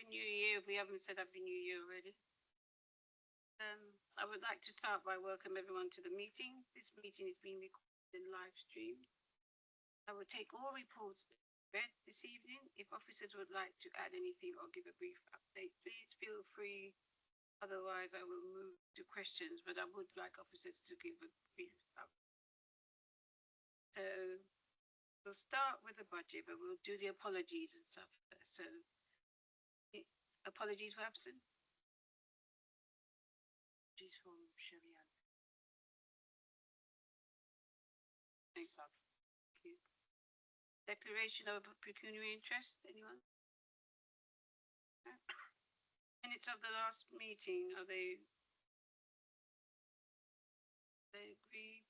New Year. We haven't said Happy New Year already. I would like to start by welcoming everyone to the meeting. This meeting is being recorded and live streamed. I will take all reports read this evening. If officers would like to add anything or give a brief update, please feel free. Otherwise, I will move to questions, but I would like officers to give a brief update. So we'll start with the budget, but we'll do the apologies and stuff first. So apologies for absence. Apologies from Sherian. Thank you. Declaration of pecuniary interest, anyone? Minutes of the last meeting, are they agreed?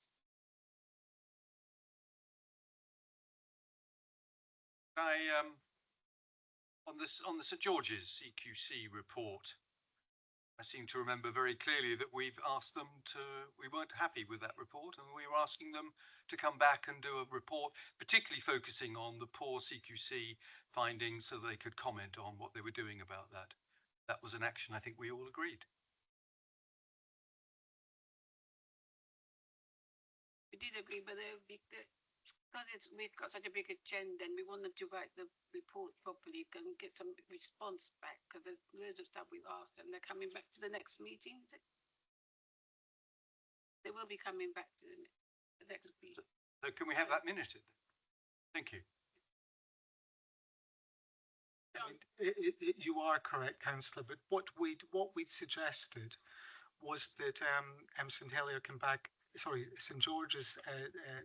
On the St George's CQC report, I seem to remember very clearly that we've asked them we weren't happy with that report, and we were asking them to come back and do a report, particularly focusing on the poor CQC findings so they could comment on what they were doing about that. That was an action I think we all agreed. We did agree, but because we've got such a big agenda and we wanted to write the report properly and get some response back, because there's loads of stuff we've asked and they're coming back to the next meeting. They will be coming back to the next meeting. So can we have that minuted? Thank you. You are correct, Councillor, but what we'd suggested was that St Helier come back. Sorry, St George's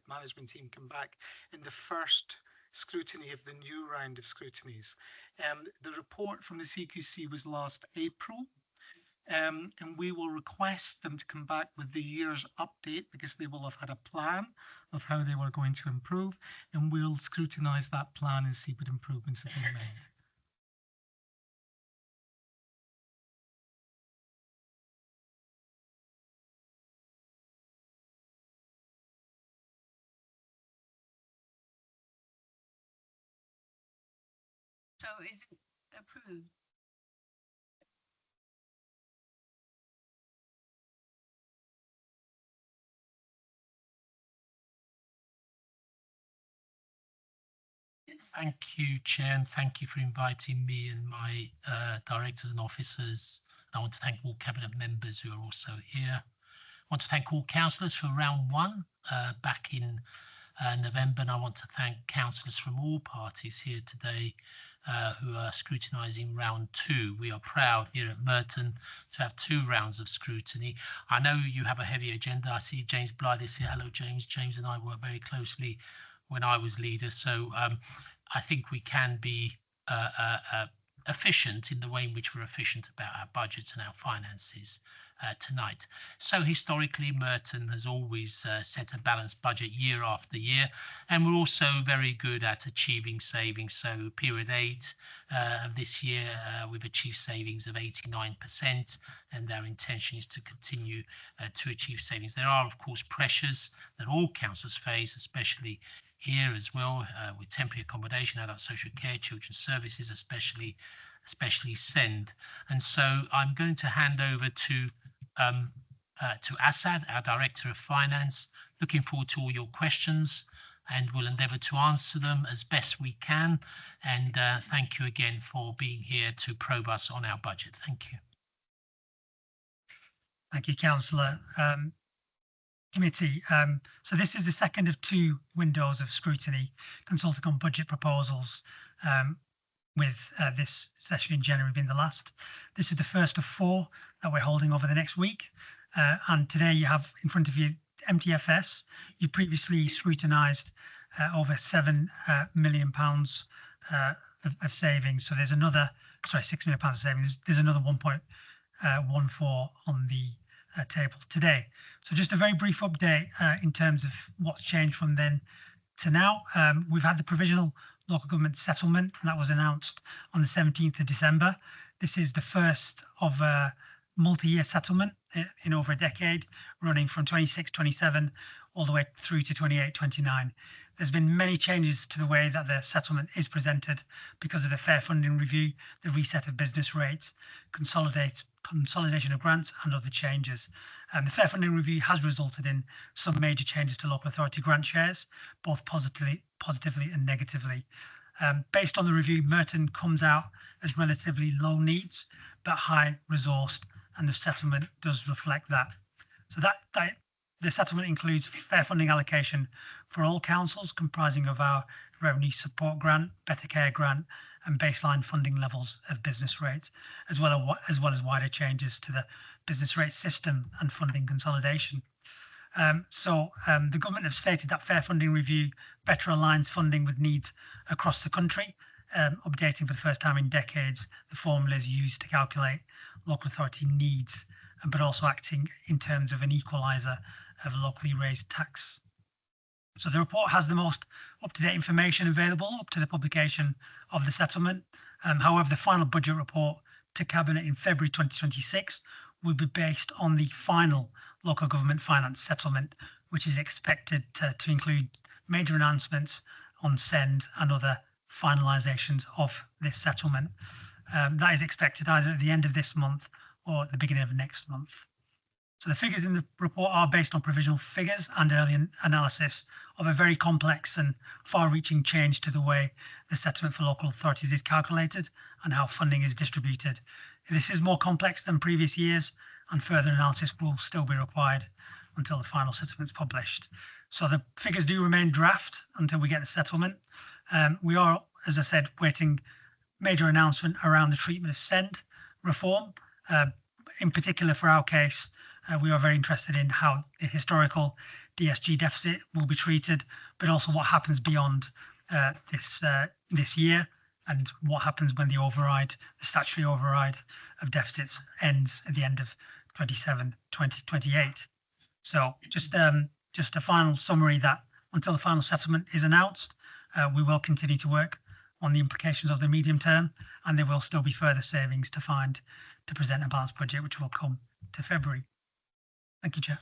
management team come back in the first scrutiny of the new round of scrutinies. The report from the CQC was last April, and we will request them to come back with the year's update, because they will have had a plan of how they were going to improve, and we'll scrutinise that plan and see what improvements have been made. So is it approved? Thank you, Chair, and thank you for inviting me and my directors and officers. I want to thank all Cabinet members who are also here. I want to thank all councillors for round one back in November, and I want to thank councillors from all parties here today who are scrutinising round two. We are proud here at Merton to have 2 rounds of scrutiny. I know you have a heavy agenda. I see James Blythe is here. Hello, James. James and I worked very closely when I was leader, so I think we can be efficient in the way in which we're efficient about our budgets and our finances tonight. So historically, Merton has always set a balanced budget year after year, and we're also very good at achieving savings. So period 8 this year, we've achieved savings of 89%, and our intention is to continue to achieve savings. There are, of course, pressures that all councils face, especially here as well, with temporary accommodation, adult social care, children's services, especially SEND. And so I'm going to hand over to Assad, our Director of Finance. Looking forward to all your questions, and we'll endeavour to answer them as best we can. And thank you again for being here to probe us on our budget. Thank you. Thank you, Councillor. Committee. So this is the second of 2 windows of scrutiny consulting on budget proposals, with this session in January being the last. This is the first of 4 that we're holding over the next week. And today you have in front of you MTFS. You previously scrutinised over £7 million of savings. So there's another, sorry, £6 million of savings. There's another 1.14 on the table today. So just a very brief update in terms of what's changed from then to now. We've had the provisional local government settlement, and that was announced on the 17th of December. This is the first of a multi-year settlement in over a decade, running from 26-27 all the way through to 28-29. There's been many changes to the way that the settlement is presented because of the fair funding review, the reset of business rates, consolidation of grants and other changes. The fair funding review has resulted in some major changes to local authority grant shares, both positively and negatively. Based on the review, Merton comes out as relatively low needs but high resourced, and the settlement does reflect that. So the settlement includes fair funding allocation for all councils, comprising of our revenue support grant, better care grant, and baseline funding levels of business rates, as well as wider changes to the business rate system and funding consolidation. The government have stated that fair funding review better aligns funding with needs across the country, updating for the first time in decades the formulas used to calculate local authority needs, but also acting in terms of an equaliser of locally raised tax. So the report has the most up-to-date information available up to the publication of the settlement. However, the final budget report to Cabinet in February 2026 will be based on the final local government finance settlement, which is expected to include major announcements on SEND and other finalisations of this settlement. That is expected either at the end of this month or at the beginning of next month. So the figures in the report are based on provisional figures and early analysis of a very complex and far-reaching change to the way the settlement for local authorities is calculated and how funding is distributed. This is more complex than previous years, and further analysis will still be required until the final settlement is published. So the figures do remain draft until we get the settlement. We are, as I said, waiting major announcement around the treatment of SEND reform. In particular, for our case, we are very interested in how the historical DSG deficit will be treated, but also what happens beyond this year and what happens when the statutory override of deficits ends at the end of 2028. So just a final summary that until the final settlement is announced, we will continue to work on the implications of the medium term, and there will still be further savings to present a balanced budget, which will come to February. Thank you, Chair.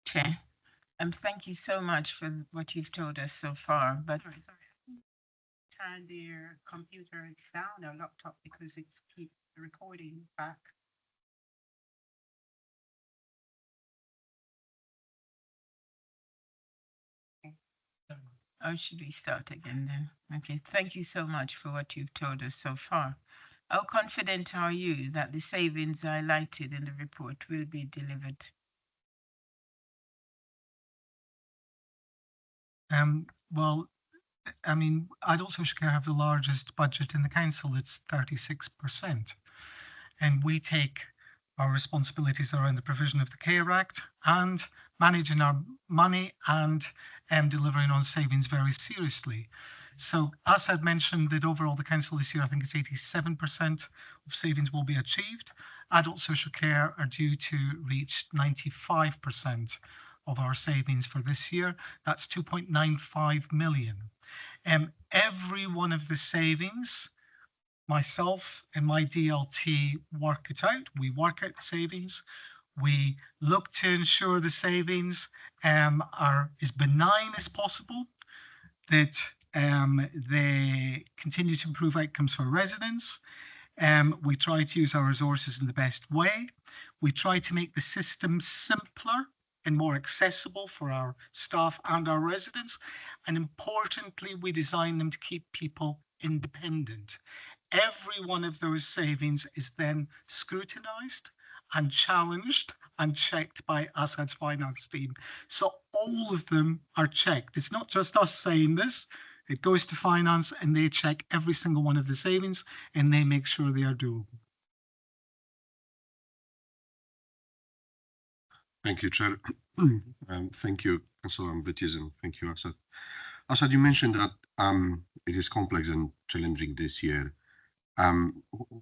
Chair, thank you so much for what you've told us so far. But sorry. Turn their computer down or laptop because it's keep the recording back. Or should we start again then? Okay, thank you so much for what you've told us so far. How confident are you that the savings highlighted in the report will be delivered? Well, I mean, adult social care have the largest budget in the council. It's 36%. And we take our responsibilities around the provision of the Care Act and managing our money and delivering on savings very seriously. So as I'd mentioned, that overall the council this year, I think it's 87% of savings will be achieved. Adult social care are due to reach 95% of our savings for this year. That's 2.95 million. Every one of the savings, myself and my DLT work it out. We work out the savings. We look to ensure the savings are as benign as possible, that they continue to improve outcomes for residents. We try to use our resources in the best way. We try to make the system simpler and more accessible for our staff and our residents. And importantly, we design them to keep people independent. Every one of those savings is then scrutinised and challenged and checked by Assad's finance team. So all of them are checked. It's not just us saying this. It goes to finance and they check every single one of the savings and they make sure they are doable. Thank you, Chair. Thank you, Councillor Baptism. Thank you, Assad. Assad, you mentioned that it is complex and challenging this year.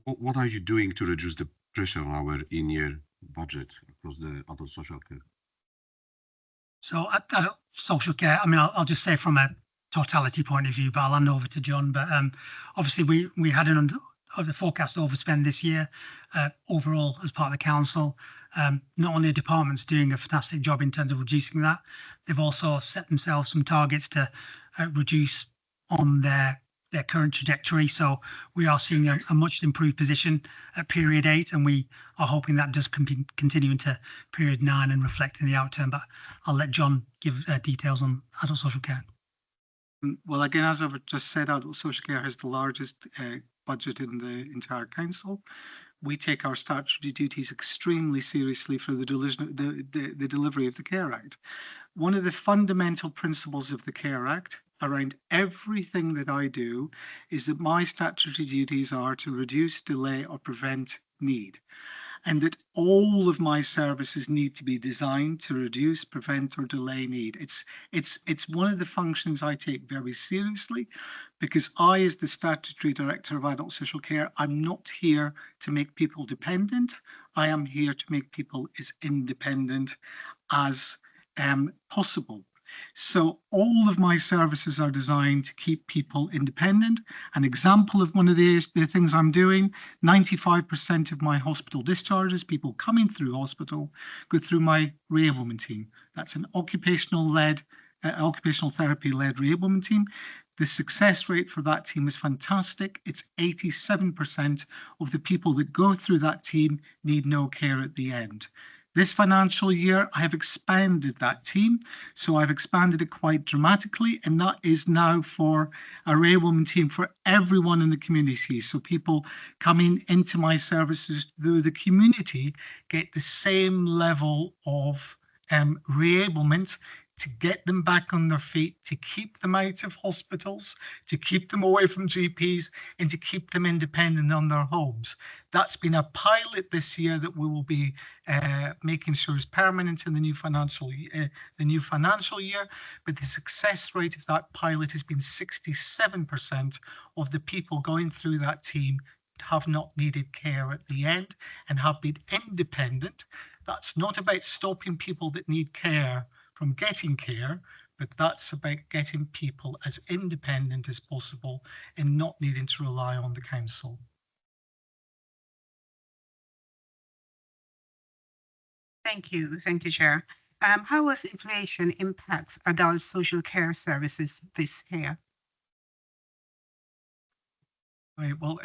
What are you doing to reduce the pressure on our in-year budget across the adult social care? So adult social care, I mean, I'll just say from a totality point of view, but I'll hand over to John. But obviously we had an of the forecast overspend this year overall as part of the council. Not only the department's doing a fantastic job in terms of reducing that, they've also set themselves some targets to reduce on their current trajectory. So we are seeing a much improved position at period 8, and we are hoping that does continue into period 9 and reflect in the outturn. But I'll let John give details on adult social care. Well, again, as I've just said, adult social care has the largest budget in the entire council. We take our statutory duties extremely seriously for the delivery of the Care Act. One of the fundamental principles of the Care Act around everything that I do is that my statutory duties are to reduce, delay, or prevent need, and that all of my services need to be designed to reduce, prevent, or delay need. It's one of the functions I take very seriously, because I, as the statutory director of adult social care, I'm not here to make people dependent. I am here to make people as independent as possible. So all of my services are designed to keep people independent. An example of one of the things I'm doing, 95% of my hospital discharges, people coming through hospital, go through my reablement team. That's an occupational therapy-led reablement team. The success rate for that team is fantastic. It's 87% of the people that go through that team need no care at the end. This financial year, I have expanded that team. So I've expanded it quite dramatically, and that is now for a reablement team for everyone in the community. So people coming into my services through the community get the same level of reablement to get them back on their feet, to keep them out of hospitals, to keep them away from GPs, and to keep them independent on their homes. That's been a pilot this year that we will be making sure is permanent in the new financial year. But the success rate of that pilot has been 67% of the people going through that team have not needed care at the end and have been independent. That's not about stopping people that need care from getting care, but that's about getting people as independent as possible and not needing to rely on the council. Thank you, Chair. How has inflation impacts adult social care services this year? Right, well,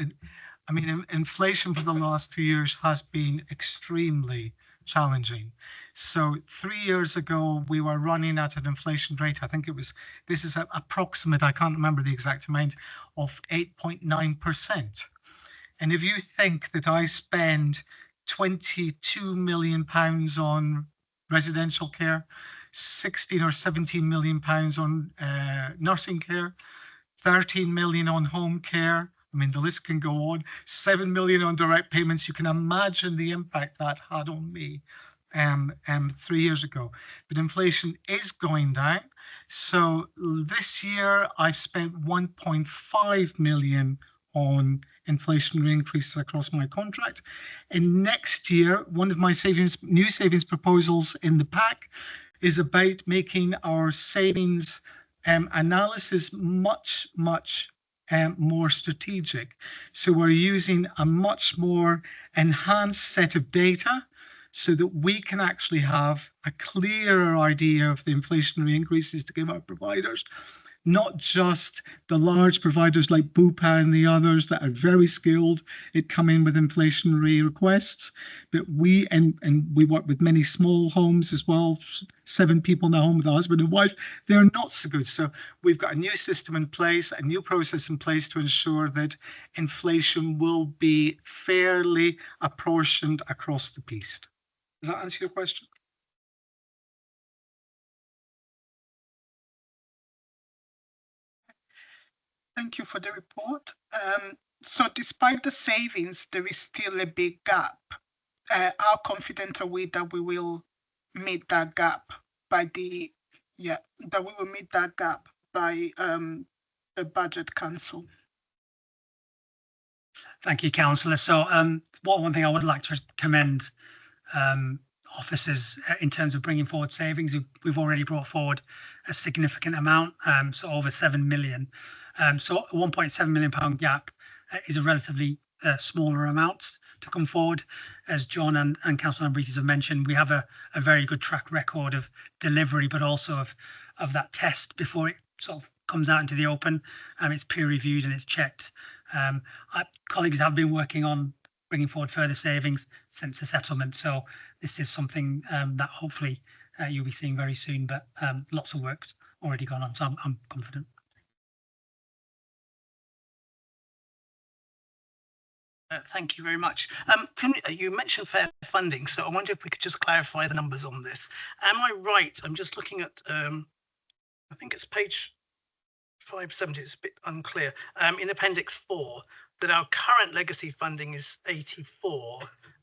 I mean, inflation for the last 2 years has been extremely challenging. So 3 years ago, we were running at an inflation rate, I think it was, this is approximate, I can't remember the exact amount, of 8.9%. And if you think that I spend £22 million on residential care, 16 or 17 million pounds on nursing care, 13 million on home care, I mean, the list can go on, 7 million on direct payments. You can imagine the impact that had on me 3 years ago. But inflation is going down. So this year I've spent 1.5 million on inflationary increases across my contract. And next year, one of my new savings proposals in the pack is about making our savings analysis much more strategic. So we're using a much more enhanced set of data so that we can actually have a clearer idea of the inflationary increases to give our providers, not just the large providers like Bupa and the others that are very skilled at coming with inflationary requests, but we work with many small homes as well, 7 people in a home with a husband and wife. They're not so good. So we've got a new system in place, a new process in place to ensure that inflation will be fairly apportioned across the piece. Does that answer your question? Thank you for the report. So despite the savings, there is still a big gap. How confident are we that we will meet that gap by the Budget Council? Thank you, Councillor. So one thing I would like to commend officers in terms of bringing forward savings. We've already brought forward a significant amount, so over 7 million. So a £1.7 million gap is a relatively smaller amounts to come forward. As John and Councillor Lambritis have mentioned, we have a very good track record of delivery, but also of that test before it sort of comes out into the open. It's peer reviewed and it's checked. Colleagues have been working on bringing forward further savings since the settlement. So this is something that hopefully you'll be seeing very soon, but lots of work's already gone on, so I'm confident. Thank you very much. You mentioned fair funding, so I wonder if we could just clarify the numbers on this. Am I right? I'm just looking at, I think it's page 570, it's a bit unclear, in Appendix 4, that our current legacy funding is 84,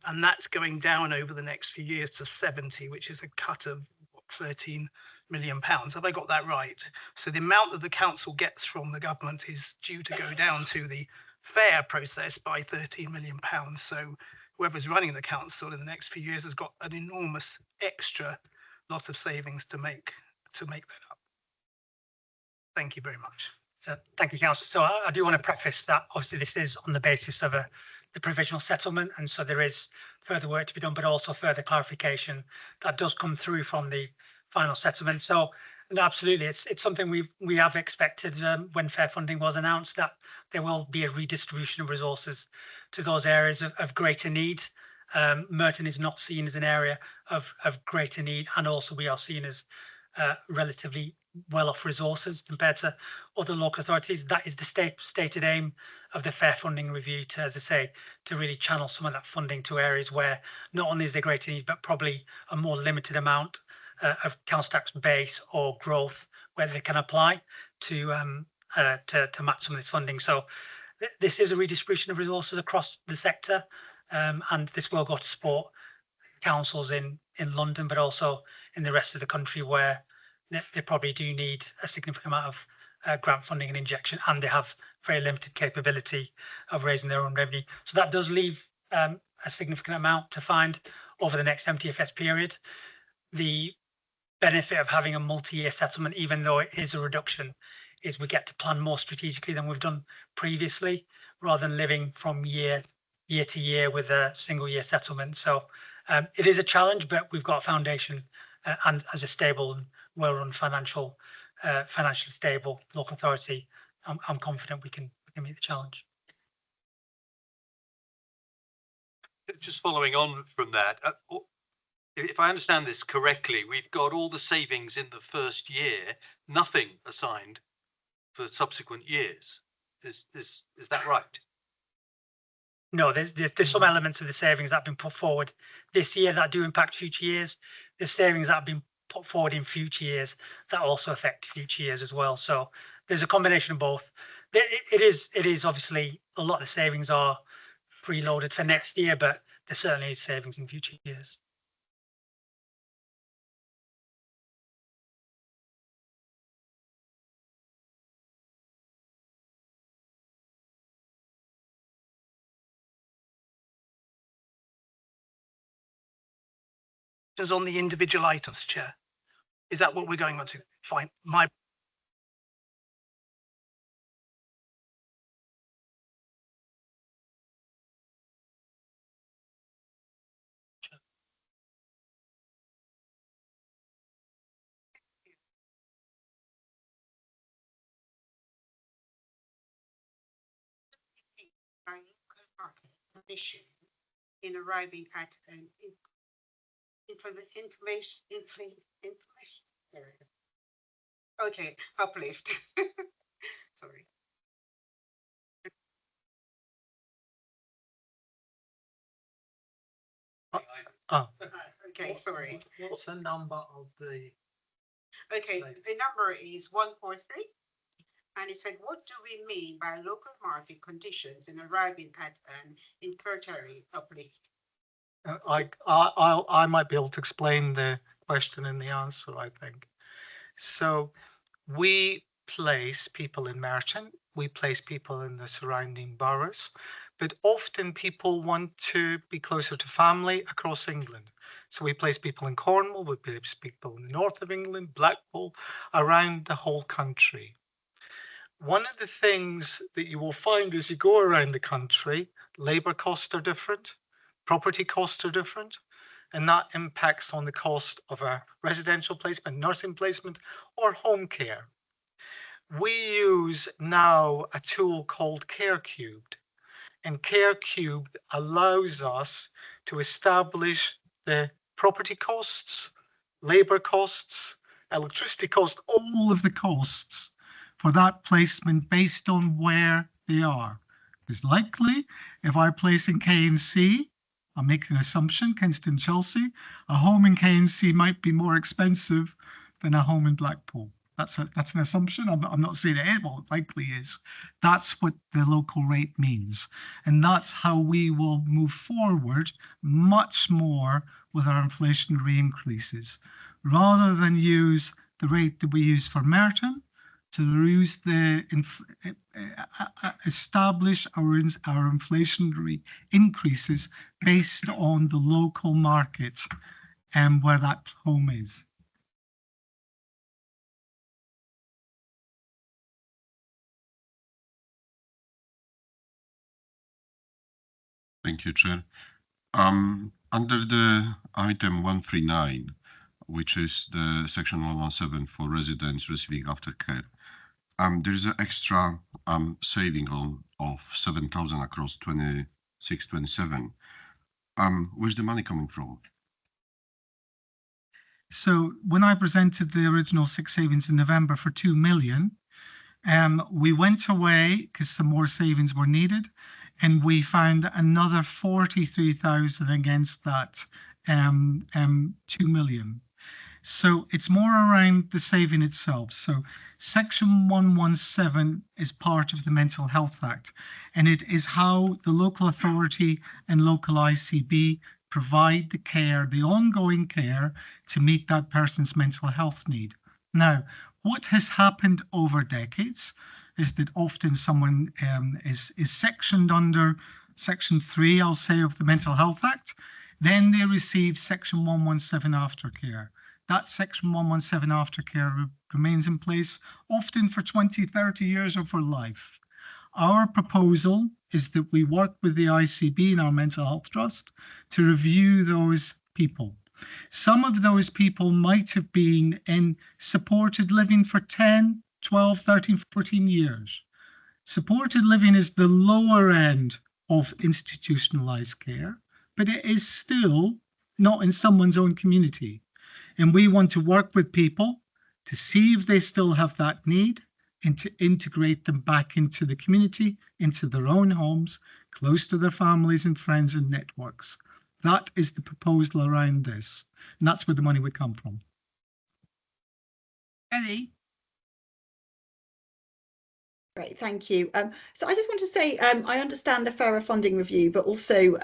and that's going down over the next few years to 70, which is a cut of what, 13 million pounds. Have I got that right? So the amount that the council gets from the government is due to go down to the fair process by 13 million pounds. So whoever's running the council in the next few years has got an enormous extra lot of savings to make that up. Thank you very much. So thank you, Councillor. So I do want to preface that obviously this is on the basis of the provisional settlement, and so there is further work to be done, but also further clarification that does come through from the final settlement. So no, absolutely, it's something we have expected when fair funding was announced, that there will be a redistribution of resources to those areas of greater need. Merton is not seen as an area of greater need, and also we are seen as relatively well off resources compared to other local authorities. That is the stated aim of the fair funding review, to, as I say, to really channel some of that funding to areas where not only is there greater need, but probably a more limited amount of council tax base or growth where they can apply to match some of this funding. So this is a redistribution of resources across the sector, and this will go to support councils in London, but also in the rest of the country where they probably do need a significant amount of grant funding and injection, and they have very limited capability of raising their own revenue. So that does leave a significant amount to find over the next MTFS period. The benefit of having a multi-year settlement, even though it is a reduction, is we get to plan more strategically than we've done previously, rather than living from year to year with a single year settlement. So it is a challenge, but we've got a foundation and as a stable and well-run financially stable local authority, I'm confident we can meet the challenge. Just following on from that, if I understand this correctly, we've got all the savings in the first year, nothing assigned for subsequent years. Is that right? No, there's some elements of the savings that have been put forward this year that do impact future years. There's savings that have been put forward in future years that also affect future years as well. So there's a combination of both. It is obviously a lot of the savings are preloaded for next year, but there certainly is savings in future years. Just on the individual items, Chair. Is that what we're going on to? Fine. Condition in arriving at an information. Okay, uplift. Sorry. Okay, sorry. What's the number of the? Okay, the number is 143. And it said, what do we mean by local market conditions in arriving at an inflationary uplift? I might be able to explain the question and the answer, I think. So we place people in Merton, we place people in the surrounding boroughs, but often people want to be closer to family across England. So we place people in Cornwall, we place people in the north of England, Blackpool, around the whole country. One of the things that you will find as you go around the country, labour costs are different, property costs are different, and that impacts on the cost of a residential placement, nursing placement, or home care. We use now a tool called Care Cubed, and Care Cubed allows us to establish the property costs, labour costs, electricity costs, all of the costs for that placement based on where they are. It's likely if I place in K&C, I'll make an assumption, Kingston, Chelsea, a home in K&C might be more expensive than a home in Blackpool. That's an assumption. I'm not saying it well, it likely is. That's what the local rate means. And that's how we will move forward much more with our inflationary increases. Rather than use the rate that we use for Merton, to use the establish our inflationary increases based on the local market and where that home is. Thank you, Chair. Under the item 139, which is the section 117 for residents receiving aftercare, there is an extra saving of 7,000 across 26-27. Where's the money coming from? So when I presented the original six savings in November for 2 million, we went away because some more savings were needed, and we found another 43,000 against that 2 million. So it's more around the saving itself. So section 117 is part of the Mental Health Act, and it is how the local authority and local ICB provide the care, the ongoing care, to meet that person's mental health need. Now, what has happened over decades is that often someone is sectioned under Section 3, I'll say, of the Mental Health Act. Then they receive Section 117 aftercare. That Section 117 aftercare remains in place, often for 20, 30 years or for life. Our proposal is that we work with the ICB and our Mental Health Trust to review those people. Some of those people might have been in supported living for 10, 12, 13, 14 years. Supported living is the lower end of institutionalized care, but it is still not in someone's own community. And we want to work with people to see if they still have that need and to integrate them back into the community, into their own homes, close to their families and friends and networks. That is the proposal around this, and that's where the money would come from. Ellie? Great, thank you. So I just want to say I understand the fairer funding review, but also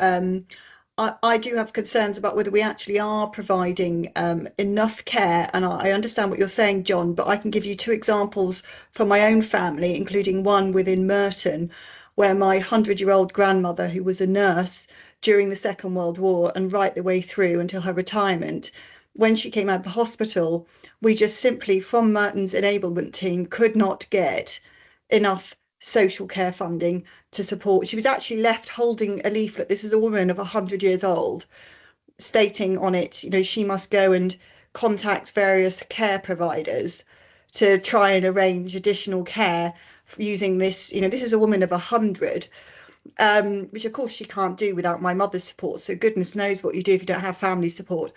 I do have concerns about whether we actually are providing enough care. And I understand what you're saying, John, but I can give you two examples from my own family, including one within Merton, where my 100-year-old grandmother, who was a nurse during the Second World War and right the way through until her retirement, when she came out of hospital, we just simply, from Merton's enablement team, could not get enough social care funding to support. She was actually left holding a leaflet. This is a woman of 100 years old, stating on it, you know, she must go and contact various care providers to try and arrange additional care using this. You know, this is a woman of 100, which of course she can't do without my mother's support. So goodness knows what you do if you don't have family support.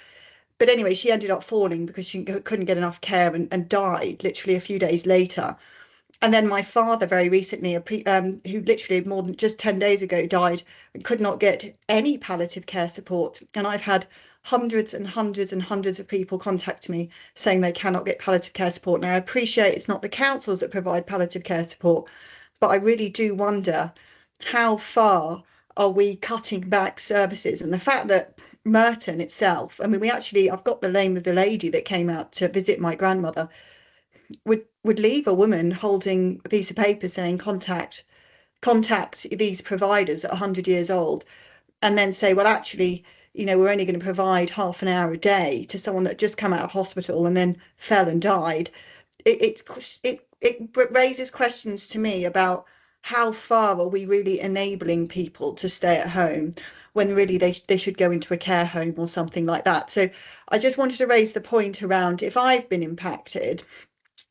But anyway, she ended up falling because she couldn't get enough care and died literally a few days later. And then my father very recently, who literally more than just 10 days ago died and could not get any palliative care support. And I've had hundreds and hundreds and hundreds of people contact me saying they cannot get palliative care support. Now, I appreciate it's not the councils that provide palliative care support, but I really do wonder how far are we cutting back services? And the fact that Merton itself, I mean, I've got the name of the lady that came out to visit my grandmother, would leave a woman holding a piece of paper saying contact these providers at 100 years old, and then say, well, actually, you know, we're only going to provide half an hour a day to someone that just come out of hospital and then fell and died. It it raises questions to me about how far are we really enabling people to stay at home when really they should go into a care home or something like that. So I just wanted to raise the point around if I've been impacted,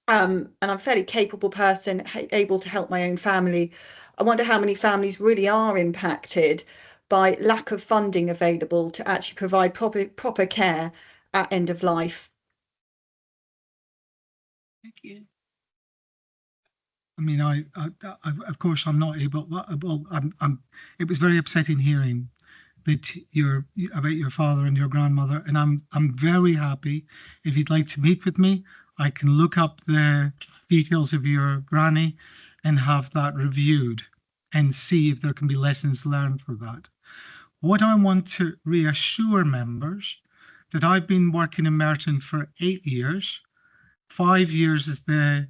and I'm a fairly capable person, able to help my own family. I wonder how many families really are impacted by lack of funding available to actually provide proper care at end of life. Thank you. I mean, of course, I'm not able. Well, it was very upsetting hearing that about your father and your grandmother, and I'm very happy. If you'd like to meet with me, I can look up the details of your granny and have that reviewed and see if there can be lessons learned for that. What I want to reassure members that I've been working in Merton for 8 years, 5 years as the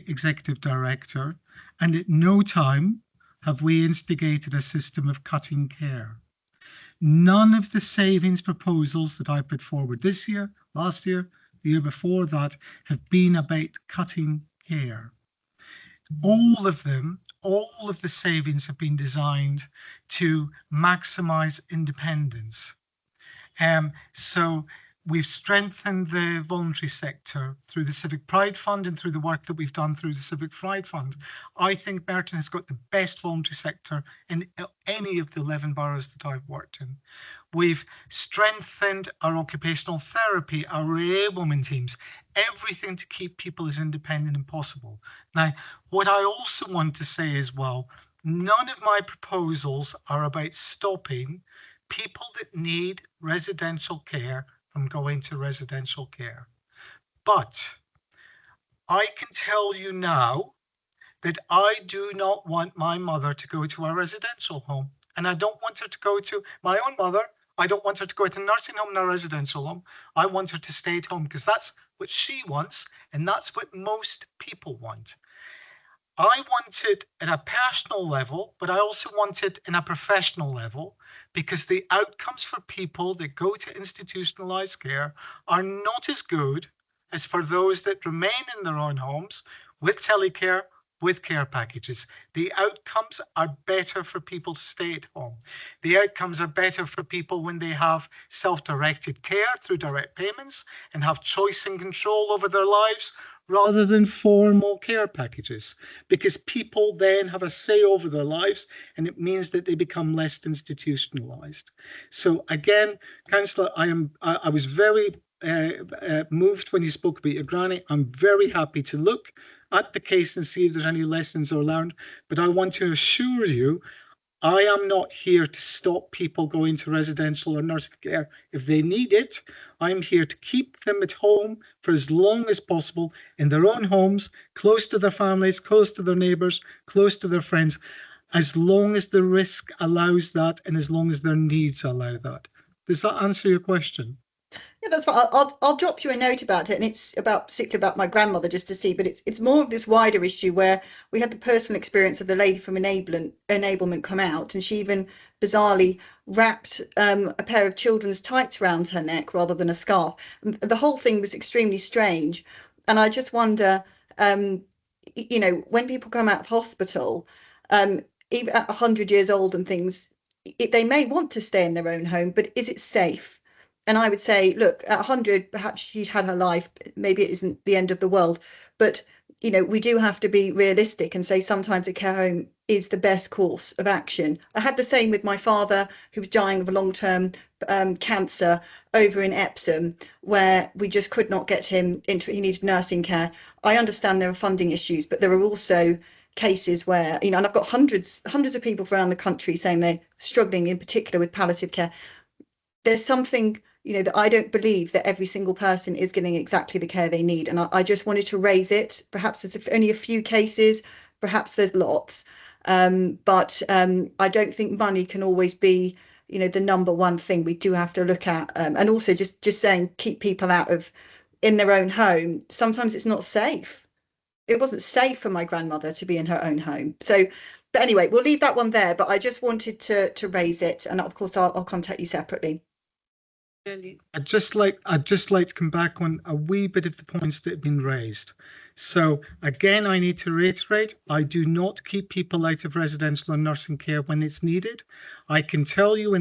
executive director, and at no time have we instigated a system of cutting care. None of the savings proposals that I put forward this year, last year, the year before that, have been about cutting care. All of them, all of the savings have been designed to maximize independence. So we've strengthened the voluntary sector through the Civic Pride Fund and through the work that we've done through the Civic Pride Fund. I think Merton has got the best voluntary sector in any of the 11 boroughs that I've worked in. We've strengthened our occupational therapy, our reablement teams, everything to keep people as independent as possible. Now, what I also want to say as well, none of my proposals are about stopping people that need residential care from going to residential care. But I can tell you now that I do not want my mother to go to a residential home. And I don't want her to go to my own mother. I don't want her to go to a nursing home or a residential home. I want her to stay at home because that's what she wants. And that's what most people want. I want it at a personal level, but I also want it in a professional level because the outcomes for people that go to institutionalized care are not as good as for those that remain in their own homes with telecare, with care packages. The outcomes are better for people to stay at home. The outcomes are better for people when they have self-directed care through direct payments and have choice and control over their lives rather than formal care packages, because people then have a say over their lives and it means that they become less institutionalized. So again, Councillor, I was very moved when you spoke about your granny. I'm very happy to look at the case and see if there's any lessons are learned, but I want to assure you I am not here to stop people going to residential or nursing care if they need it. I'm here to keep them at home for as long as possible in their own homes, close to their families, close to their neighbours, close to their friends, as long as the risk allows that and as long as their needs allow that. Does that answer your question? Yeah, that's fine. I'll drop you a note about it, and it's about particularly about my grandmother just to see. But it's more of this wider issue where we had the personal experience of the lady from enablement come out, and she even bizarrely wrapped a pair of children's tights around her neck rather than a scarf. And the whole thing was extremely strange, and I just wonder, when people come out of hospital, um, even at 100 years old and things, they may want to stay in their own home, but is it safe? And I would say, look, at 100, perhaps she's had her life. Maybe it isn't the end of the world, but we do have to be realistic and say sometimes a care home is the best course of action. I had the same with my father, who was dying of a long-term cancer over in Epsom, where we just could not get him into it. He needed nursing care. I understand there are funding issues, but there are also cases where, and I've got hundreds of people from around the country saying they're struggling in particular with palliative care. There's something, that I don't believe that every single person is getting exactly the care they need. And I just wanted to raise it. Perhaps there's only a few cases, perhaps there's lots. But I don't think money can always be, the number one thing we do have to look at. And also just saying keep people out of in their own home. Sometimes it's not safe. It wasn't safe for my grandmother to be in her own home. So, but anyway, we'll leave that one there. But I just wanted to raise it. And of course, I'll contact you separately. Really, I'd just like to come back on a wee bit of the points that have been raised. So again, I need to reiterate, I do not keep people out of residential and nursing care when it's needed. I can tell you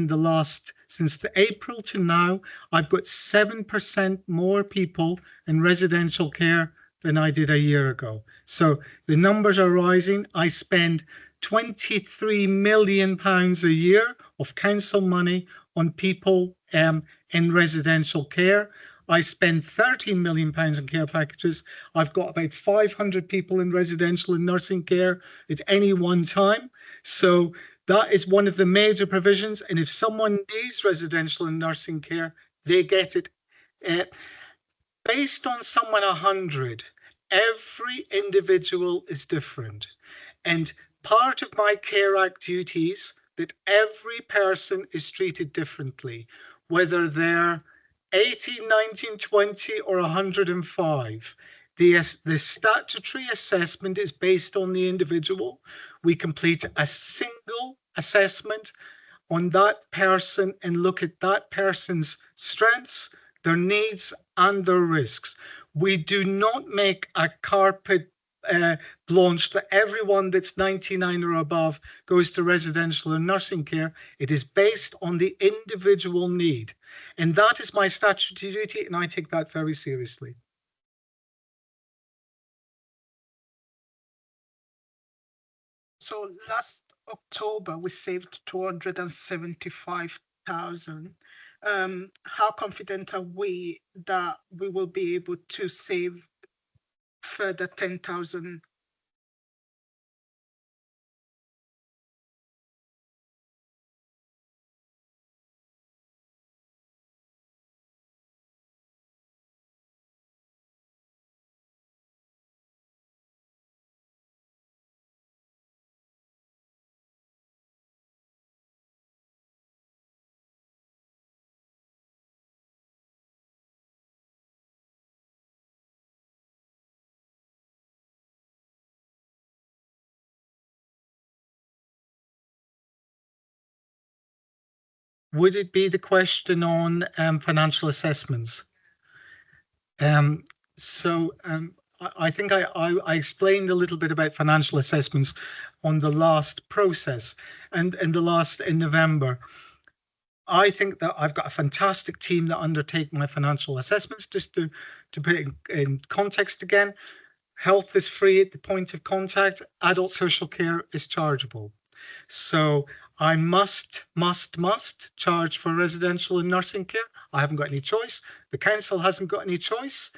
since the April to now, I've got 7% more people in residential care than I did a year ago. So the numbers are rising. I spend £23 million a year of council money on people in residential care. I spend £13 million on care packages. I've got about 500 people in residential and nursing care at any one time. So that is one of the major provisions. And if someone needs residential and nursing care, they get it. Based on someone 100, every individual is different. And part of my Care Act duties that every person is treated differently, whether they're 18, 19, 20 or 105. The statutory assessment is based on the individual. We complete a single assessment on that person and look at that person's strengths, their needs and their risks. We do not make a carpet launch that everyone that's 99 or above goes to residential and nursing care. It is based on the individual need. And that is my statutory duty, and I take that very seriously. So last October, we saved 275,000. How confident are we that we will be able to save further 10,000? Would it be the question on financial assessments? I think I explained a little bit about financial assessments on the last process and in November. I think that I've got a fantastic team that undertake my financial assessments. Just to put it in context again, health is free at the point of contact, adult social care is chargeable. So I must charge for residential and nursing care. I haven't got any choice. The council hasn't got any choice.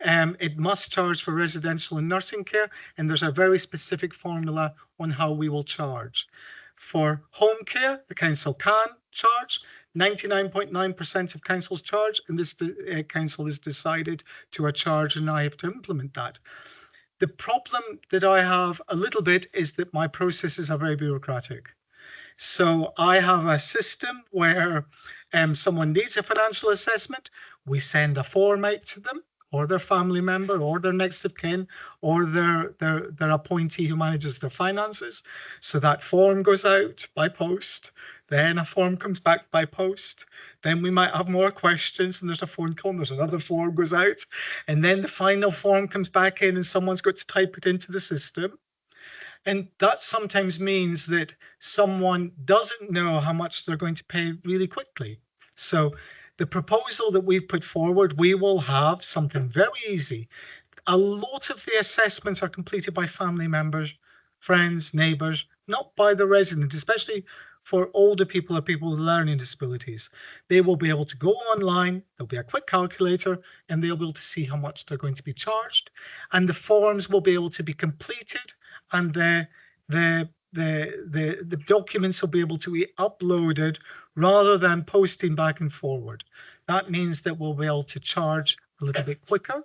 It must charge for residential and nursing care, and there's a very specific formula on how we will charge. For home care, the council can charge. 99.9% of councils charge, and this council has decided to a charge, and I have to implement that. The problem that I have a little bit is that my processes are very bureaucratic. So I have a system where someone needs a financial assessment, we send a form out to them, or their family member, or their next of kin, or their appointee who manages their finances. So that form goes out by post. Then a form comes back by post. Then we might have more questions and there's a phone call and there's another form goes out. And then the final form comes back in and someone's got to type it into the system. And that sometimes means that someone doesn't know how much they're going to pay really quickly. So the proposal that we've put forward, we will have something very easy. A lot of the assessments are completed by family members, friends, neighbours, not by the resident, especially for older people or people with learning disabilities. They will be able to go online, there'll be a quick calculator, and they'll be able to see how much they're going to be charged. And the forms will be able to be completed, and the documents will be able to be uploaded rather than posting back and forward. That means that we'll be able to charge a little bit quicker,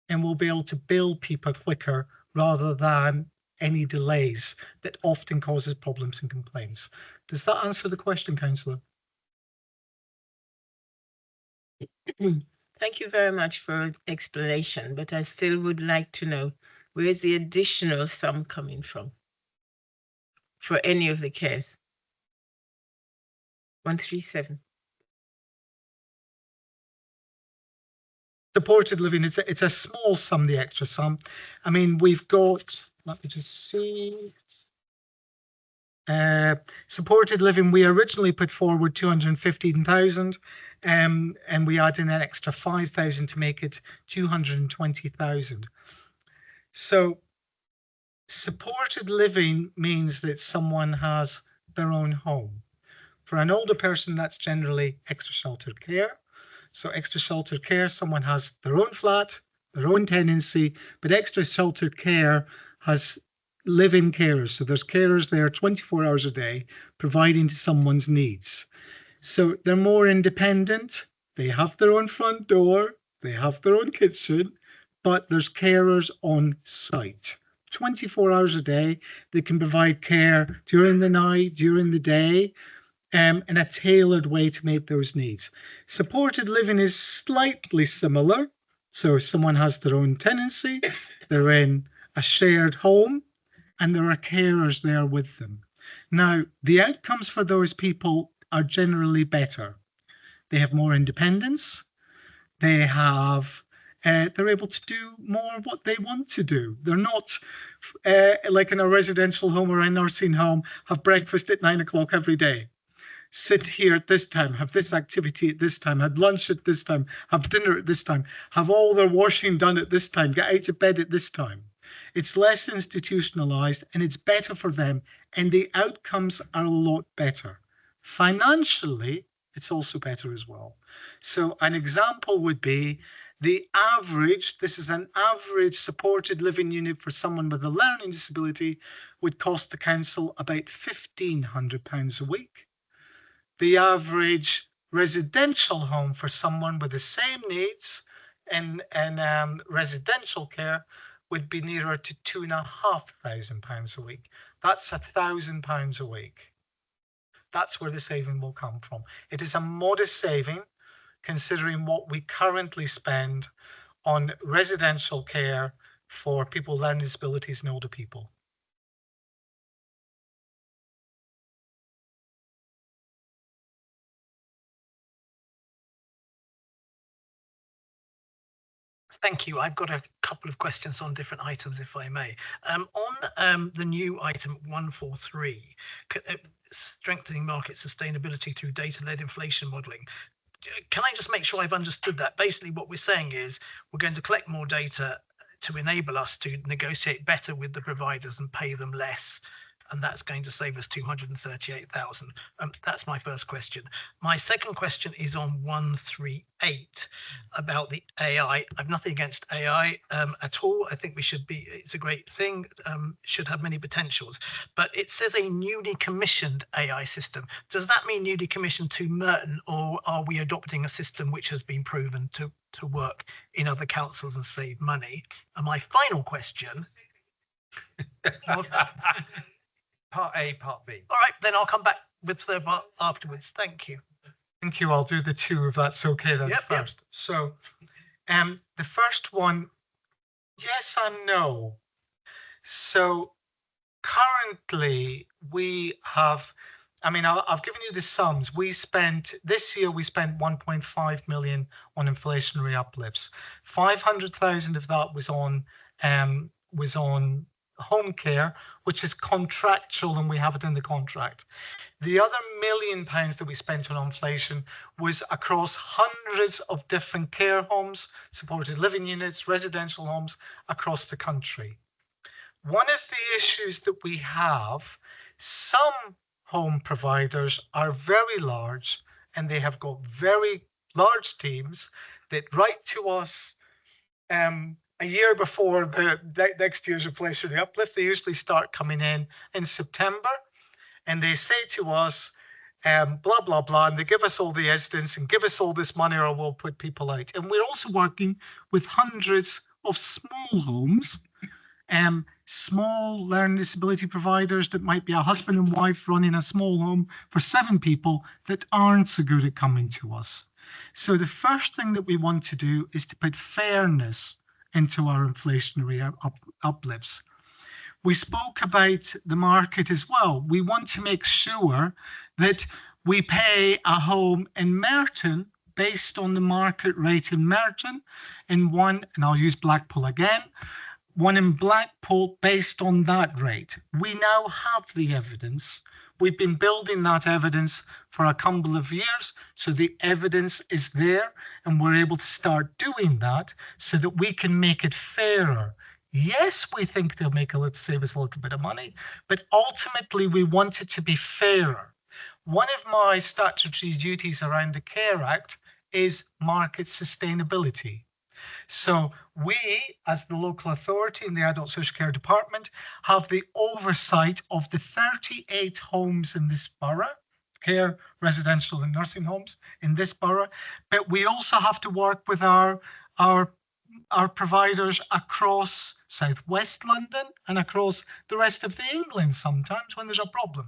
and we'll be able to bill people quicker rather than any delays that often causes problems and complaints. Does that answer the question, Councillor? Thank you very much for explanation, but I still would like to know, where is the additional sum coming from for any of the cares? 137. supported living, it's a small sum, the extra sum. I mean, we've got, let me just see. Supported living, we originally put forward 215,000, and we add in an extra 5,000 to make it 220,000. So supported living means that someone has their own home. For an older person, that's generally extra sheltered care. So extra sheltered care, someone has their own flat, their own tenancy, but extra sheltered care has live-in carers. So there's carers there 24 hours a day providing to someone's needs. So they're more independent. They have their own front door. They have their own kitchen, but there's carers on site. 24 hours a day. They can provide care during the night, during the day, in a tailored way to meet those needs. Supported living is slightly similar. So someone has their own tenancy, they're in a shared home, and there are carers there with them. Now, the outcomes for those people are generally better. They have more independence. They have, they're able to do more what they want to do. They're not like in a residential home or a nursing home, have breakfast at 9 o'clock every day. Sit here at this time, have this activity at this time, have lunch at this time, have dinner at this time, have all their washing done at this time, get out of bed at this time. It's less institutionalized and it's better for them, and the outcomes are a lot better. Financially, it's also better as well. So an example would be the average, this is an average supported living unit for someone with a learning disability, would cost the council about £1,500 a week. The average residential home for someone with the same needs and residential care would be nearer to £2,500 a week. That's £1,000 a week. That's where the saving will come from. It is a modest saving considering what we currently spend on residential care for people with learning disabilities and older people. Thank you. I've got a couple of questions on different items, if I may. On the new item 143, strengthening market sustainability through data-led inflation modelling. Can I just make sure I've understood that? Basically, what we're saying is we're going to collect more data to enable us to negotiate better with the providers and pay them less. And that's going to save us 238,000. That's my first question. My second question is on 138 about the AI. I've nothing against AI at all. I think we should be, it's a great thing, should have many potentials. But it says a newly commissioned AI system. Does that mean newly commissioned to Merton, or are we adopting a system which has been proven to work in other councils and save money? And my final question. Part A, part B. All right, then I'll come back with the third part afterwards. Thank you. Thank you. I'll do the two if that's okay then first. Yep. So the first one, yes and no. So currently we have, I mean, I've given you the sums. We spent, this year we spent 1.5 million on inflationary uplifts. 500,000 of that was on home care, which is contractual and we have it in the contract. The other £1 million that we spent on inflation was across hundreds of different care homes, supported living units, residential homes across the country. One of the issues that we have, some home providers are very large and they have got very large teams that write to us a year before the next year's inflationary uplift. They usually start coming in September, and they say to us, blah, blah, blah, and they give us all the evidence and give us all this money or we'll put people out. And we're also working with hundreds of small homes, small learning disability providers that might be a husband and wife running a small home for 7 people that aren't so good at coming to us. So the first thing that we want to do is to put fairness into our inflationary uplifts. We spoke about the market as well. We want to make sure that we pay a home in Merton based on the market rate in Merton, and one, and I'll use Blackpool again, one in Blackpool based on that rate. We now have the evidence. We've been building that evidence for a couple of years, so the evidence is there, and we're able to start doing that so that we can make it fairer. Yes, we think they'll save us a little bit of money, but ultimately we want it to be fairer. One of my statutory duties around the Care Act is market sustainability. So we, as the local authority in the Adult Social Care Department, have the oversight of the 38 homes in this borough, care, residential and nursing homes in this borough, but we also have to work with our providers across southwest London and across the rest of the England sometimes when there's a problem.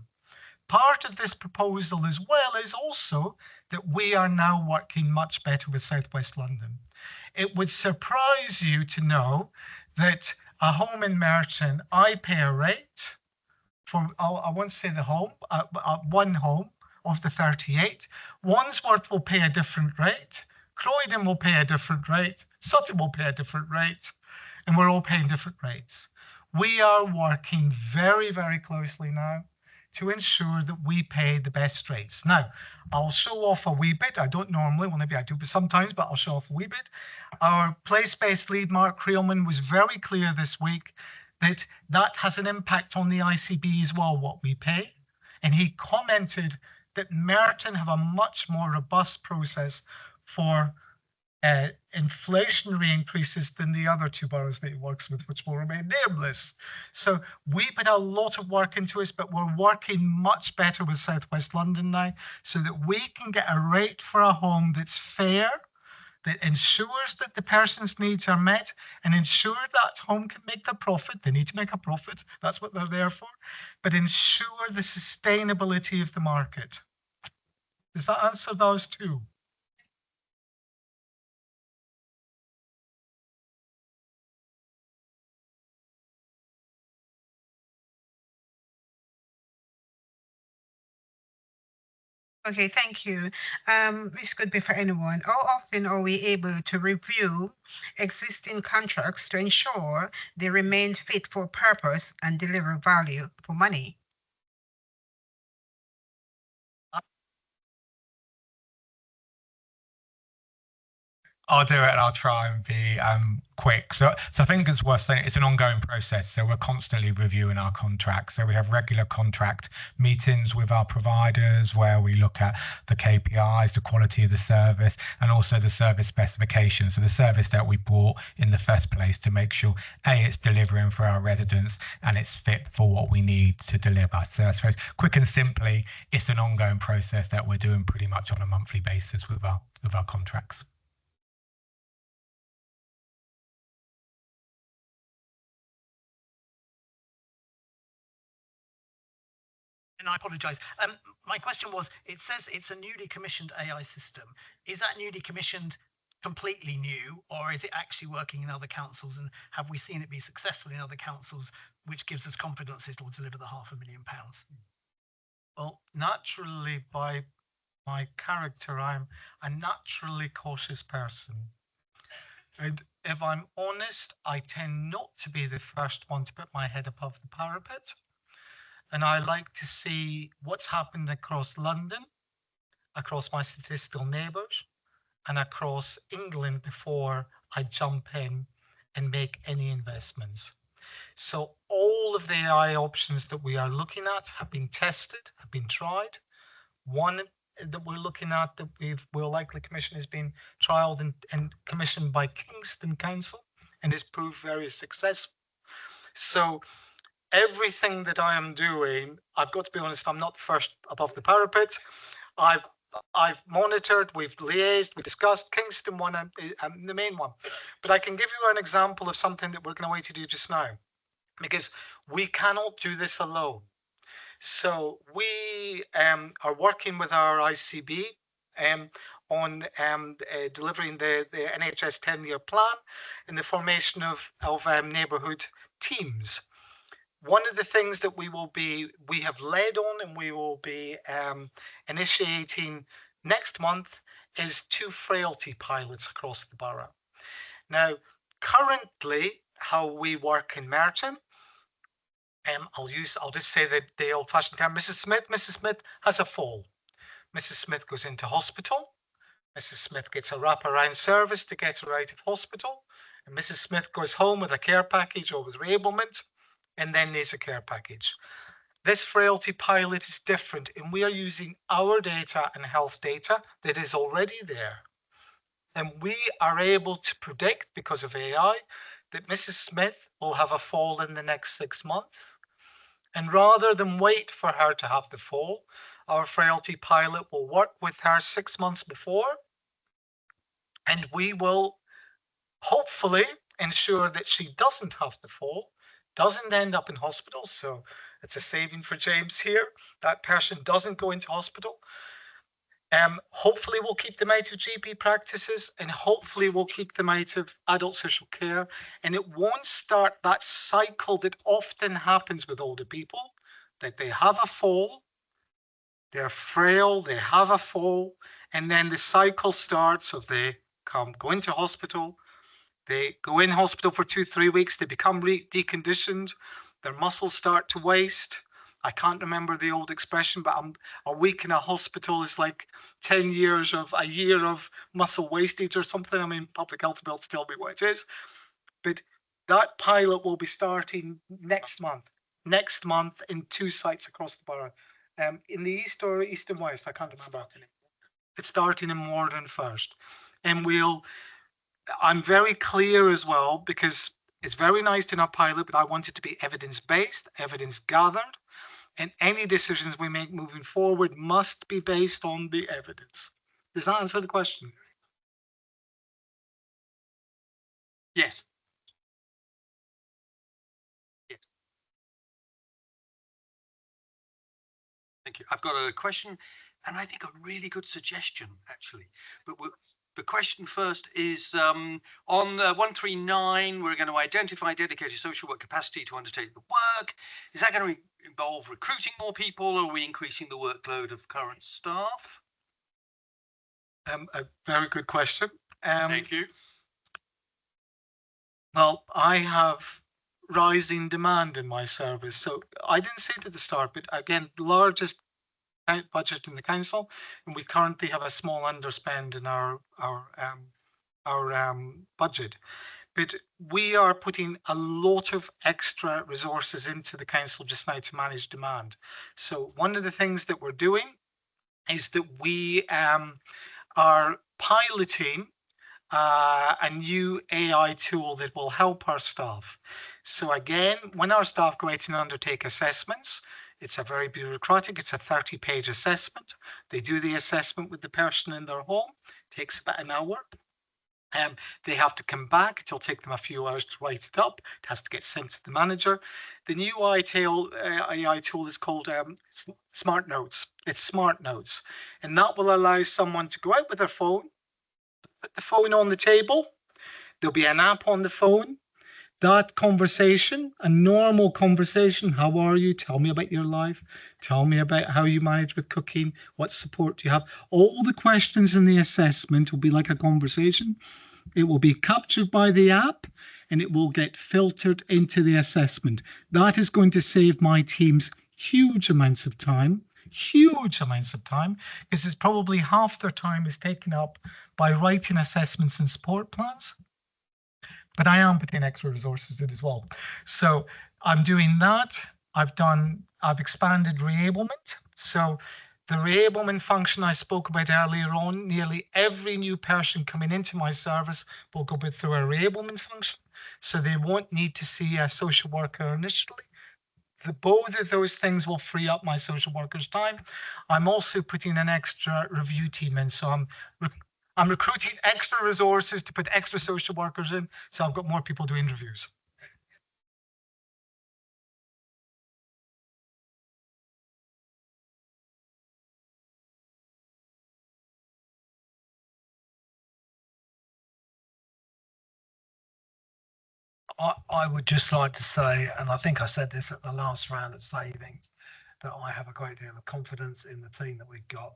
Part of this proposal as well is also that we are now working much better with southwest London. It would surprise you to know that a home in Merton, I pay a rate for, I won't say the home, one home of the 38. Wandsworth will pay a different rate. Croydon will pay a different rate. Sutton will pay a different rate. And we're all paying different rates. We are working very, very closely now to ensure that we pay the best rates. Now, I'll show off a wee bit. I don't normally, well, maybe I do sometimes, but I'll show off a wee bit. Our place-based lead, Mark Creelman, was very clear this week that that has an impact on the ICB as well, what we pay. And he commented that Merton have a much more robust process for inflationary increases than the other two boroughs that he works with, which will remain nameless. So we put a lot of work into this, but we're working much better with Southwest London now so that we can get a rate for a home that's fair, that ensures that the person's needs are met and ensure that home can make the profit. They need to make a profit. That's what they're there for. But ensure the sustainability of the market. Does that answer those two? Okay, thank you. This could be for anyone. How often are we able to review existing contracts to ensure they remain fit for purpose and deliver value for money? I'll do it and I'll try and be quick. So I think it's worth saying it's an ongoing process. So we're constantly reviewing our contracts. So we have regular contract meetings with our providers where we look at the KPIs, the quality of the service, and also the service specifications. So the service that we brought in the first place to make sure, A, it's delivering for our residents and it's fit for what we need to deliver. So I suppose quick and simply, it's an ongoing process that we're doing pretty much on a monthly basis with our contracts. And I apologise. My question was, it says it's a newly commissioned AI system. Is that newly commissioned completely new, or is it actually working in other councils? And have we seen it be successful in other councils, which gives us confidence it will deliver the £500,000? Well, naturally, by my character, I'm a naturally cautious person. And if I'm honest, I tend not to be the first one to put my head above the parapet. And I like to see what's happened across London, across my statistical neighbours, and across England before I jump in and make any investments. So all of the AI options that we are looking at have been tested, have been tried. One that we're looking at that we'll likely commission has been trialled and commissioned by Kingston Council and has proved very successful. So everything that I am doing, I've got to be honest, I'm not the first above the parapet. I've monitored, we've liaised, we discussed Kingston one and the main one. But I can give you an example of something that we're going away to do just now, because we cannot do this alone. So we are working with our ICB on delivering the NHS 10-year plan and the formation of neighbourhood teams. One of the things that we have led on and we will be initiating next month is 2 frailty pilots across the borough. Now, currently, how we work in Merton, I'll just say the old-fashioned term. Mrs. Smith has a fall. Mrs. Smith goes into hospital. Mrs. Smith gets a wraparound service to get her out of hospital. And Mrs. Smith goes home with a care package or with reablement, and then needs a care package. This frailty pilot is different, and we are using our data and health data that is already there. And we are able to predict, because of AI, that Mrs. Smith will have a fall in the next 6 months. And rather than wait for her to have the fall, our frailty pilot will work with her 6 months before, and we will hopefully ensure that she doesn't have the fall, doesn't end up in hospital. So it's a saving for James here. That person doesn't go into hospital. Hopefully we'll keep them out of GP practices, and hopefully we'll keep them out of adult social care. And it won't start that cycle that often happens with older people, that they have a fall, they're frail, they have a fall, and then the cycle starts of they go into hospital, they go in hospital for 2-3 weeks, they become deconditioned, their muscles start to waste. I can't remember the old expression, but a week in a hospital is like 10 years of a year of muscle wastage or something. I mean, public health will tell me what it is. But that pilot will be starting next month in 2 sites across the borough. In the east or east and west, I can't remember. It's starting in Morden first. And I'm very clear as well, because it's very nice to not pilot, but I want it to be evidence-based, evidence-gathered, and any decisions we make moving forward must be based on the evidence. Does that answer the question? Yes. Yes. Thank you. I've got a question, and I think a really good suggestion, actually. But the question first is on 139, we're going to identify dedicated social work capacity to undertake the work. Is that going to involve recruiting more people, or are we increasing the workload of current staff? A very good question. Thank you. Well, I have rising demand in my service. So I didn't say it at the start, but again, the largest budget in the council, and we currently have a small underspend in our budget. But we are putting a lot of extra resources into the council just now to manage demand. So one of the things that we're doing is that we are piloting a new AI tool that will help our staff. So again, when our staff go out and undertake assessments, it's a very bureaucratic, it's a 30-page assessment. They do the assessment with the person in their home, it takes about an hour. They have to come back, it'll take them a few hours to write it up, it has to get sent to the manager. The new AI tool is called Smart Notes. It's Smart Notes, and that will allow someone to go out with their phone, put the phone on the table, there'll be an app on the phone. That conversation, a normal conversation, how are you? Tell me about your life. Tell me about how you manage with cooking. What support do you have? All the questions in the assessment will be like a conversation. It will be captured by the app and it will get filtered into the assessment. That is going to save my teams huge amounts of time, because it's probably half their time is taken up by writing assessments and support plans. But I am putting extra resources in as well. So I'm doing that. I've expanded reablement. So the reablement function I spoke about earlier on, nearly every new person coming into my service will go through a reablement function. So they won't need to see a social worker initially. Both of those things will free up my social worker's time. I'm also putting an extra review team in. So I'm recruiting extra resources to put extra social workers in, so I've got more people doing reviews. I would just like to say, and I think I said this at the last round of savings, that I have a great deal of confidence in the team that we've got.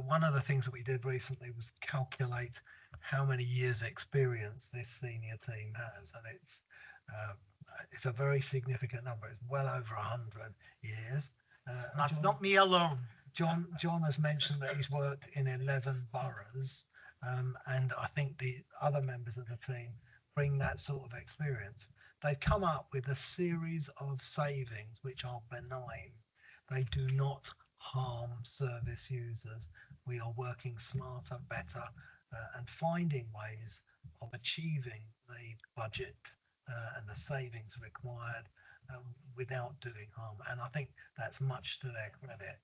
One of the things that we did recently was calculate how many years experience this senior team has, and it's a very significant number. It's well over 100 years. That's not me alone. John has mentioned that he's worked in 11 boroughs, and I think the other members of the team bring that sort of experience. They've come up with a series of savings which are benign. They do not harm service users. We are working smarter, better, and finding ways of achieving the budget and the savings required without doing harm. And I think that's much to their credit.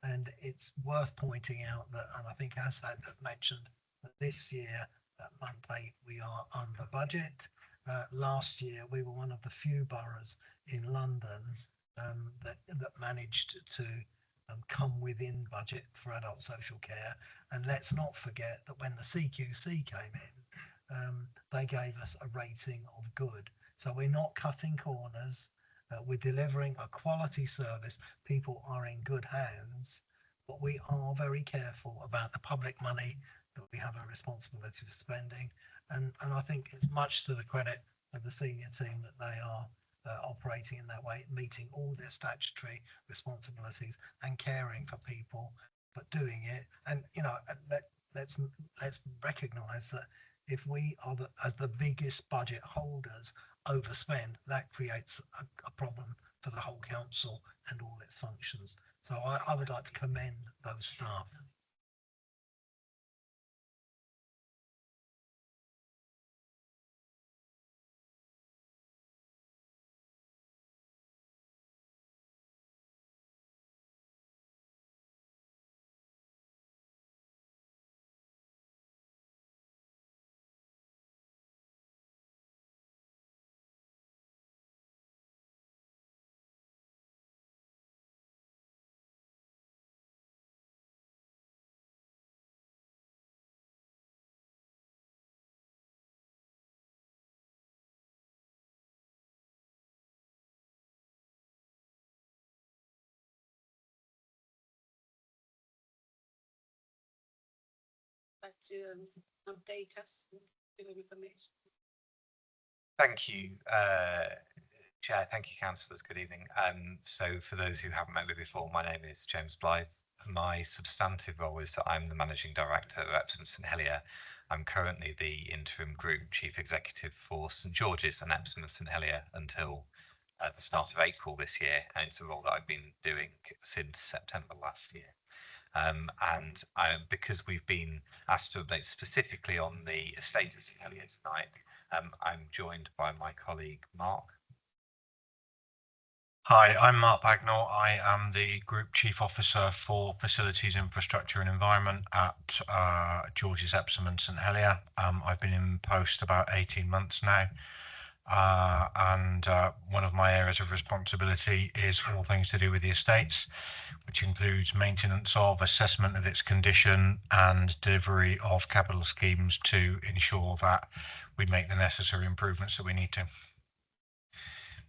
And it's worth pointing out that, and I think Asad mentioned that this year, at month 8, we are under budget. Last year, we were one of the few boroughs in London that managed to come within budget for adult social care. And let's not forget that when the CQC came in, they gave us a rating of good. So we're not cutting corners. We're delivering a quality service. People are in good hands, but we are very careful about the public money that we have a responsibility for spending. And I think it's much to the credit of the senior team that they are operating in that way, meeting all their statutory responsibilities and caring for people, but doing it. And let's recognise that if we are as the biggest budget holders overspend, that creates a problem for the whole council and all its functions. So I would like to commend those staff. Like to update us, give information. Thank you, Chair. Thank you, councillors. Good evening. So for those who haven't met me before, my name is James Blythe. My substantive role is that I'm the Managing Director of Epsom St Helier. I'm currently the Interim Group Chief Executive for St George's and Epsom and St Helier until the start of April this year. And it's a role that I've been doing since September last year. Because we've been asked to update specifically on the estate of St Helier tonight, I'm joined by my colleague Mark. Hi, I'm Mark Bagnall. I am the Group Chief Officer for Facilities, Infrastructure and Environment at George's, Epsom and St Helier. I've been in post about 18 months now. One of my areas of responsibility is all things to do with the estates, which includes maintenance of, assessment of its condition and delivery of capital schemes to ensure that we make the necessary improvements that we need to.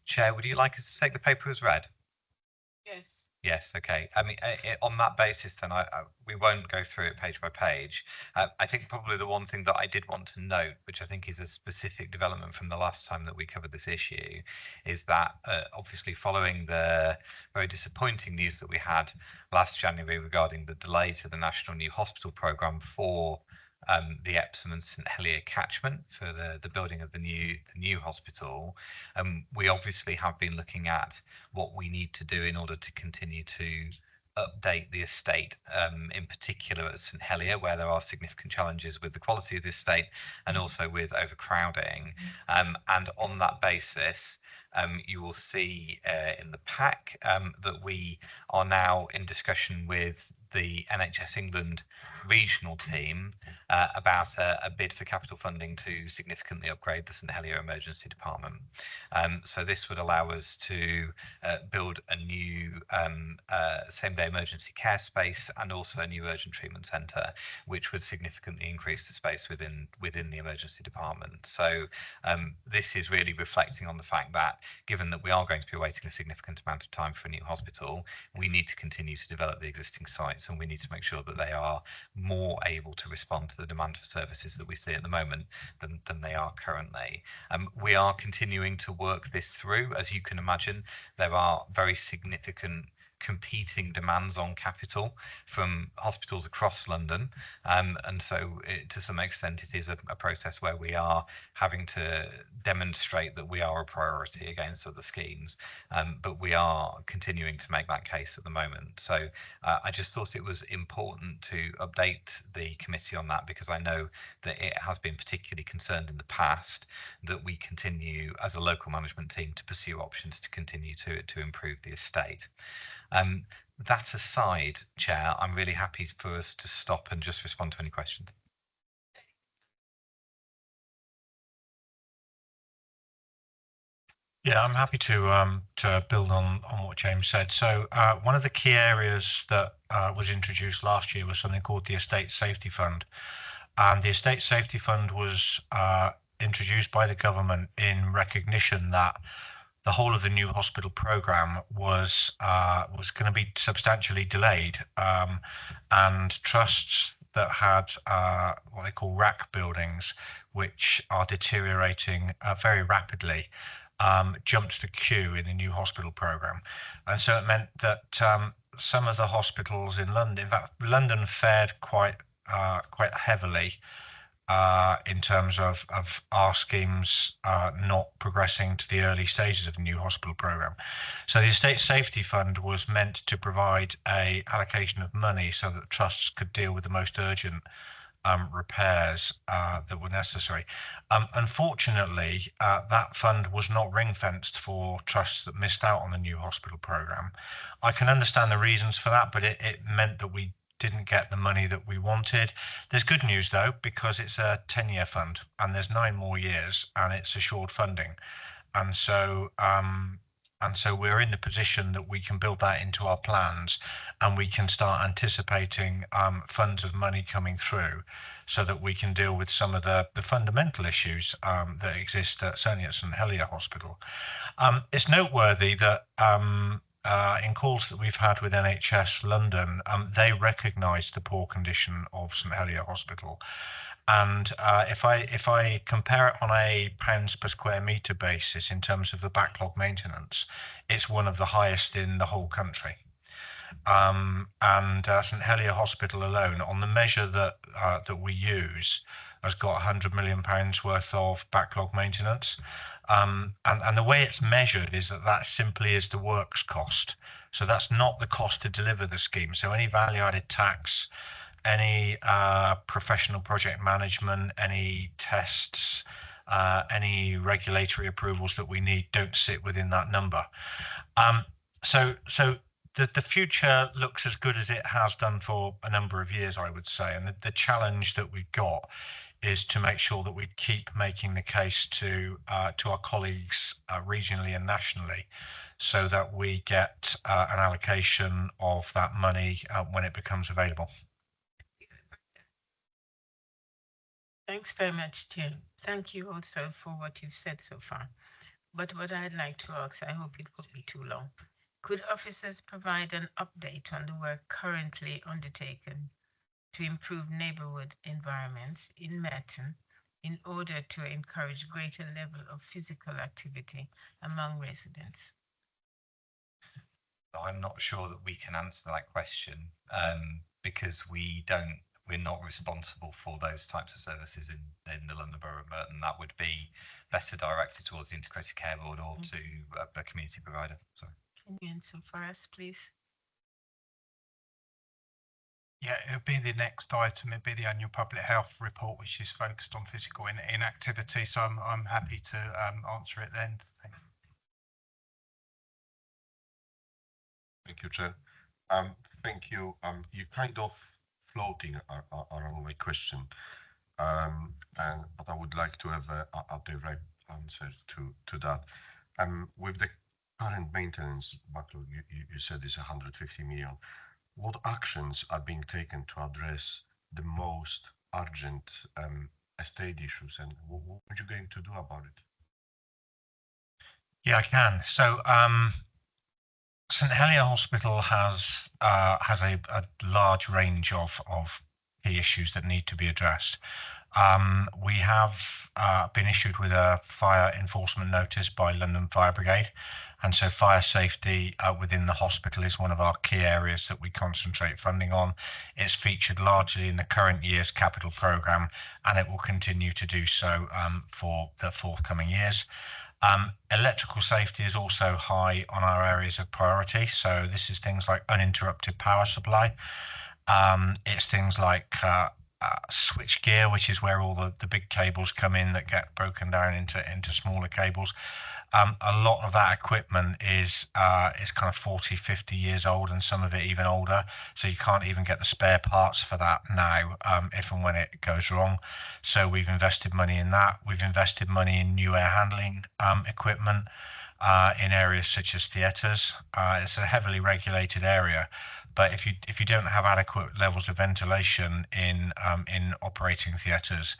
Chair, would you like us to take the paper as read? Yes. Yes, okay. I mean, on that basis, then we won't go through it page by page. I think probably the one thing that I did want to note, which I think is a specific development from the last time that we covered this issue, is that obviously following the very disappointing news that we had last January regarding the delay to the National New Hospital Programme for the Epsom and St Helier catchment for the building of the new hospital, we obviously have been looking at what we need to do in order to continue to update the estate, in particular at St Helier, where there are significant challenges with the quality of the estate and also with overcrowding. And on that basis, you will see in the pack that we are now in discussion with the NHS England regional team about a bid for capital funding to significantly upgrade the St Helier Emergency Department. So this would allow us to build a new same-day emergency care space and also a new urgent treatment centre, which would significantly increase the space within the emergency department. So this is really reflecting on the fact that given that we are going to be waiting a significant amount of time for a new hospital, we need to continue to develop the existing site points, and we need to make sure that they are more able to respond to the demand for services that we see at the moment than they are currently. We are continuing to work this through. As you can imagine, there are very significant competing demands on capital from hospitals across London, and so to some extent it is a process where we are having to demonstrate that we are a priority against other schemes, but we are continuing to make that case at the moment. So I just thought it was important to update the committee on that, because I know that it has been particularly concerned in the past that we continue as a local management team to pursue options to continue to improve the estate. That aside, Chair, I'm really happy for us to stop and just respond to any questions. Yeah, I'm happy to build on what James said. So one of the key areas that was introduced last year was something called the Estate Safety Fund. And the Estate Safety Fund was introduced by the government in recognition that the whole of the new hospital programme was going to be substantially delayed, and trusts that had what they call rack buildings, which are deteriorating very rapidly, jumped the queue in the new hospital programme. And so it meant that some of the hospitals in London, in fact, London fared quite heavily in terms of our schemes not progressing to the early stages of the new hospital programme. So the Estate Safety Fund was meant to provide a allocation of money so that trusts could deal with the most urgent repairs that were necessary. Unfortunately, that fund was not ring-fenced for trusts that missed out on the new hospital programme. I can understand the reasons for that, but it meant that we didn't get the money that we wanted. There's good news though, because it's a 10-year fund and there's 9 more years and it's assured funding. And so we're in the position that we can build that into our plans, and we can start anticipating funds of money coming through so that we can deal with some of the fundamental issues that exist certainly at St Helier Hospital. It's noteworthy that in calls that we've had with NHS London, they recognise the poor condition of St Helier Hospital. And if I compare it on a pounds per square metre basis in terms of the backlog maintenance, it's one of the highest in the whole country. And St Helier Hospital alone, on the measure that we use, has got £100 million worth of backlog maintenance. And the way it's measured is that simply is the works cost. So that's not the cost to deliver the scheme. So any value added tax, any professional project management, any tests, any regulatory approvals that we need don't sit within that number. So the future looks as good as it has done for a number of years, I would say. And the challenge that we've got is to make sure that we keep making the case to our colleagues regionally and nationally, so that we get an allocation of that money when it becomes available. Thanks very much, Jim. Thank you also for what you've said so far. But what I'd like to ask, I hope it could be too long. Could officers provide an update on the work currently undertaken to improve neighbourhood environments in Merton in order to encourage greater level of physical activity among residents? I'm not sure that we can answer that question because we're not responsible for those types of services in the London Borough of Merton. That would be better directed towards the Integrated Care Board or to a community provider. Sorry. Can you answer for us, please? Yeah, it'll be the next item. It'll be the annual public health report, which is focused on physical inactivity. So I'm happy to answer it then. Thank you, Chair. Thank you. You kind of floating around my question, but I would like to have a direct answer to that. With the current maintenance backlog, you said is 150 million. What actions are being taken to address the most urgent estate issues, and what are you going to do about it? Yeah, I can. So St Helier Hospital has a large range of key issues that need to be addressed. We have been issued with a fire enforcement notice by London Fire Brigade, and so fire safety within the hospital is one of our key areas that we concentrate funding on. It's featured largely in the current year's capital programme, and it will continue to do so for the forthcoming years. Electrical safety is also high on our areas of priority. So this is things like uninterrupted power supply. It's things like switch gear, which is where all the big cables come in that get broken down into smaller cables. A lot of that equipment is kind of 40, 50 years old, and some of it even older. So you can't even get the spare parts for that now if and when it goes wrong. So we've invested money in that. We've invested money in new air handling equipment in areas such as theatres. It's a heavily regulated area, but if you don't have adequate levels of ventilation in operating theatres,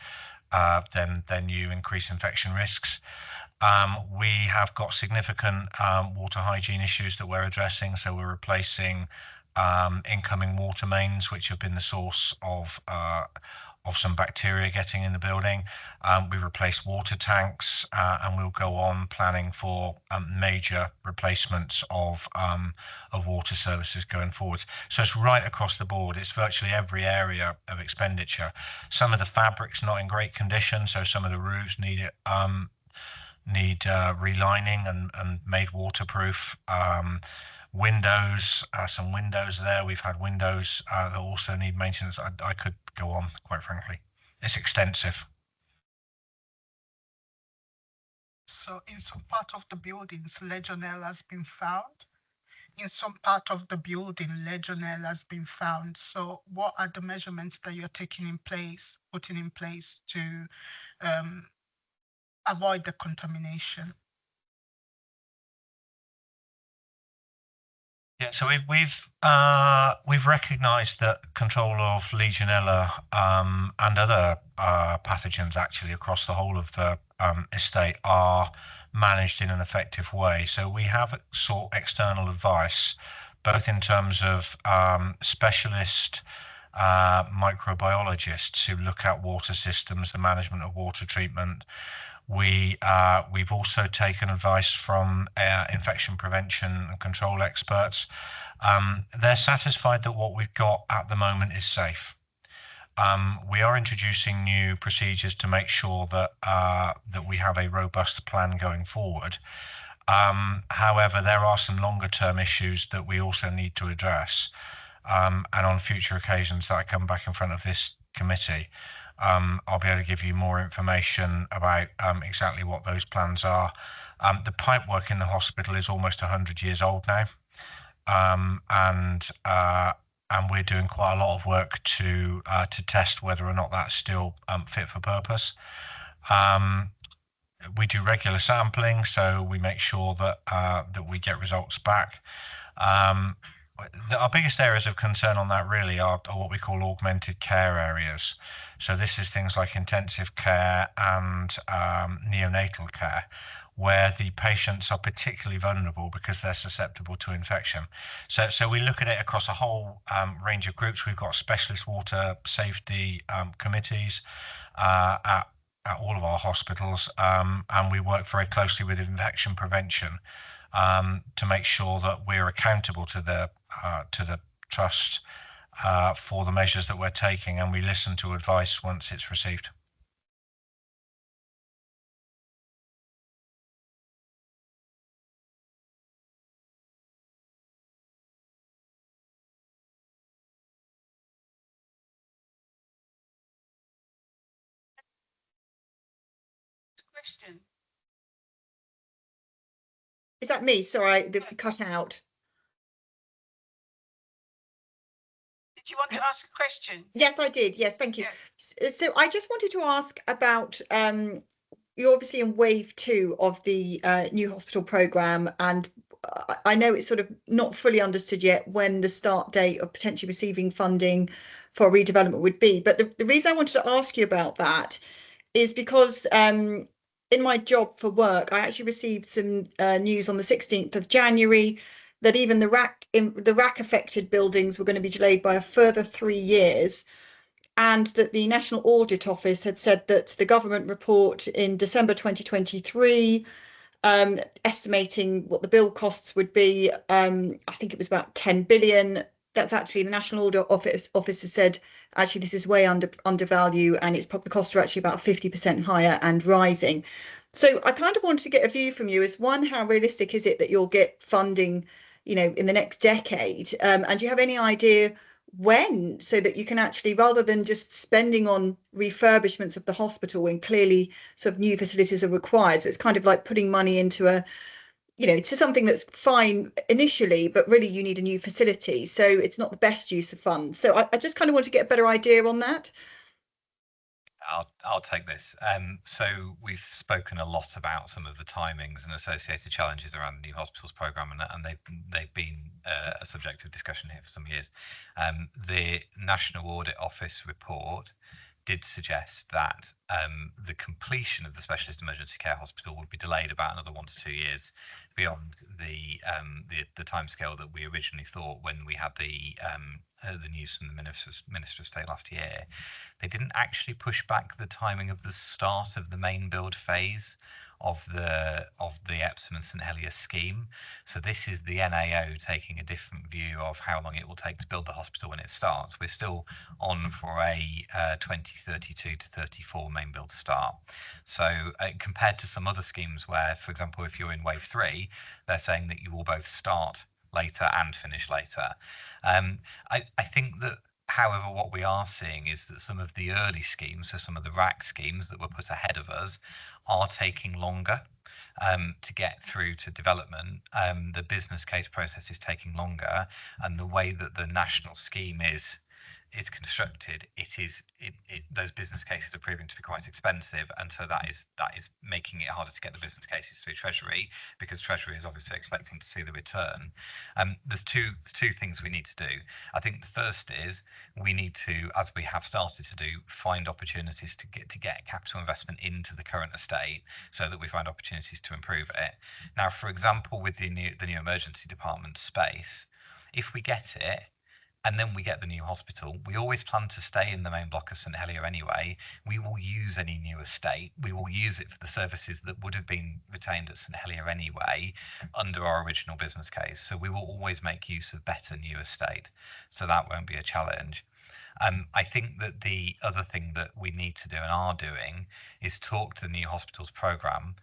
then you increase infection risks. We have got significant water hygiene issues that we're addressing. So we're replacing incoming water mains, which have been the source of some bacteria getting in the building. We replaced water tanks, and we'll go on planning for major replacements of water services going forwards. So it's right across the board. It's virtually every area of expenditure. Some of the fabric's not in great condition, so some of the roofs need relining and made waterproof. Windows, some windows there. We've had windows that also need maintenance. I could go on, quite frankly. It's extensive. So in some part of the buildings, Legionella has been found. In some part of the building, Legionella has been found. So what are the measurements that you're putting in place to avoid the contamination? Yeah, so we've recognised that control of Legionella and other pathogens actually across the whole of the estate are managed in an effective way. So we have sought external advice, both in terms of specialist microbiologists who look at water systems, the management of water treatment. We've also taken advice from infection prevention and control experts. They're satisfied that what we've got at the moment is safe. We are introducing new procedures to make sure that that we have a robust plan going forward. However, there are some longer term issues that we also need to address. And on future occasions that I come back in front of this committee, I'll be able to give you more information about exactly what those plans are. The pipework in the hospital is almost 100 years old now, and we're doing quite a lot of work to test whether or not that's still fit for purpose. We do regular sampling, so we make sure that that we get results back. Our biggest areas of concern on that really are what we call augmented care areas. So this is things like intensive care and neonatal care, where the patients are particularly vulnerable because they're susceptible to infection. So we look at it across a whole range of groups. We've got specialist water safety committees at all of our hospitals, and we work very closely with infection prevention to make sure that we're accountable to the trust for the measures that we're taking, and we listen to advice once it's received. Question. Is that me? Sorry, the cut out. Did you want to ask a question? Yes, I did. Yes, thank you. Yeah. So I just wanted to ask about you're obviously in wave 2 of the new hospital programme, and I know it's sort of not fully understood yet when the start date of potentially receiving funding for redevelopment would be. But the reason I wanted to ask you about that is because in my job for work, I actually received some news on the 16th of January that even the RAC affected buildings were going to be delayed by a further 3 years, and that the National Audit Office had said that the government report in December 2023 estimating what the build costs would be, I think it was about 10 billion. That's actually the National Audit Office has said actually this is way undervalue, and it's the costs are actually about 50% higher and rising. So I kind of wanted to get a view from you as one, how realistic is it that you'll get funding, you know, in the next decade? And do you have any idea when, so that you can actually, rather than just spending on refurbishments of the hospital when clearly sort of new facilities are required, so it's kind of like putting money into a, you know, to something that's fine initially, but really you need a new facility, so it's not the best use of funds. So I just kind of want to get a better idea on that. I'll take this. So we've spoken a lot about some of the timings and associated challenges around the new hospitals programme, and they've been a subject of discussion here for some years. The National Audit Office report did suggest that the completion of the specialist emergency care hospital would be delayed about another 1 to 2 years beyond the timescale that we originally thought when we had the news from the Minister of State last year. They didn't actually push back the timing of the start of the main build phase of the Epsom and St Helier scheme. So this is the NAO taking a different view of how long it will take to build the hospital when it starts. We're still on for a 2032 to 34 main build start. So compared to some other schemes where, for example, if you're in wave 3, they're saying that you will both start later and finish later. I think that, however, what we are seeing is that some of the early schemes, so some of the RAC schemes that were put ahead of us, are taking longer to get through to development. The business case process is taking longer, and the way that the national scheme is constructed, those business cases are proving to be quite expensive, and so that is making it harder to get the business cases through Treasury, because Treasury is obviously expecting to see the return. There's two things we need to do. I think the first is we need to, as we have started to do, find opportunities to get capital investment into the current estate, so that we find opportunities to improve it. Now, for example, with the new emergency department space, if we get it, and then we get the new hospital, we always plan to stay in the main block of St Helier anyway. We will use any new estate. We will use it for the services that would have been retained at St Helier anyway under our original business case. So we will always make use of better new estate. So that won't be a challenge. I think that the other thing that we need to do and are doing is talk to the new hospitals programme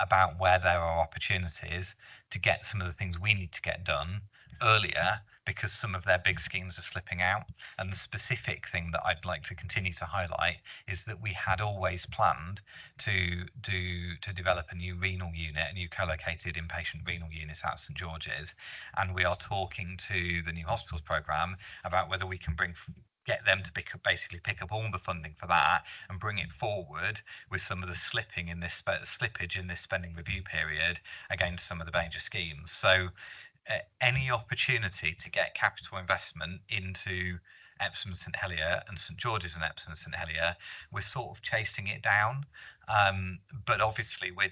about where there are opportunities to get some of the things we need to get done earlier, because some of their big schemes are slipping out. And the specific thing that I'd like to continue to highlight is that we had always planned to develop a new renal unit, a new co-located inpatient renal unit at St George's, and we are talking to the new hospitals programme about whether we can get them to basically pick up all the funding for that and bring it forward with some of the slippage in this spending review period against some of the major schemes. So any opportunity to get capital investment into Epsom and St Helier and St George's and Epsom and St Helier, we're sort of chasing it down. But obviously we're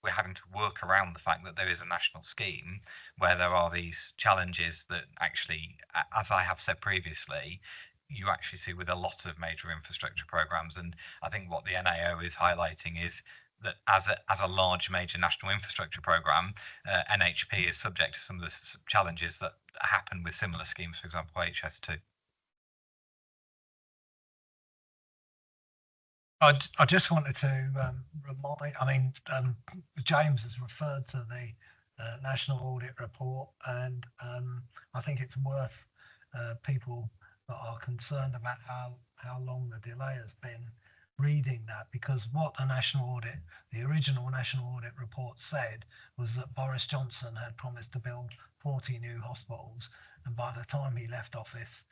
having to work around the fact that there is a national scheme where there are these challenges that actually, as I have said previously, you actually see with a lot of major infrastructure programs. And I think what the NAO is highlighting is that as a large major national infrastructure program, NHP is subject to some of the challenges that happen with similar schemes, for example, HS2. I just wanted to James has referred to the National Audit Report, and I think it's worth people that are concerned about how long the delay has been reading that, because what the original National Audit Report said was that Boris Johnson had promised to build 40 new hospitals, and by the time he left office,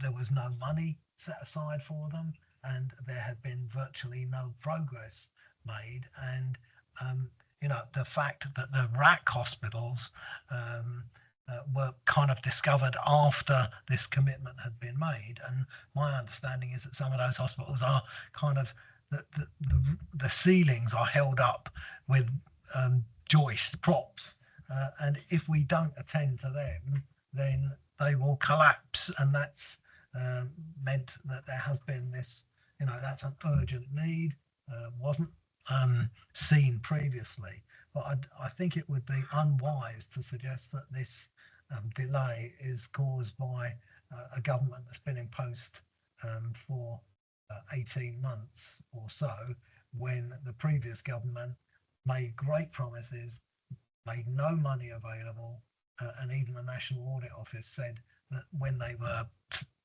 there was no money set aside for them, and there had been virtually no progress made. And the fact that the RAC hospitals were kind of discovered after this commitment had been made, and my understanding is that some of those hospitals are kind of the ceilings are held up with joist props, and if we don't attend to them, then they will collapse, and that's meant that there has been this, that's an urgent need, wasn't seen previously. But I think it would be unwise to suggest that this delay is caused by a government that's been in post for 18 months or so, when the previous government made great promises, made no money available, and even the National Audit Office said that when they were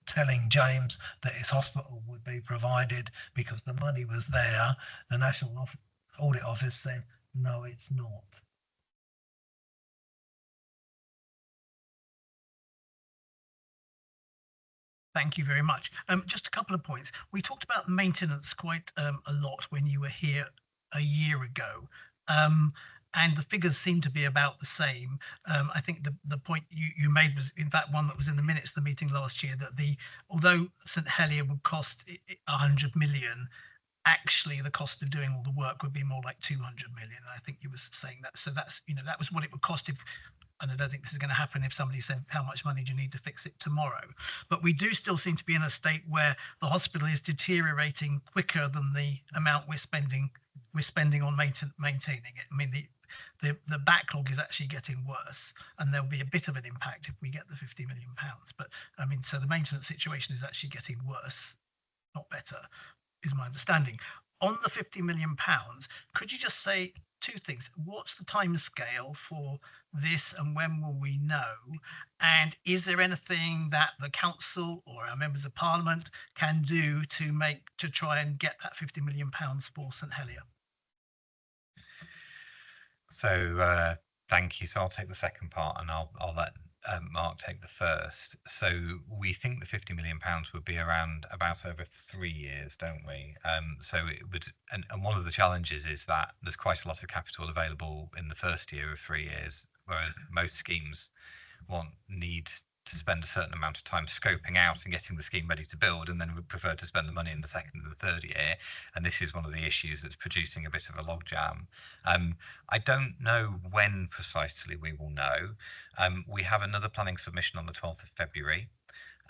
telling James that his hospital would be provided because the money was there, the National Audit Office said, no, it's not. Thank you very much. Just a couple of points. We talked about maintenance quite a lot when you were here a year ago. And the figures seem to be about the same. I think the point you made was, in fact, one that was in the minutes of the meeting last year, that although St Helier would cost 100 million, actually the cost of doing all the work would be more like 200 million. I think you were saying that. So that's, that was what it would cost if, and I don't think this is going to happen if somebody said, how much money do you need to fix it tomorrow? But we do still seem to be in a state where the hospital is deteriorating quicker than the amount we're spending on maintaining it. I mean, the backlog is actually getting worse, and there'll be a bit of an impact if we get the £50 million. But I mean, so the maintenance situation is actually getting worse, not better, is my understanding. On the £50 million, could you just say two things? What's the time scale for this, and when will we know? And is there anything that the council or our members of parliament can do to try and get that £50 million for St Helier? So thank you. So I'll take the second part, and I'll let Mark take the first. So we think the £50 million would be about over 3 years, don't we? So it would, and one of the challenges is that there's quite a lot of capital available in the first year of 3 years, whereas most schemes need to spend a certain amount of time scoping out and getting the scheme ready to build, and then would prefer to spend the money in the second and the third year. And this is one of the issues that's producing a bit of a logjam. I don't know when precisely we will know. We have another planning submission on the 12th of February.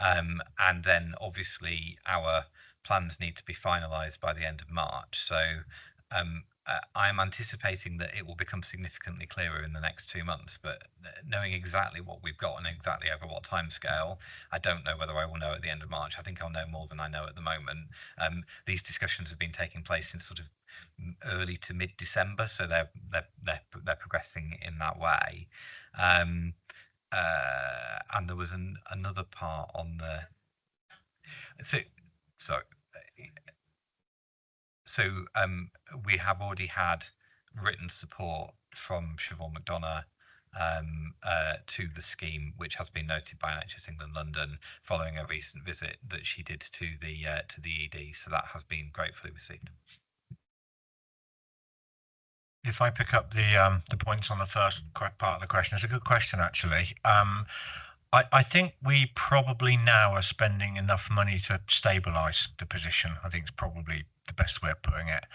And then obviously our plans need to be finalised by the end of March. So I'm anticipating that it will become significantly clearer in the next 2 months, but knowing exactly what we've got and exactly over what timescale, I don't know whether I will know at the end of March. I think I'll know more than I know at the moment. These discussions have been taking place since sort of early to mid-December, so they're progressing in that way. And there was another part on the. So we have already had written support from Siobhan McDonough to the scheme, which has been noted by NHS England London following a recent visit that she did to the ED. So that has been gratefully received. If I pick up the points on the first part of the question, it's a good question actually. I think we probably now are spending enough money to stabilise the position. I think it's probably the best way of putting it.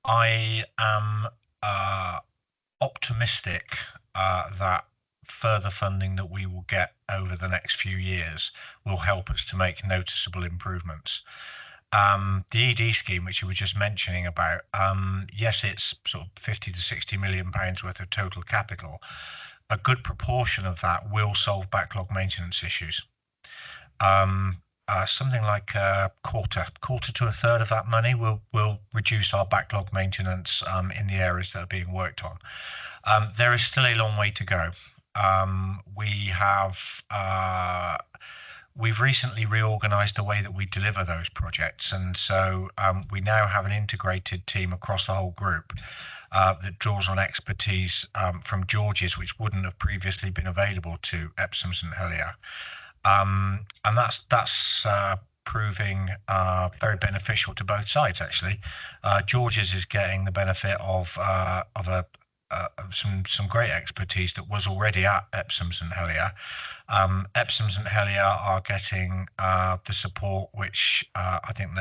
I am optimistic that further funding that we will get over the next few years will help us to make noticeable improvements. The ED scheme, which you were just mentioning about, yes, it's sort of 50 to 60 million pounds worth of total capital. A good proportion of that will solve backlog maintenance issues. Something like a quarter to a third of that money will reduce our backlog maintenance in the areas that are being worked on. There is still a long way to go. We've recently reorganised the way that we deliver those projects, and so we now have an integrated team across the whole group that draws on expertise from George's, which wouldn't have previously been available to Epsom St Helier. And that's proving very beneficial to both sides, actually. George's is getting the benefit of some great expertise that was already at Epsom St Helier. Epsom St Helier are getting the support which I think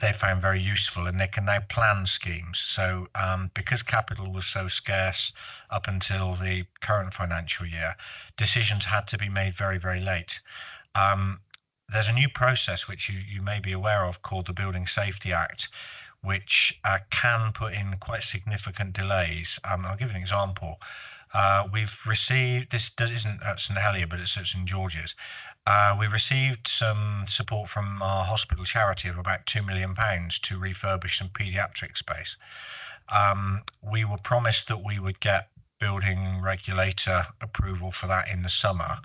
they found very useful, and they can now plan schemes. So because capital was so scarce up until the current financial year, decisions had to be made very, very late. There's a new process which you may be aware of called the Building Safety Act, which can put in quite significant delays. I'll give you an example. We've received, this isn't at St Helier, but it's at St George's. We received some support from our hospital charity of about £2 million to refurbish some paediatric space. We were promised that we would get building regulator approval for that in the summer.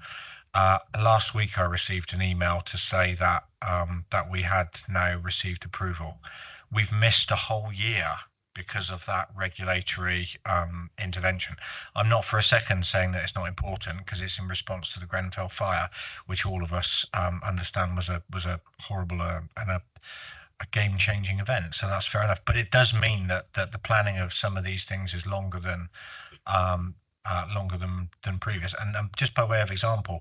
Last week I received an email to say that that we had now received approval. We've missed a whole year because of that regulatory intervention. I'm not for a second saying that it's not important, because it's in response to the Grenfell fire, which all of us understand was a horrible and a game-changing event. So that's fair enough. But it does mean that the planning of some of these things is longer than previous. And just by way of example,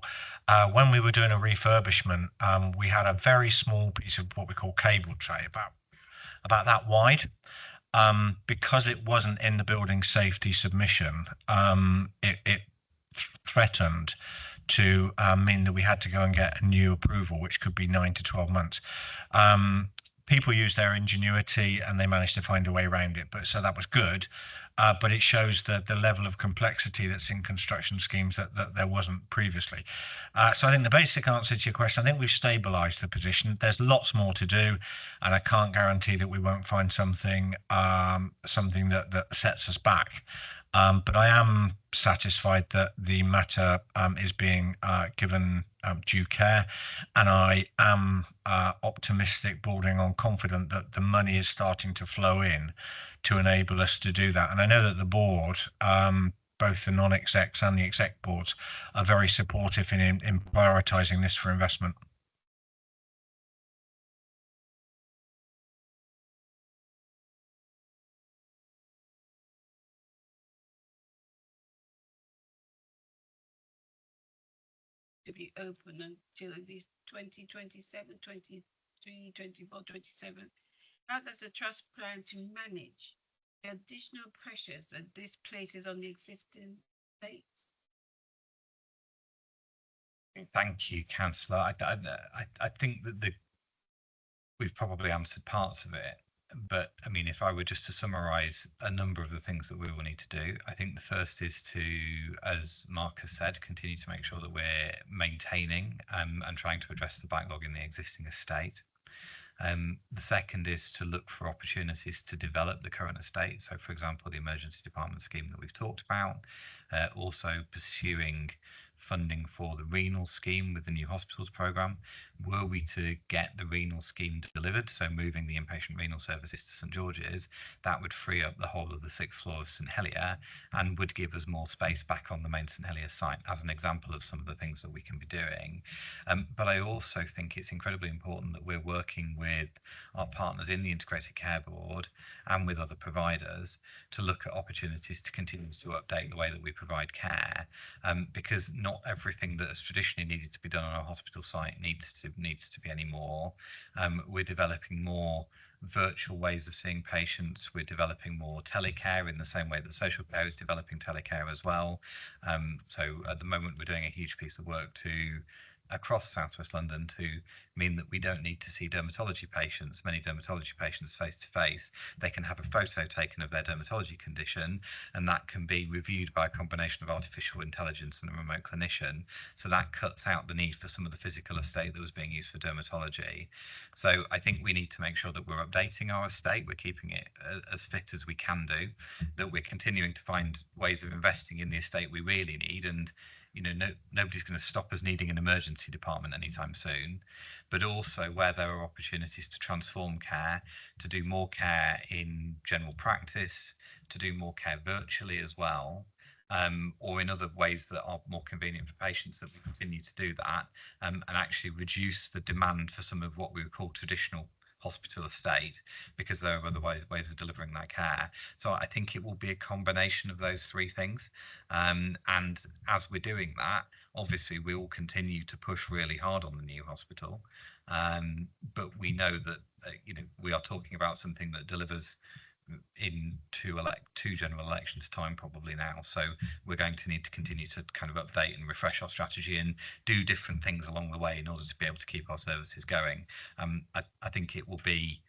when we were doing a refurbishment, we had a very small piece of what we call cable tray, about that wide. Because it wasn't in the building safety submission, it threatened to mean that we had to go and get a new approval, which could be 9 to 12 months. People use their ingenuity and they managed to find a way around it. But so that was good. But it shows the level of complexity that's in construction schemes that there wasn't previously. So I think the basic answer to your question, I think we've stabilised the position. There's lots more to do, and I can't guarantee that we won't find something that sets us back. But I am satisfied that the matter is being given due care, and I am optimistic, bordering on confident, that the money is starting to flow in to enable us to do that. And I know that the board, both the non-execs and the exec boards, are very supportive in prioritising this for investment. To be open until at least 2027, 23, 24, 27. How does the trust plan to manage the additional pressures that this places on the existing states? Thank you, Councillor. I think that we've probably answered parts of it. But I mean, if I were just to summarise a number of the things that we will need to do, I think the first is to, as Mark has said, continue to make sure that we're maintaining and trying to address the backlog in the existing estate. The second is to look for opportunities to develop the current estate. So, for example, the emergency department scheme that we've talked about, also pursuing funding for the renal scheme with the new hospitals programme. Were we to get the renal scheme delivered, so moving the inpatient renal services to St George's, that would free up the whole of the 6th floor of St Helier and would give us more space back on the main St Helier site, as an example of some of the things that we can be doing. But I also think it's incredibly important that we're working with our partners in the Integrated Care Board and with other providers to look at opportunities to continue to update the way that we provide care, because not everything that has traditionally needed to be done on a hospital site needs to be anymore. We're developing more virtual ways of seeing patients. We're developing more telecare in the same way that social care is developing telecare as well. So at the moment, we're doing a huge piece of work across Southwest London to mean that we don't need to see dermatology patients, many dermatology patients, face to face. They can have a photo taken of their dermatology condition, and that can be reviewed by a combination of artificial intelligence and a remote clinician. So that cuts out the need for some of the physical estate that was being used for dermatology. So I think we need to make sure that we're updating our estate, we're keeping it as fit as we can do, that we're continuing to find ways of investing in the estate we really need. And nobody's going to stop us needing an emergency department anytime soon, but also where there are opportunities to transform care, to do more care in general practice, to do more care virtually as well, or in other ways that are more convenient for patients, that we continue to do that, and actually reduce the demand for some of what we would call traditional hospital estate, because there are other ways of delivering that care. So I think it will be a combination of those three things. And as we're doing that, obviously we will continue to push really hard on the new hospital. But we know that we are talking about something that delivers in two general elections time probably now. So we're going to need to continue to kind of update and refresh our strategy and do different things along the way in order to be able to keep our services going. I think it will be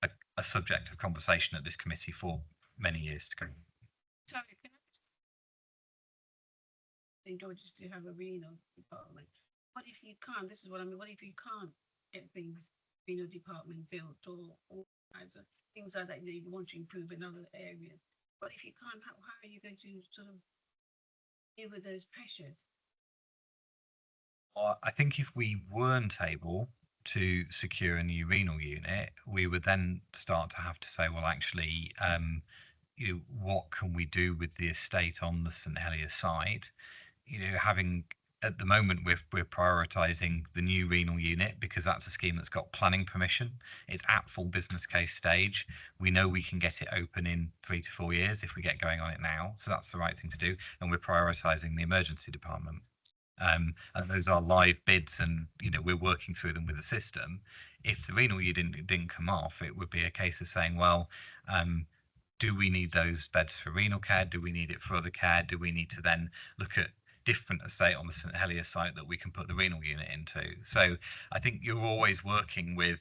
a subject of conversation at this committee for many years to come. Sorry, can I just St. George's to have a renal department? What if you can't? This is what I mean. What if you can't get things renal department built or all kinds of things like that you want to improve in other areas? But if you can't, how are you going to sort of deal with those pressures? I think if we weren't able to secure a new renal unit, we would then start to have to say, well, actually, what can we do with the estate on the St Helier site? Having at the moment we're prioritising the new renal unit because that's a scheme that's got planning permission. It's at full business case stage. We know we can get it open in 3 to 4 years if we get going on it now. So that's the right thing to do. And we're prioritising the emergency department. And those are live bids, and we're working through them with the system. If the renal unit didn't come off, it would be a case of saying, well, do we need those beds for renal care? Do we need it for other care? Do we need to then look at different estate on the St Helier site that we can put the renal unit into? So I think you're always working with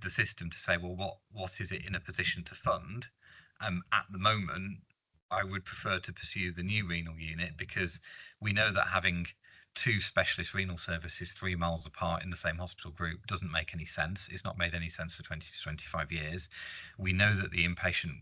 the system to say, well, what is it in a position to fund? At the moment, I would prefer to pursue the new renal unit because we know that having 2 specialist renal services 3 miles apart in the same hospital group doesn't make any sense. It's not made any sense for 20 to 25 years. We know that the inpatient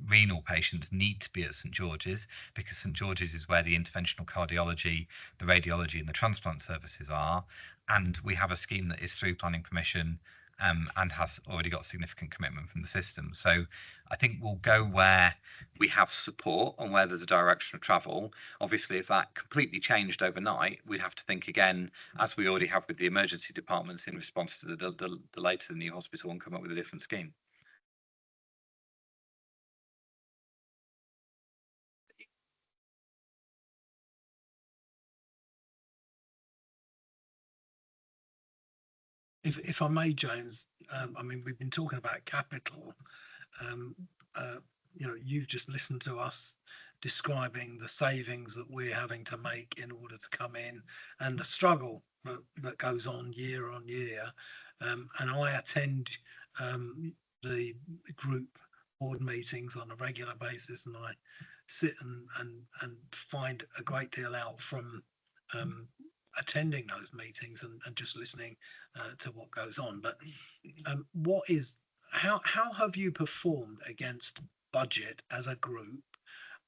renal patients need to be at St George's because St George's is where the interventional cardiology, the radiology and the transplant services are. And we have a scheme that is through planning permission and has already got significant commitment from the system. So I think we'll go where we have support and where there's a direction of travel. Obviously, if that completely changed overnight, we'd have to think again, as we already have with the emergency departments in response to the delay to the new hospital, and come up with a different scheme. If I may, James, I mean, we've been talking about capital. You've just listened to us describing the savings that we're having to make in order to come in and the struggle that goes on year. And I attend the group board meetings on a regular basis, and I sit and find a great deal out from attending those meetings and just listening to what goes on. But how have you performed against budget as a group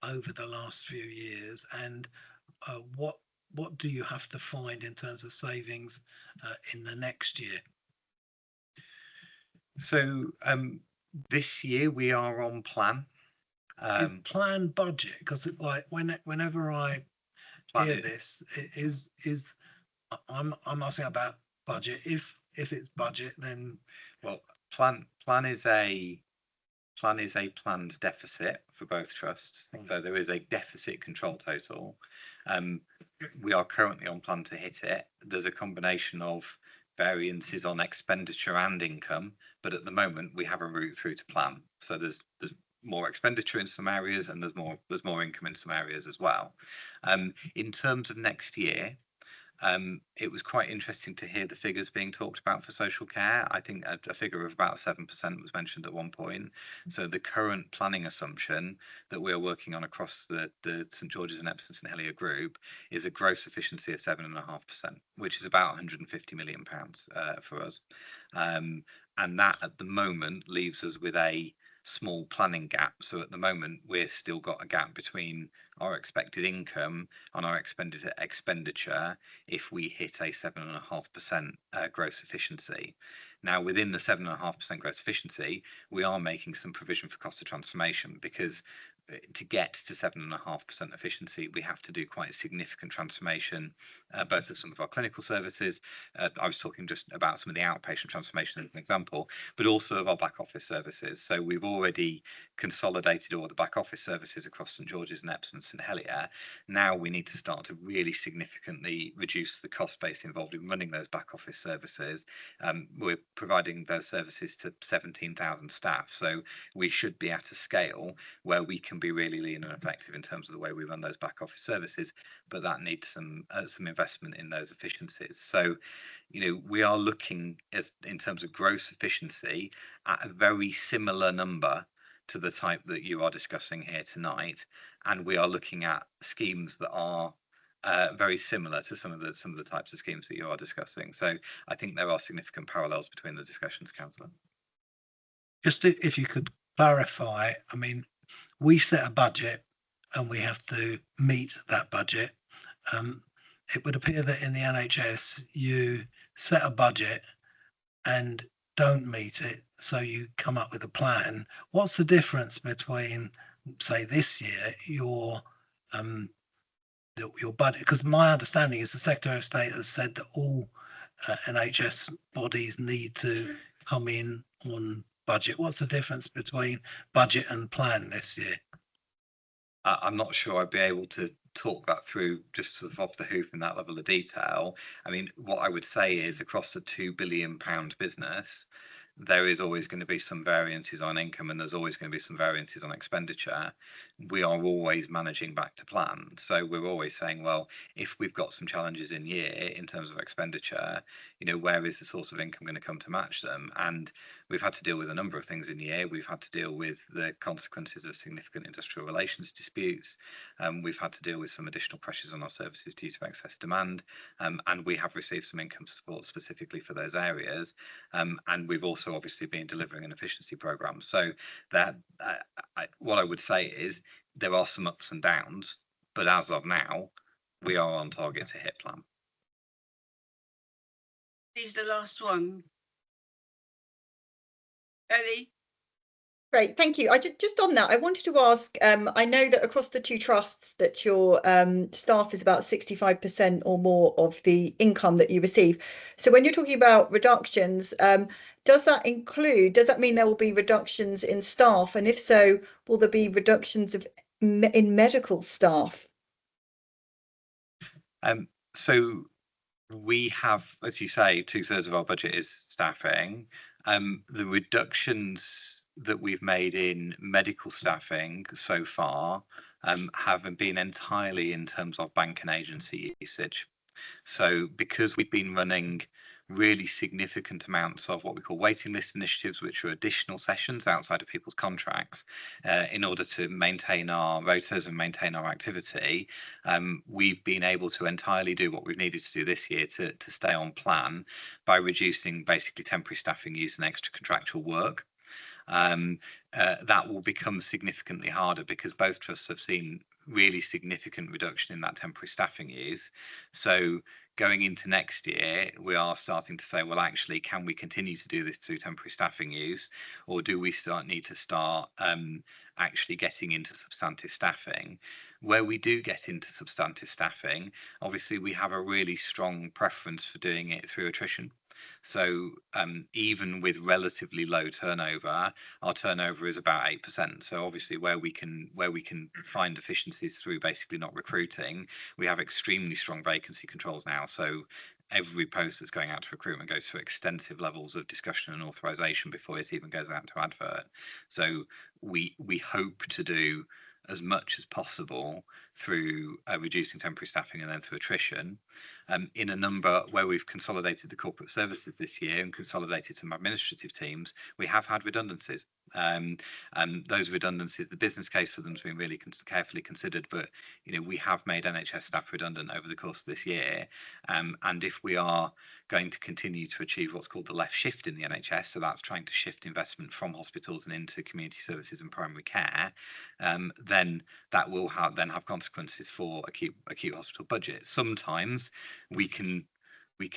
over the last few years, and what do you have to find in terms of savings in the next year? So this year we are on plan. Is plan budget, because like whenever I hear this, it is I'm asking about budget. If it's budget, then well, plan is a planned deficit for both trusts. So there is a deficit control total. We are currently on plan to hit it. There's a combination of variances on expenditure and income, but at the moment we have a route through to plan. So there's more expenditure in some areas and there's more income in some areas as well. In terms of next year, it was quite interesting to hear the figures being talked about for social care. I think a figure of about 7% was mentioned at one point. So the current planning assumption that we're working on across the St George's and Epsom St Helier group is a gross efficiency of 7.5%, which is about £150 million for us. And that at the moment leaves us with a small planning gap. So at the moment, we're still got a gap between our expected income and our expenditure if we hit a 7.5% gross efficiency. Now, within the 7.5% gross efficiency, we are making some provision for cost of transformation because to get to 7.5% efficiency, we have to do quite a significant transformation, both of some of our clinical services. I was talking just about some of the outpatient transformation as an example, but also of our back office services. So we've already consolidated all the back office services across St George's and Epsom and St Helier. Now we need to start to really significantly reduce the cost base involved in running those back office services. We're providing those services to 17,000 staff, so we should be at a scale where we can be really lean and effective in terms of the way we run those back office services, but that needs some investment in those efficiencies. So, we are looking in terms of gross efficiency at a very similar number to the type that you are discussing here tonight, and we are looking at schemes that are very similar to some of the types of schemes that you are discussing. So I think there are significant parallels between the discussions, Councillor. Just if you could clarify, I mean, we set a budget and we have to meet that budget. It would appear that in the NHS, you set a budget and don't meet it, so you come up with a plan. What's the difference between, say, this year, your budget? Because my understanding is the Secretary of State has said that all NHS bodies need to come in on budget. What's the difference between budget and plan this year? I'm not sure I'd be able to talk that through just sort of off the hoof in that level of detail. I mean, what I would say is across the £2 billion business, there is always going to be some variances on income and there's always going to be some variances on expenditure. We are always managing back to plan. So we're always saying, well, if we've got some challenges in year in terms of expenditure, where is the source of income going to come to match them? And we've had to deal with a number of things in the year. We've had to deal with the consequences of significant industrial relations disputes. We've had to deal with some additional pressures on our services due to excess demand. And we have received some income support specifically for those areas. And we've also obviously been delivering an efficiency program. So that what I would say is there are some ups and downs, but as of now, we are on target to hit plan. Is the last one. Ellie? Great, thank you. I just on that, I wanted to ask, I know that across the two trusts that your staff is about 65% or more of the income that you receive. So when you're talking about reductions, does that mean there will be reductions in staff? And if so, will there be reductions in medical staff? So we have, as you say, 2/3 of our budget is staffing. The reductions that we've made in medical staffing so far haven't been entirely in terms of bank and agency usage. So because we've been running really significant amounts of what we call waiting list initiatives, which are additional sessions outside of people's contracts, in order to maintain our rotas and maintain our activity, we've been able to entirely do what we've needed to do this year to stay on plan by reducing basically temporary staffing use and extra contractual work. That will become significantly harder because both trusts have seen really significant reduction in that temporary staffing use. So going into next year, we are starting to say, well, actually, can we continue to do this through temporary staffing use, or do we need to start actually getting into substantive staffing? Where we do get into substantive staffing, obviously we have a really strong preference for doing it through attrition. So even with relatively low turnover, our turnover is about 8%. So obviously where we can find efficiencies through basically not recruiting, we have extremely strong vacancy controls now. So every post that's going out to recruitment goes through extensive levels of discussion and authorization before it even goes out to advert. So we hope to do as much as possible through reducing temporary staffing and then through attrition. In a number where we've consolidated the corporate services this year and consolidated some administrative teams, we have had redundancies. And those redundancies, the business case for them has been really carefully considered, but we have made NHS staff redundant over the course of this year. And if we are going to continue to achieve what's called the left shift in the NHS, so that's trying to shift investment from hospitals and into community services and primary care, then that will have consequences for acute hospital budgets. Sometimes we can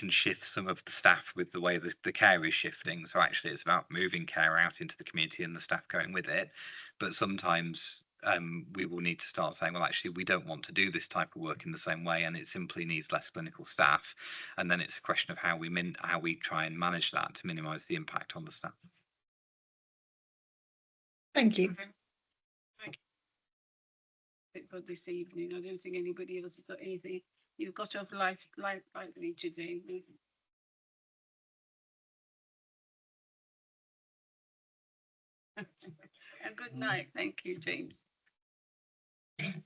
shift some of the staff with the way the care is shifting. So actually it's about moving care out into the community and the staff going with it. But sometimes we will need to start saying, well, actually, we don't want to do this type of work in the same way, and it simply needs less clinical staff. And then it's a question of how we try and manage that to minimise the impact on the staff. Thank you. For this evening, I don't think anybody else has got anything. You've got off lively today. And good night. Thank you, James. And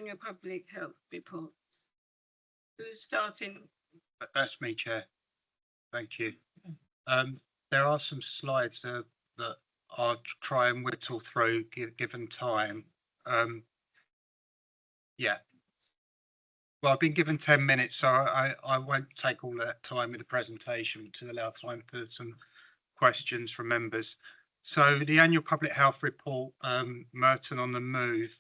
your public health reports. Who's starting? That's me, Chair. Thank you. There are some slides that I'll try and whittle through given time. Yeah. Well, I've been given 10 minutes, so I won't take all that time in the presentation to allow time for some questions from members. So the annual public health report, Merton on the Move,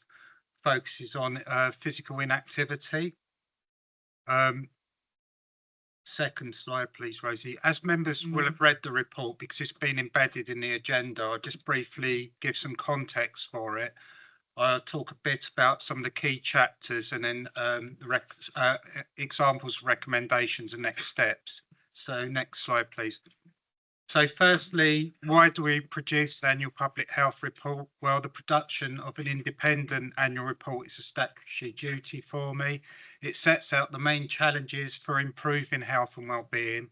focuses on physical inactivity. Second slide, please, Rosie. As members will have read the report, because it's been embedded in the agenda, I'll just briefly give some context for it. I'll talk a bit about some of the key chapters and then examples of recommendations and next steps. So next slide, please. So firstly, why do we produce an annual public health report? Well, the production of an independent annual report is a statutory duty for me. It sets out the main challenges for improving health and well-being,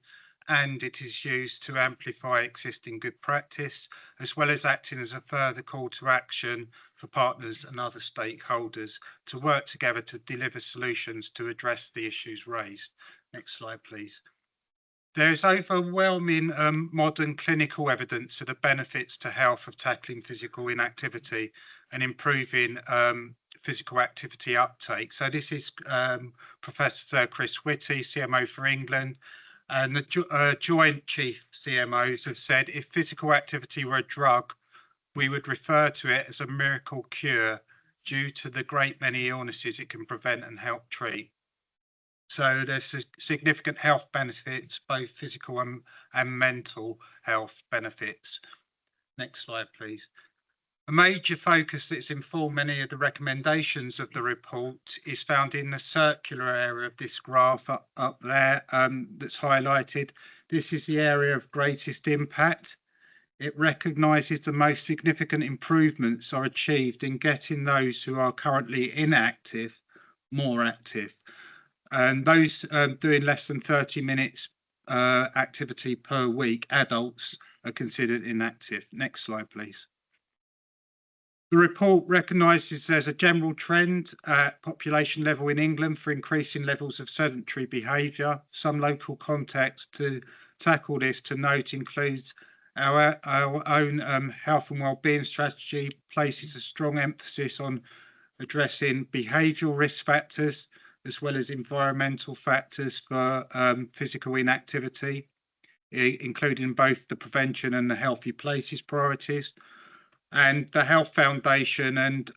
and it is used to amplify existing good practice, as well as acting as a further call to action for partners and other stakeholders to work together to deliver solutions to address the issues raised. Next slide, please. There is overwhelming modern clinical evidence of the benefits to health of tackling physical inactivity and improving physical activity uptake. So this is Professor Sir Chris Whitty, CMO for England, and the joint chief CMOs have said if physical activity were a drug, we would refer to it as a miracle cure due to the great many illnesses it can prevent and help treat. So there's significant health benefits, both physical and mental health benefits. Next slide, please. A major focus that's informed many of the recommendations of the report is found in the circular area of this graph up there that's highlighted. This is the area of greatest impact. It recognises the most significant improvements are achieved in getting those who are currently inactive more active. And those doing less than 30 minutes activity per week, adults, are considered inactive. Next slide, please. The report recognises there's a general trend at population level in England for increasing levels of sedentary behaviour. Some local context to tackle this to note includes our own health and wellbeing strategy places a strong emphasis on addressing behavioural risk factors as well as environmental factors for physical inactivity, including both the prevention and the healthy places priorities. And the Health Foundation and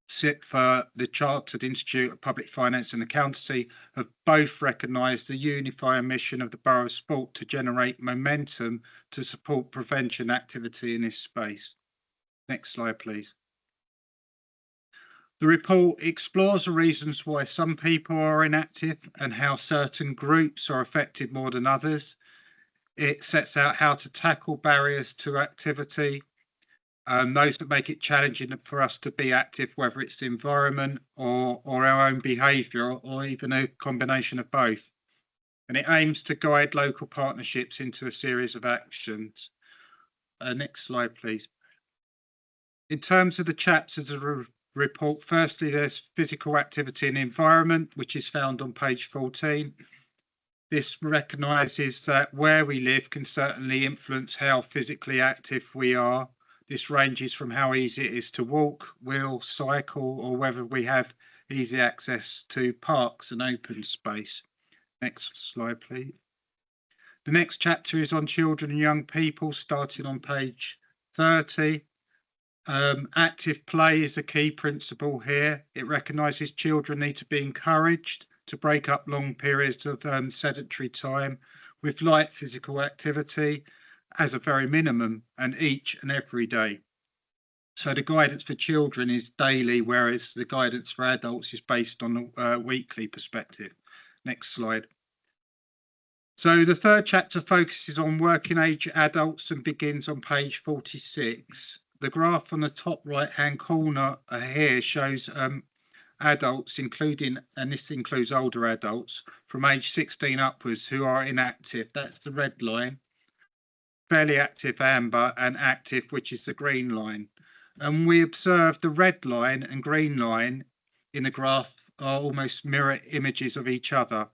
CIPFA, the Chartered Institute of Public Finance and Accountancy, have both recognised the unifying mission of the Borough of Sport to generate momentum to support prevention activity in this space. Next slide, please. The report explores the reasons why some people are inactive and how certain groups are affected more than others. It sets out how to tackle barriers to activity, those that make it challenging for us to be active, whether it's the environment or our own behaviour or even a combination of both. And it aims to guide local partnerships into a series of actions. Next slide, please. In terms of the chapters of the report, firstly, there's physical activity and environment, which is found on page 14. This recognises that where we live can certainly influence how physically active we are. This ranges from how easy it is to walk, wheel, cycle, or whether we have easy access to parks and open space. Next slide, please. The next chapter is on children and young people, starting on page 30. Active play is a key principle here. It recognises children need to be encouraged to break up long periods of sedentary time with light physical activity. as a very minimum, and each and every day. So the guidance for children is daily, whereas the guidance for adults is based on a weekly perspective. Next slide. So the third chapter focuses on working age adults and begins on page 46. The graph on the top right hand corner here shows adults, including, and this includes older adults, from age 16 upwards who are inactive. That's the red line. Fairly active amber, and active, which is the green line. And we observe the red line and green line in the graph are almost mirror images of each other.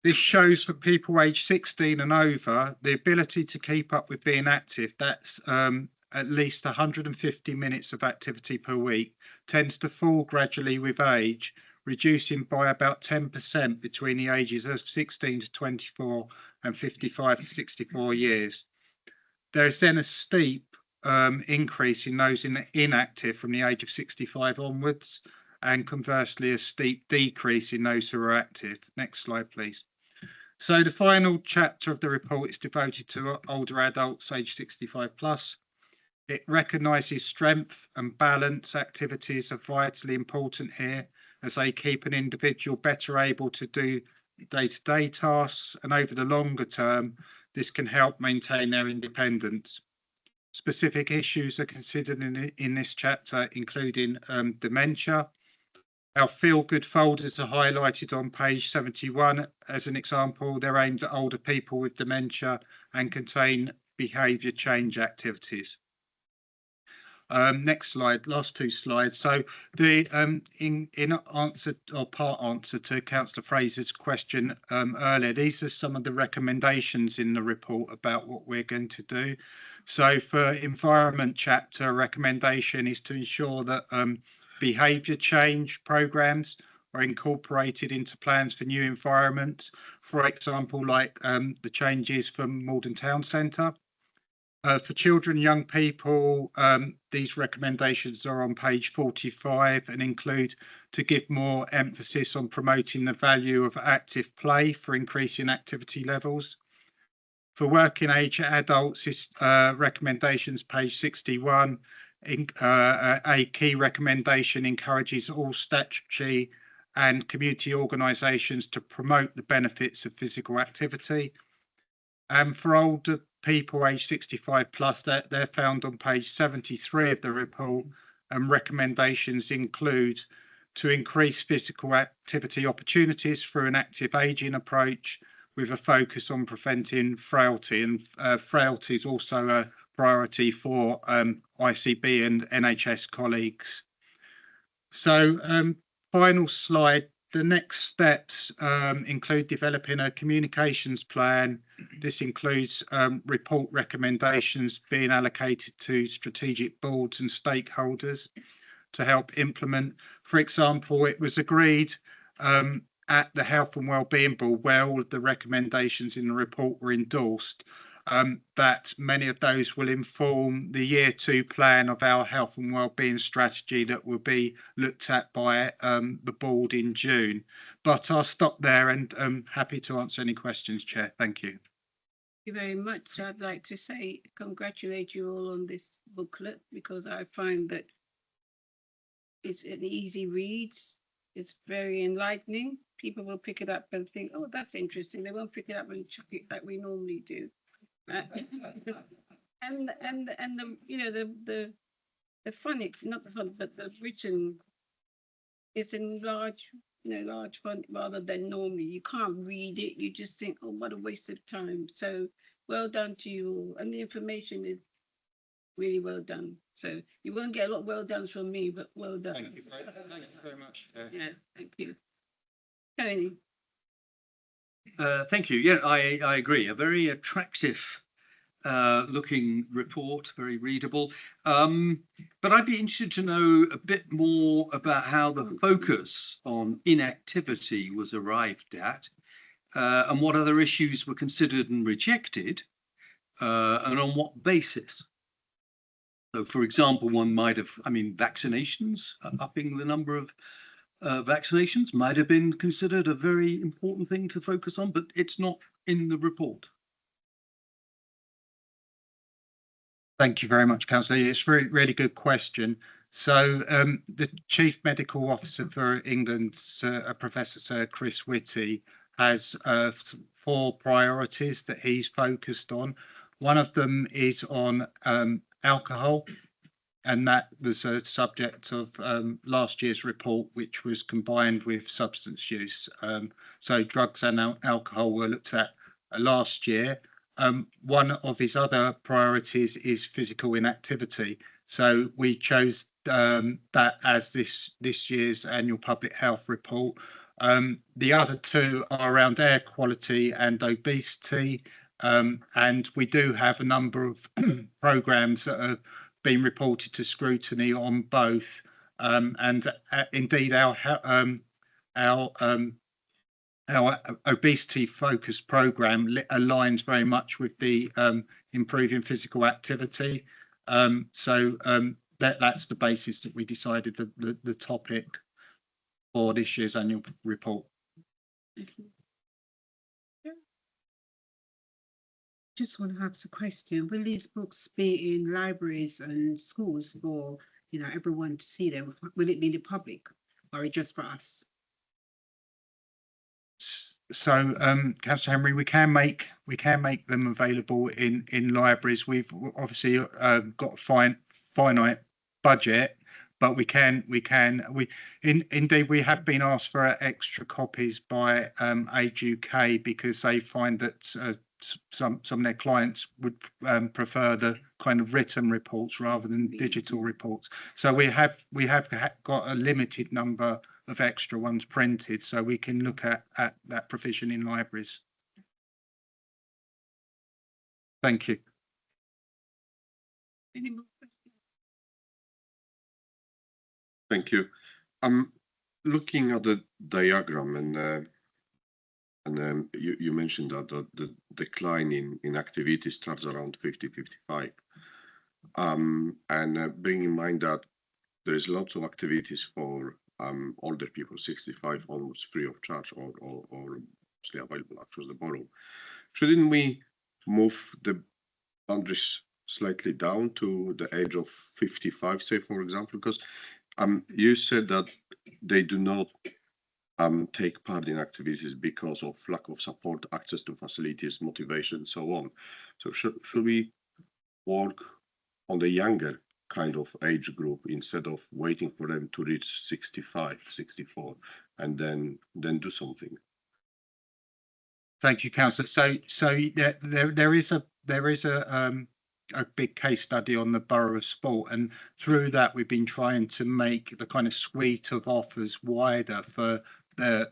This shows for people aged 16 and over the ability to keep up with being active. That's at least 150 minutes of activity per week, tends to fall gradually with age, reducing by about 10% between the ages of 16 to 24 and 55 to 64 years. There is then a steep increase in those inactive from the age of 65 onwards, and conversely a steep decrease in those who are active. Next slide, please. So the final chapter of the report is devoted to older adults aged 65 plus. It recognises strength and balance activities are vitally important here, as they keep an individual better able to do day-to-day tasks, and over the longer term, this can help maintain their independence. Specific issues are considered in this chapter, including dementia. Our feel-good folders are highlighted on page 71 as an example. They're aimed at older people with dementia and contain behaviour change activities. Next slide, last two slides. So the in answer or part answer to Councillor Fraser's question earlier, these are some of the recommendations in the report about what we're going to do. So for environment chapter, a recommendation is to ensure that behaviour change programmes are incorporated into plans for new environments. For example, like the changes from Malden Town Centre. For children and young people, these recommendations are on page 45 and include to give more emphasis on promoting the value of active play for increasing activity levels. For working age adults, recommendations page 61, a key recommendation encourages all statutory and community organisations to promote the benefits of physical activity. And for older people aged 65 plus, they're found on page 73 of the report, and recommendations include to increase physical activity opportunities through an active ageing approach with a focus on preventing frailty, and frailty is also a priority for ICB and NHS colleagues. So final slide. The next steps include developing a communications plan. This includes report recommendations being allocated to strategic boards and stakeholders to help implement. For example, it was agreed at the Health and Wellbeing Board, where all of the recommendations in the report were endorsed, that many of those will inform the year 2 plan of our health and wellbeing strategy that will be looked at by the board in June. But I'll stop there, and I'm happy to answer any questions, Chair. Thank you. Thank you very much. I'd like to say congratulate you all on this booklet, because I find that it's an easy read. It's very enlightening. People will pick it up and think, oh, that's interesting. They won't pick it up and chuck it like we normally do. And the you know the phonics, not the font, but the written is in large font rather than normally. You can't read it. You just think, oh, what a waste of time. So well done to you all, and the information is really well done. So you won't get a lot of well done from me, but well done. Thank you very much. Yeah, thank you. Tony. Thank you. Yeah, I agree. A very attractive looking report, very readable. But I'd be interested to know a bit more about how the focus on inactivity was arrived at, and what other issues were considered and rejected, and on what basis. So, for example, one might have, vaccinations, upping the number of vaccinations might have been considered a very important thing to focus on, but it's not in the report. Thank you very much, Councillor. It's really, really good question. So the Chief Medical Officer for England, Professor Sir Chris Whitty, has 4 priorities that he's focused on. One of them is on alcohol, and that was a subject of last year's report, which was combined with substance use. So drugs and alcohol were looked at last year. One of his other priorities is physical inactivity. So we chose that as this year's annual public health report. The other 2 are around air quality and obesity. And we do have a number of programs that have been reported to scrutiny on both. And indeed, our obesity focused program aligns very much with the improving physical activity. That's the basis that we decided the topic for this year's annual report. Just want to ask a question. Will these books be in libraries and schools for everyone to see them? Will it be in the public or just for us? So, Councillor Henry, we can make them available in libraries. We've obviously got a finite budget, but indeed we have been asked for extra copies by Age UK because they find that some of their clients would prefer the kind of written reports rather than digital reports. So we have got a limited number of extra ones printed, so we can look at that provision in libraries. Thank you. Any more questions? Thank you. I'm looking at the diagram, and you mentioned that the decline in activity starts around 50-55. Bearing in mind that there is lots of activities for older people, 65, almost free of charge or mostly available across the borough. Shouldn't we move the boundaries slightly down to the age of 55, say, for example? Because you said that they do not take part in activities because of lack of support, access to facilities, motivation, and so on. So should we work on the younger kind of age group instead of waiting for them to reach 65, 64, and then do something? Thank you, Councillor. So there is a big case study on the Borough of Sport, and through that we've been trying to make the kind of suite of offers wider for the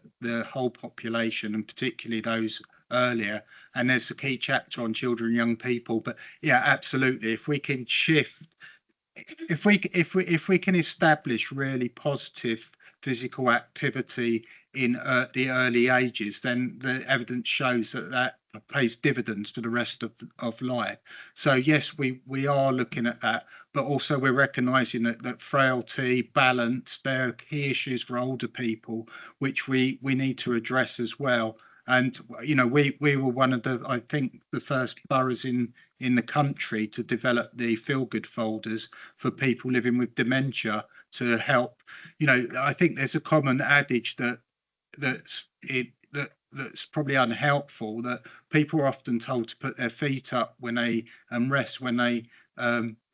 whole population, and particularly those earlier. And there's a key chapter on children and young people. But yeah, absolutely, if we can shift, if we can establish really positive physical activity in the early ages, then the evidence shows that pays dividends for the rest of life. So yes, we are looking at that, but also we're recognizing that frailty, balance, there are key issues for older people which we need to address as well. And we were one of I think the first boroughs in the country to develop the feel good folders for people living with dementia to help. I think there's a common adage that's probably unhelpful, that people are often told to put their feet up when they rest when they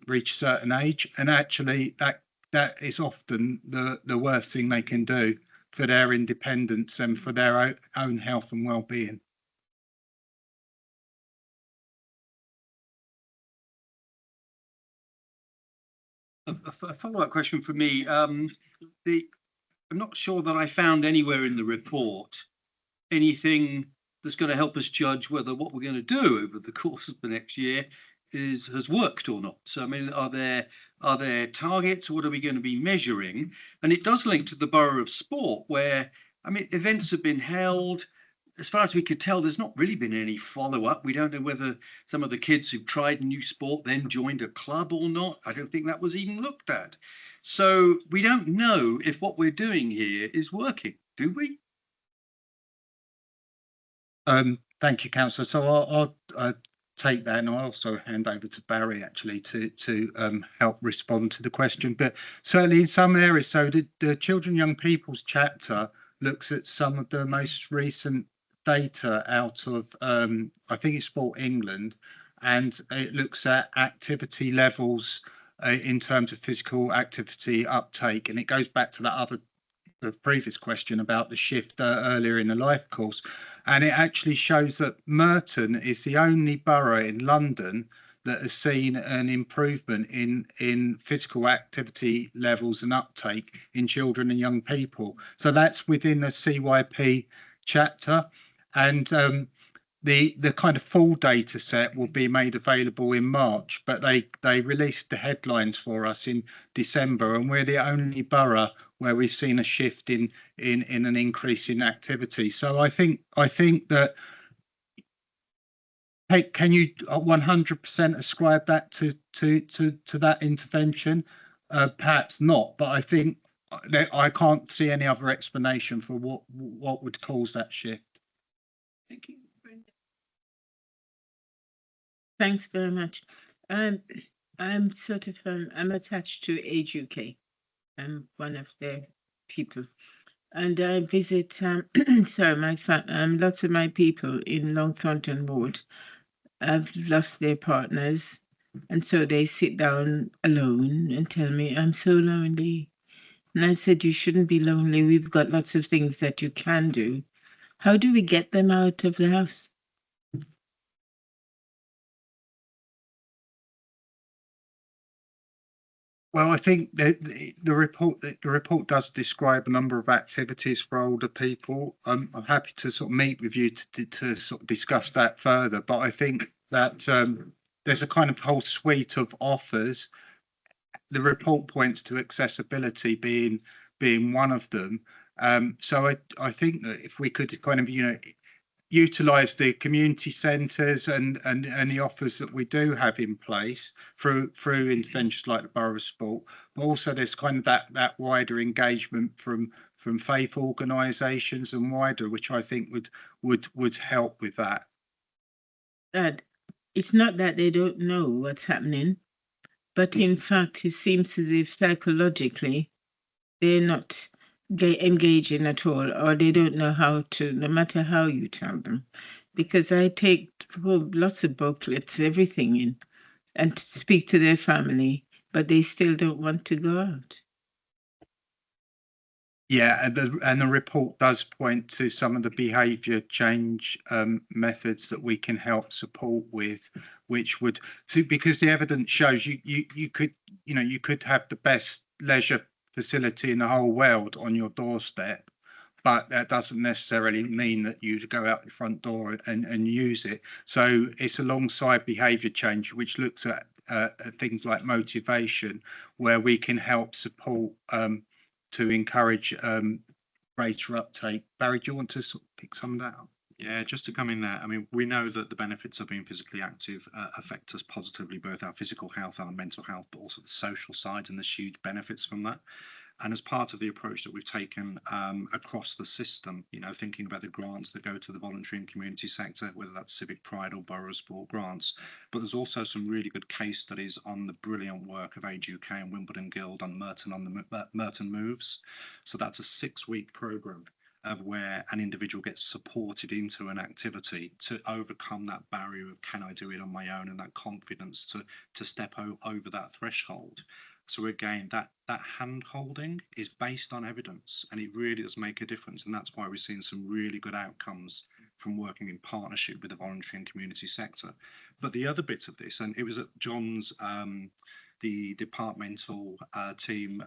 reach a certain age, and actually that is often the worst thing they can do for their independence and for their own health and well-being. A follow-up question for me. I'm not sure that I found anywhere in the report anything that's going to help us judge whether what we're going to do over the course of the next year has worked or not. So I mean, are there targets? What are we going to be measuring? And it does link to the Borough of Sport, where I mean, events have been held. As far as we could tell, there's not really been any follow-up. We don't know whether some of the kids who've tried a new sport then joined a club or not. I don't think that was even looked at. So we don't know if what we're doing here is working, do we? Thank you, Councillor. So I'll take that, and I'll also hand over to Barry actually to help respond to the question. But certainly in some areas, so the Children and Young People's chapter looks at some of the most recent data out of I think it's Sport England, and it looks at activity levels in terms of physical activity uptake, and it goes back to that other the previous question about the shift earlier in the life course, and it actually shows that Merton is the only borough in London that has seen an improvement in physical activity levels and uptake in children and young people. So that's within a CYP chapter, and the kind of full data set will be made available in March, but they released the headlines for us in December, and we're the only borough where we've seen a shift in an increase in activity. So I think that, hey, can you 100% ascribe that to that intervention? Perhaps not, but I think I can't see any other explanation for what would cause that shift. Thank you. Thanks very much. I'm sort of I'm attached to Age UK. I'm one of their people, and I visit. Sorry, lots of my people in Long Thornton Ward have lost their partners, and so they sit down alone and tell me, "I'm so lonely." And I said, "You shouldn't be lonely. We've got lots of things that you can do." How do we get them out of the house? Well, I think the report does describe a number of activities for older people. I'm happy to sort of meet with you to sort of discuss that further. But I think that there's a kind of whole suite of offers. The report points to accessibility being one of them. So I think that if we could kind of utilise the community centres and the offers that we do have in place through interventions like the Borough of Sport, but also there's kind of that wider engagement from faith organisations and wider, which I think would help with that. That it's not that they don't know what's happening, but in fact, it seems as if psychologically they're not engaging at all, or they don't know how to, no matter how you tell them. Because I take lots of booklets, everything in, and speak to their family, but they still don't want to go out. Yeah, and the report does point to some of the behaviour change methods that we can help support with, which would because the evidence shows you could have the best leisure facility in the whole world on your doorstep, but that doesn't necessarily mean that you go out your front door and use it. So it's alongside behaviour change, which looks at things like motivation, where we can help support to encourage greater uptake. Barry, do you want to sort of pick some of that up? Yeah, just to come in there, I mean, we know that the benefits of being physically active affect us positively, both our physical health and our mental health, but also the social side, and there's huge benefits from that. And as part of the approach that we've taken across the system, thinking about the grants that go to the voluntary and community sector, whether that's Civic Pride or Borough Sport grants, but there's also some really good case studies on the brilliant work of Age UK and Wimbledon Guild on Merton Moves. So that's a 6-week programme of where an individual gets supported into an activity to overcome that barrier of can I do it on my own, and that confidence to step over that threshold. So again, that hand holding is based on evidence, and it really does make a difference, and that's why we're seeing some really good outcomes from working in partnership with the voluntary and community sector. But the other bit of this, and it was at John's the departmental team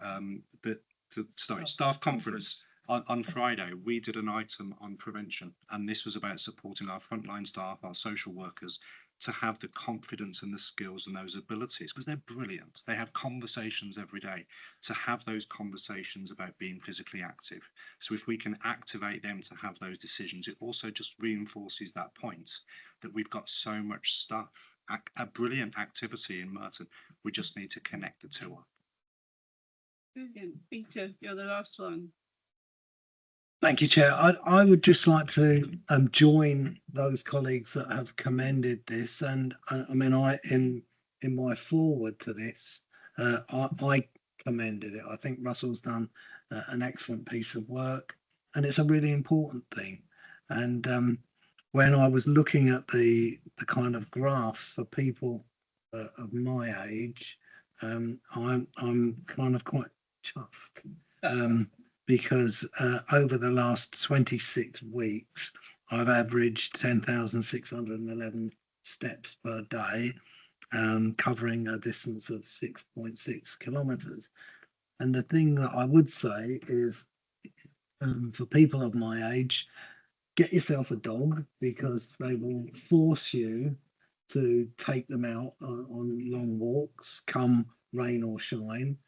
staff conference on Friday, we did an item on prevention, and this was about supporting our frontline staff, our social workers, to have the confidence and the skills and those abilities, because they're brilliant. They have conversations every day, to have those conversations about being physically active. So if we can activate them to have those decisions, it also just reinforces that point that we've got so much stuff, a brilliant activity in Merton. We just need to connect the two up. Brilliant. Peter, you're the last one. Thank you, Chair. I would just like to join those colleagues that have commended this, and I mean, in my forward to this, I commended it. I think Russell's done an excellent piece of work, and it's a really important thing. And when I was looking at the kind of graphs for people of my age, I'm kind of quite chuffed. Because over the last 26 weeks, I've averaged 10,611 steps per day, covering a distance of 6.6 kilometers. And the thing that I would say is for people of my age, get yourself a dog because they will force you to take them out on long walks, come rain or shine,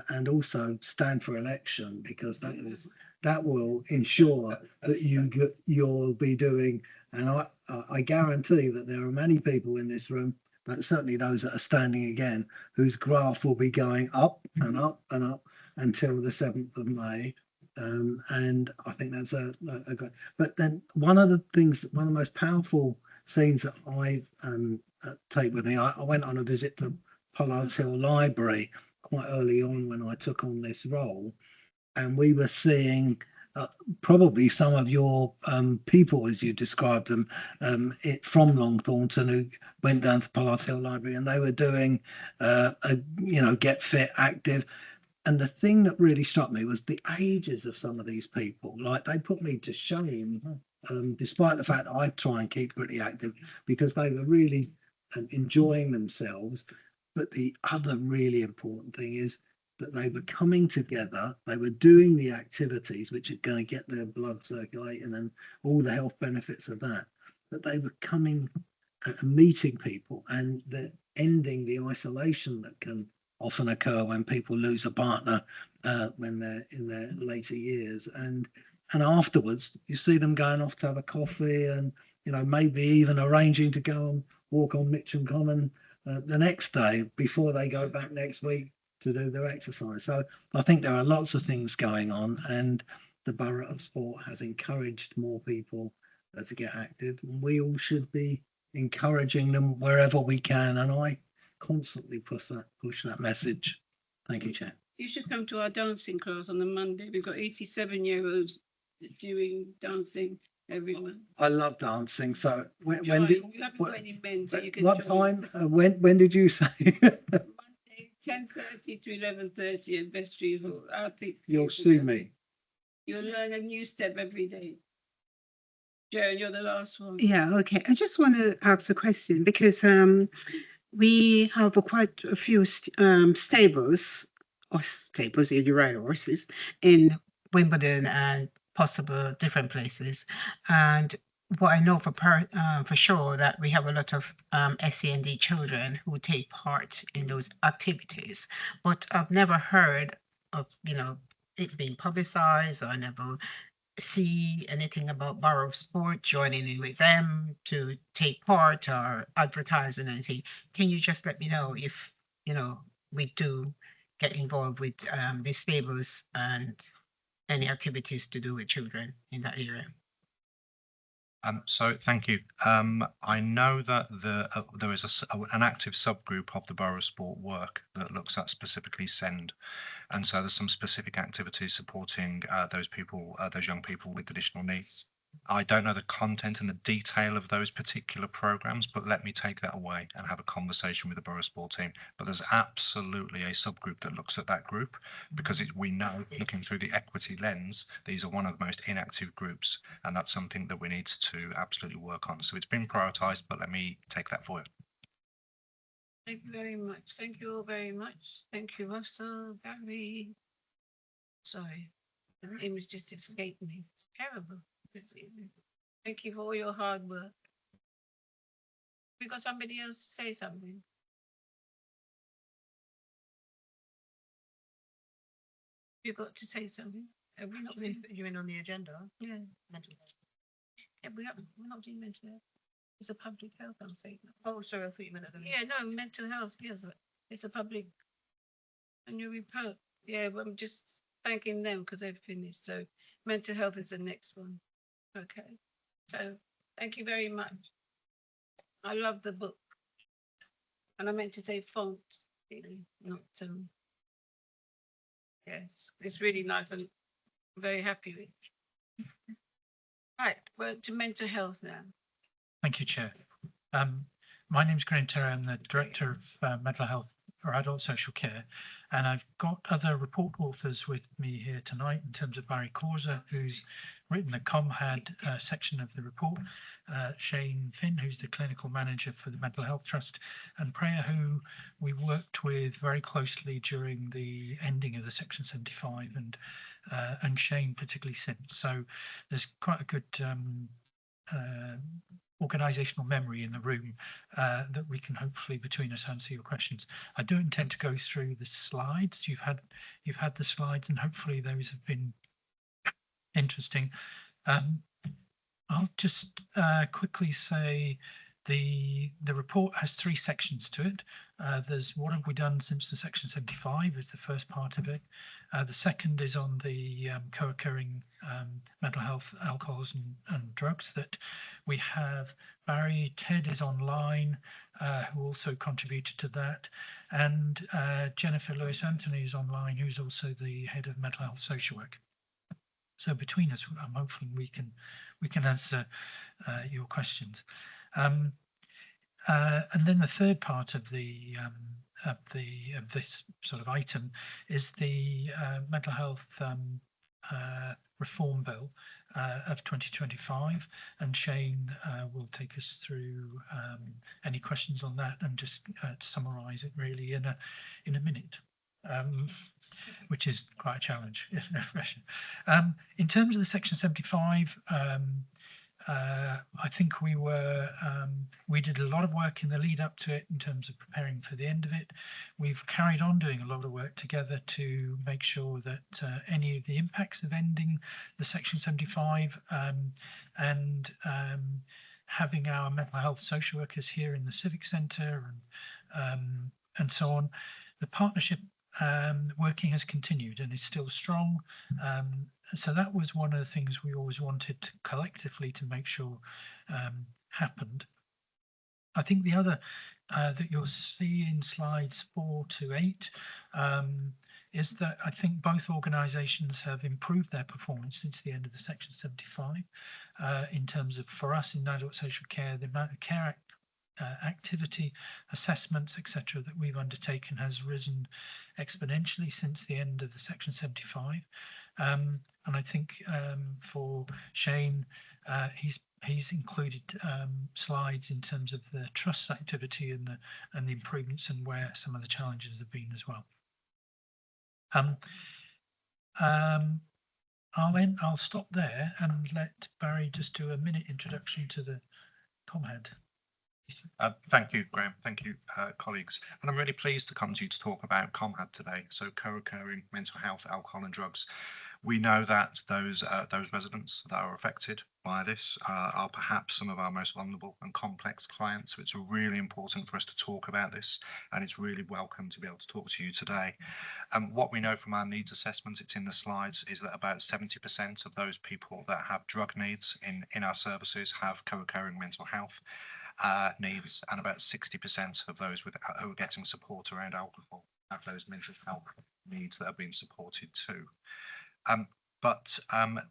and also stand for election because that will ensure that you'll be doing. And I guarantee that there are many people in this room, but certainly those that are standing again, whose graph will be going up and up and up until the 7th of May. And I think that's a good. But then one of the most powerful scenes that I take with me, I went on a visit to Pollard's Hill Library quite early on when I took on this role, and we were seeing probably some of your people, as you described them, from Long Thornton, who went down to Pollard's Hill Library, and they were doing, get fit, active. And the thing that really struck me was the ages of some of these people. Like they put me to shame, despite the fact I try and keep pretty active, because they were really enjoying themselves. But the other really important thing is that they were coming together, they were doing the activities which are going to get their blood circulating and all the health benefits of that. But they were coming and meeting people and ending the isolation that can often occur when people lose a partner when they're in their later years, and afterwards you see them going off to have a coffee and maybe even arranging to go and walk on Mitcham Common the next day before they go back next week to do their exercise. So I think there are lots of things going on, and the Borough of Sport has encouraged more people to get active, and we all should be encouraging them wherever we can, and I constantly push that message. Thank you, Chair. You should come to our dancing class on the Monday. We've got 87-year-olds doing dancing every month. I love dancing. So when Join. did You haven't got any men, so you can what join. time? When did you say? Monday, 10:30 to 11:30 at Vestry Hall. I think You'll see me. you'll learn a new step every day. Joan, you're the last one. Yeah, okay. I just want to ask a question because we have quite a few stables in your right horses in Wimbledon and possible different places. And what I know for sure that we have a lot of SEND children who take part in those activities, but I've never heard of it being publicized, or I never see anything about Borough of Sport joining in with them to take part or advertising anything. Can you just let me know if we do get involved with the stables and any activities to do with children in that area? So thank you. I know that there is an active subgroup of the Borough of Sport work that looks at specifically SEND, and so there's some specific activities supporting those people, those young people with additional needs. I don't know the content and the detail of those particular programs, but let me take that away and have a conversation with the Borough Sport team. But there's absolutely a subgroup that looks at that group because we know, looking through the equity lens, these are one of the most inactive groups, and that's something that we need to absolutely work on. So it's been prioritised, but let me take that forward. Thank you very much. Thank you all very much. Thank you, Russell, Gary. Sorry, the name has just escaped me. It's terrible. Thank you for all your hard work. We got somebody else to say something? You got to say something? Have we not been You in on the agenda? Yeah. Mental health. Yeah, we're not doing mental health. It's a public health, I'm saying. Oh, sorry, I thought you meant at the Yeah, no, mental health, yes. It's a public. And your report, yeah, but I'm just thanking them because they've finished. So Mental health is the next one. Okay. So thank you very much. I love the book. And I meant to say font, really, not yes, it's really nice and very happy with it. Right, we're to mental health now. Thank you, Chair. My name is Graham Terry. I'm the Director of Mental Health for Adult Social Care, and I've got other report authors with me here tonight in terms of Barry Corsa, who's written the ComHAD section of the report, Shane Finn, who's the Clinical Manager for the Mental Health Trust, and Preya, who we worked with very closely during the ending of the Section 75, and Shane particularly since. So there's quite a good organisational memory in the room that we can hopefully between us answer your questions. I don't intend to go through the slides. You've had the slides, and hopefully those have been interesting. I'll just quickly say the report has 3 sections to it. There's what have we done since the Section 75 is the first part of it. The second is on the co-occurring mental health, alcohols and drugs that we have. Barry Ted is online, who also contributed to that, and Jennifer Lewis Anthony is online, who's also the head of mental health social work. So between us, hopefully we can answer your questions. And then the third part of this sort of item is the mental health reform bill of 2025, and Shane will take us through any questions on that and just summarise it really in a minute. Which is quite a challenge. In terms of the Section 75, I think we did a lot of work in the lead up to it in terms of preparing for the end of it. We've carried on doing a lot of work together to make sure that any of the impacts of ending the Section 75 and having our mental health social workers here in the Civic Centre and so on, the partnership working has continued and is still strong. So that was one of the things we always wanted collectively to make sure happened. I think the other that you'll see in slides 4 to 8 is that I think both organisations have improved their performance since the end of the Section 75 in terms of, for us in adult social care, the amount of care activity assessments, etc., that we've undertaken has risen exponentially since the end of the Section 75. And I think for Shane, he's included slides in terms of the trust activity and the improvements and where some of the challenges have been as well. I'll stop there and let Barry just do a minute introduction to the ComHAD. Thank you, Graham. Thank you, colleagues. And I'm really pleased to come to you to talk about ComHAD today. So co-occurring mental health, alcohol and drugs. We know that those residents that are affected by this are perhaps some of our most vulnerable and complex clients. So it's really important for us to talk about this, and it's really welcome to be able to talk to you today. And what we know from our needs assessments, it's in the slides, is that about 70% of those people that have drug needs in our services have co-occurring mental health needs, and about 60% of those who are getting support around alcohol have those mental health needs that are being supported too. But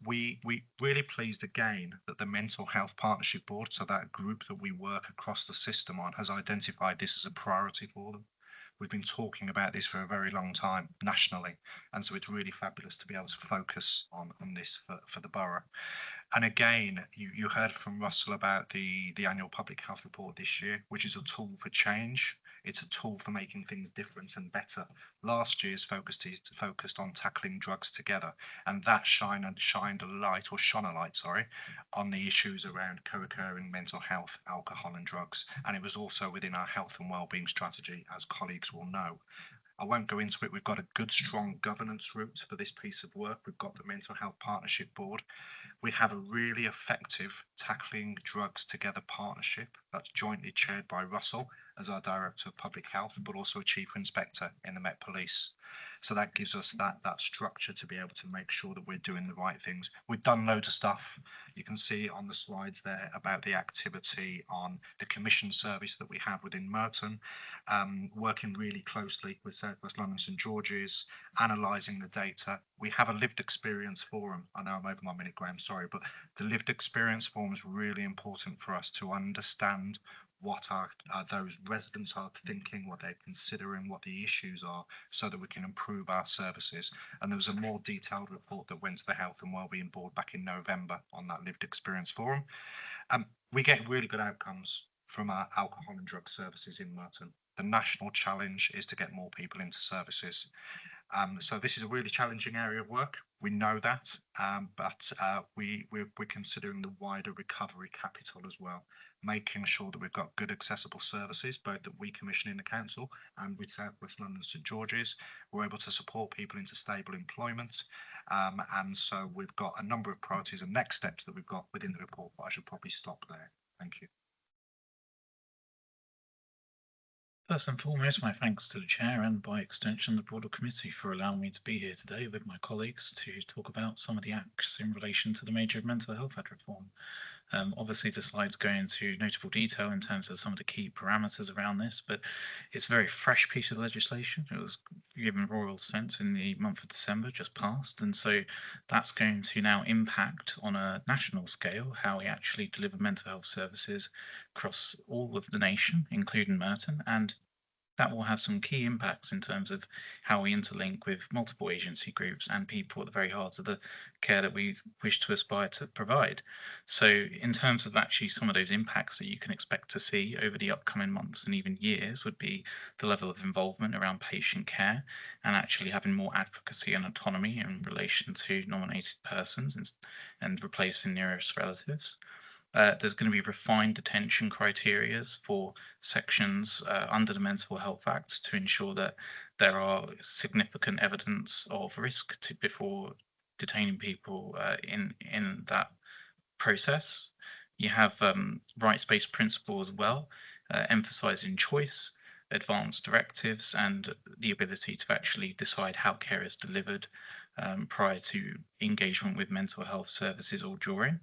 we really pleased again that the Mental Health Partnership Board, so that group that we work across the system on, has identified this as a priority for them. We've been talking about this for a very long time nationally, and so it's really fabulous to be able to focus on this for the borough. And again, you heard from Russell about the annual public health report this year, which is a tool for change. It's a tool for making things different and better. Last year's focused on tackling drugs together, and that shone a light on the issues around co-occurring mental health, alcohol and drugs. And it was also within our health and wellbeing strategy, as colleagues will know. I won't go into it. We've got a good, strong governance route for this piece of work. We've got the Mental Health Partnership Board. We have a really effective Tackling Drugs Together partnership that's jointly chaired by Russell as our Director of Public Health, but also a Chief Inspector in the Met Police. So that gives us that structure to be able to make sure that we're doing the right things. We've done loads of stuff. You can see on the slides there about the activity on the commission service that we have within Merton, working really closely with South West London St George's, analysing the data. We have a lived experience forum. I know I'm over my minute, Graham, sorry, but the lived experience forum is really important for us to understand what those residents are thinking, what they're considering, what the issues are, so that we can improve our services. And there was a more detailed report that went to the Health and Wellbeing Board back in November on that lived experience forum. We get really good outcomes from our alcohol and drug services in Merton. The national challenge is to get more people into services. So this is a really challenging area of work. We know that, but we're considering the wider recovery capital as well, making sure that we've got good accessible services, both that we commission in the council and with South West London St George's. We're able to support people into stable employment. And so we've got a number of priorities and next steps that we've got within the report, but I should probably stop there. Thank you. First and foremost, my thanks to the Chair and by extension the broader committee for allowing me to be here today with my colleagues to talk about some of the acts in relation to the Major Mental Health Act reform. Obviously the slides go into notable detail in terms of some of the key parameters around this, but it's a very fresh piece of legislation. It was given royal assent in the month of December, just passed, and so that's going to now impact on a national scale how we actually deliver mental health services across all of the nation, including Merton, and that will have some key impacts in terms of how we interlink with multiple agency groups and people at the very heart of the care that we wish to aspire to provide. So in terms of actually some of those impacts that you can expect to see over the upcoming months and even years would be the level of involvement around patient care and actually having more advocacy and autonomy in relation to nominated persons and replacing nearest relatives. There's going to be refined detention criteria for sections under the Mental Health Act to ensure that there are significant evidence of risk before detaining people in that process. You have rights-based principle as well, emphasising choice, advanced directives, and the ability to actually decide how care is delivered prior to engagement with mental health services or during.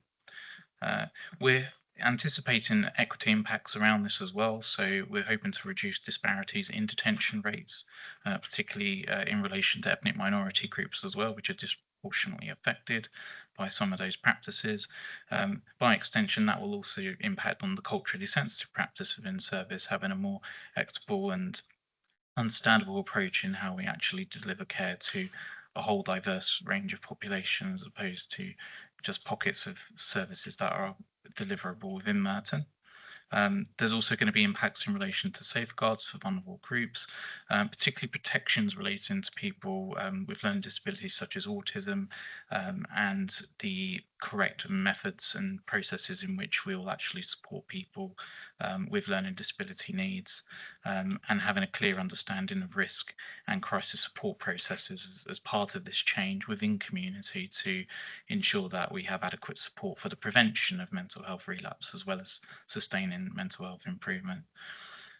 We're anticipating equity impacts around this as well, so we're hoping to reduce disparities in detention rates, particularly in relation to ethnic minority groups as well, which are disproportionately affected by some of those practices. By extension, that will also impact on the culturally sensitive practice within service, having a more equitable and understandable approach in how we actually deliver care to a whole diverse range of population as opposed to just pockets of services that are deliverable within Merton. There's also going to be impacts in relation to safeguards for vulnerable groups, particularly protections relating to people with learning disabilities such as autism, and the correct methods and processes in which we will actually support people with learning disability needs, and having a clear understanding of risk and crisis support processes as part of this change within community to ensure that we have adequate support for the prevention of mental health relapse as well as sustaining mental health improvement.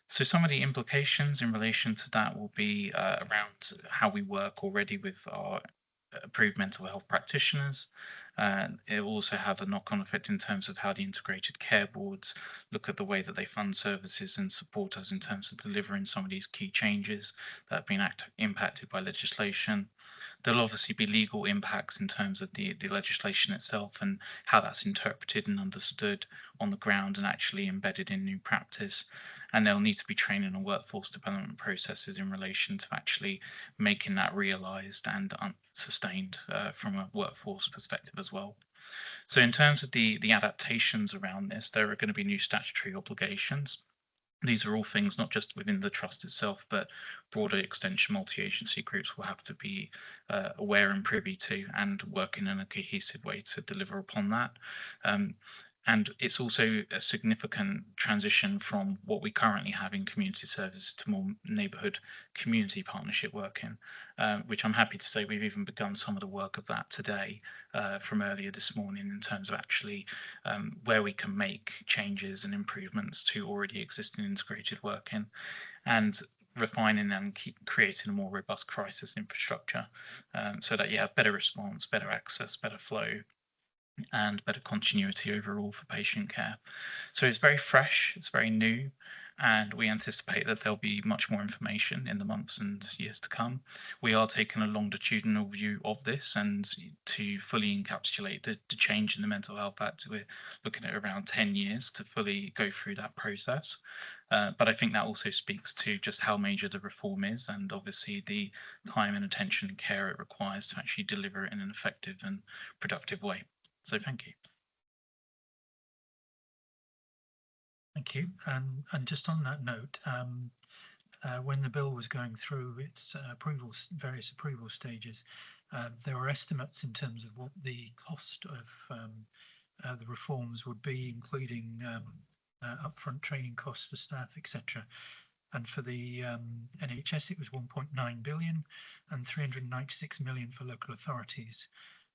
So some of the implications in relation to that will be around how we work already with our approved mental health practitioners. It will also have a knock-on effect in terms of how the integrated care boards look at the way that they fund services and support us in terms of delivering some of these key changes that have been impacted by legislation. There'll obviously be legal impacts in terms of the legislation itself and how that's interpreted and understood on the ground and actually embedded in new practice. And there'll need to be training and workforce development processes in relation to actually making that realised and sustained from a workforce perspective as well. So in terms of the adaptations around this, there are going to be new statutory obligations. These are all things not just within the trust itself, but broader extension multi-agency groups will have to be aware and privy to and working in a cohesive way to deliver upon that. And it's also a significant transition from what we currently have in community services to more neighbourhood community partnership working, which I'm happy to say we've even begun some of the work of that today from earlier this morning in terms of actually where we can make changes and improvements to already existing integrated working. And refining and creating a more robust crisis infrastructure, so that you have better response, better access, better flow, and better continuity overall for patient care. So it's very fresh, it's very new, and we anticipate that there'll be much more information in the months and years to come. We are taking a longitudinal view of this, and to fully encapsulate the change in the Mental Health Act, we're looking at around 10 years to fully go through that process. But I think that also speaks to just how major the reform is, and obviously the time and attention and care it requires to actually deliver it in an effective and productive way. So thank you. Thank you. And just on that note, when the bill was going through its various approval stages, there were estimates in terms of what the cost of the reforms would be, including upfront training costs for staff, etc. And for the NHS, it was 1.9 billion and 396 million for local authorities,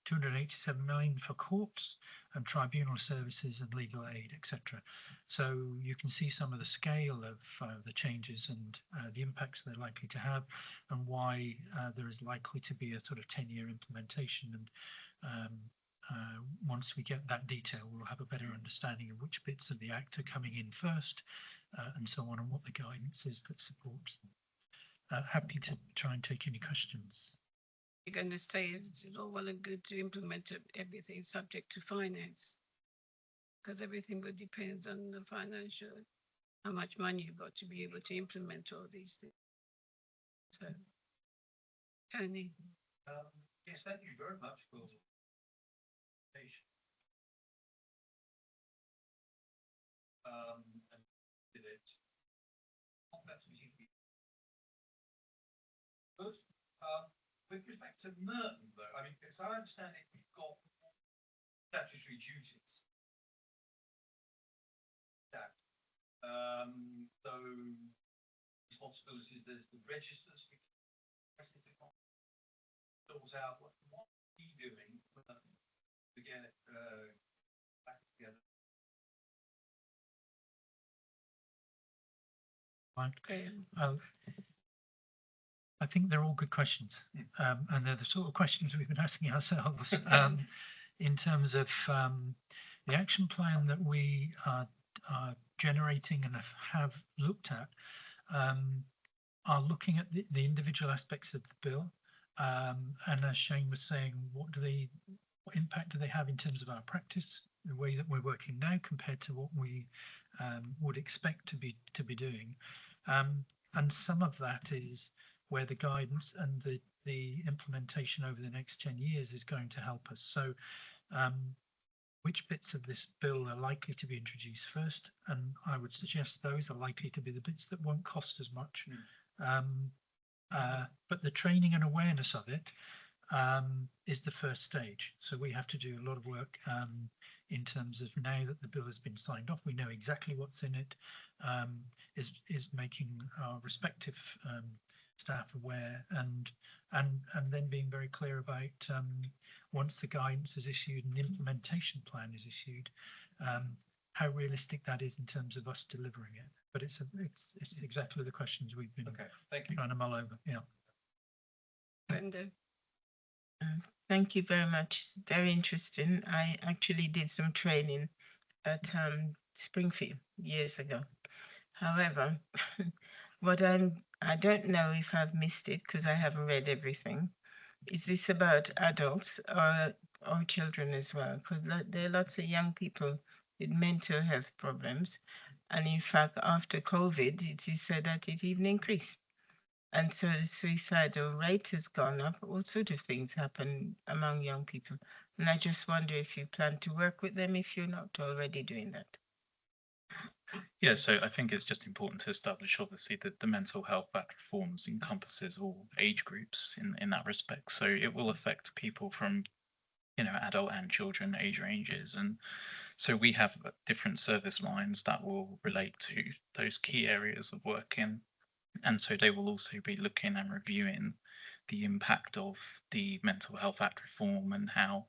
287 million for courts and tribunal services and legal aid, etc. So you can see some of the scale of the changes and the impacts they're likely to have, and why there is likely to be a sort of 10-year implementation. And once we get that detail, we'll have a better understanding of which bits of the Act are coming in first, and so on, and what the guidance is that supports them. Happy to try and take any questions. You're going to say it's all well and good to implement everything subject to finance, because everything will depend on the financial, how much money you've got to be able to implement all these things. So, Tony. Yes, thank you very much for the presentation. And did it. First, with respect to Merton, though, I mean, as I understand it, we've got statutory duties. So responsibilities, there's the registers, sorts out what are you doing to get it back together. Okay. I think they're all good questions, and they're the sort of questions we've been asking ourselves. In terms of the action plan that we are generating and have looked at, are looking at the individual aspects of the bill, and as Shane was saying, what impact do they have in terms of our practice, the way that we're working now compared to what we would expect to be doing, and some of that is where the guidance and the implementation over the next 10 years is going to help us. So which bits of this bill are likely to be introduced first? And I would suggest those are likely to be the bits that won't cost as much. But the training and awareness of it is the first stage. So we have to do a lot of work in terms of, now that the bill has been signed off, we know exactly what's in it, is making our respective staff aware, and then being very clear about once the guidance is issued and the implementation plan is issued, how realistic that is in terms of us delivering it. But it's exactly the questions we've been trying to mull over. Yeah. Brenda. Thank you very much. It's very interesting. I actually did some training at Springfield years ago. However, I don't know if I've missed it because I haven't read everything. Is this about adults or children as well? Because there are lots of young people with mental health problems. And in fact, after COVID, it is said that it even increased. And so the suicidal rate has gone up. All sorts of things happen among young people. And I just wonder if you plan to work with them if you're not already doing that. Yeah, so I think it's just important to establish, obviously, that the Mental Health Act reforms encompasses all age groups in that respect. So it will affect people from, adult and children age ranges. And so we have different service lines that will relate to those key areas of working. And so they will also be looking and reviewing the impact of the Mental Health Act reform and how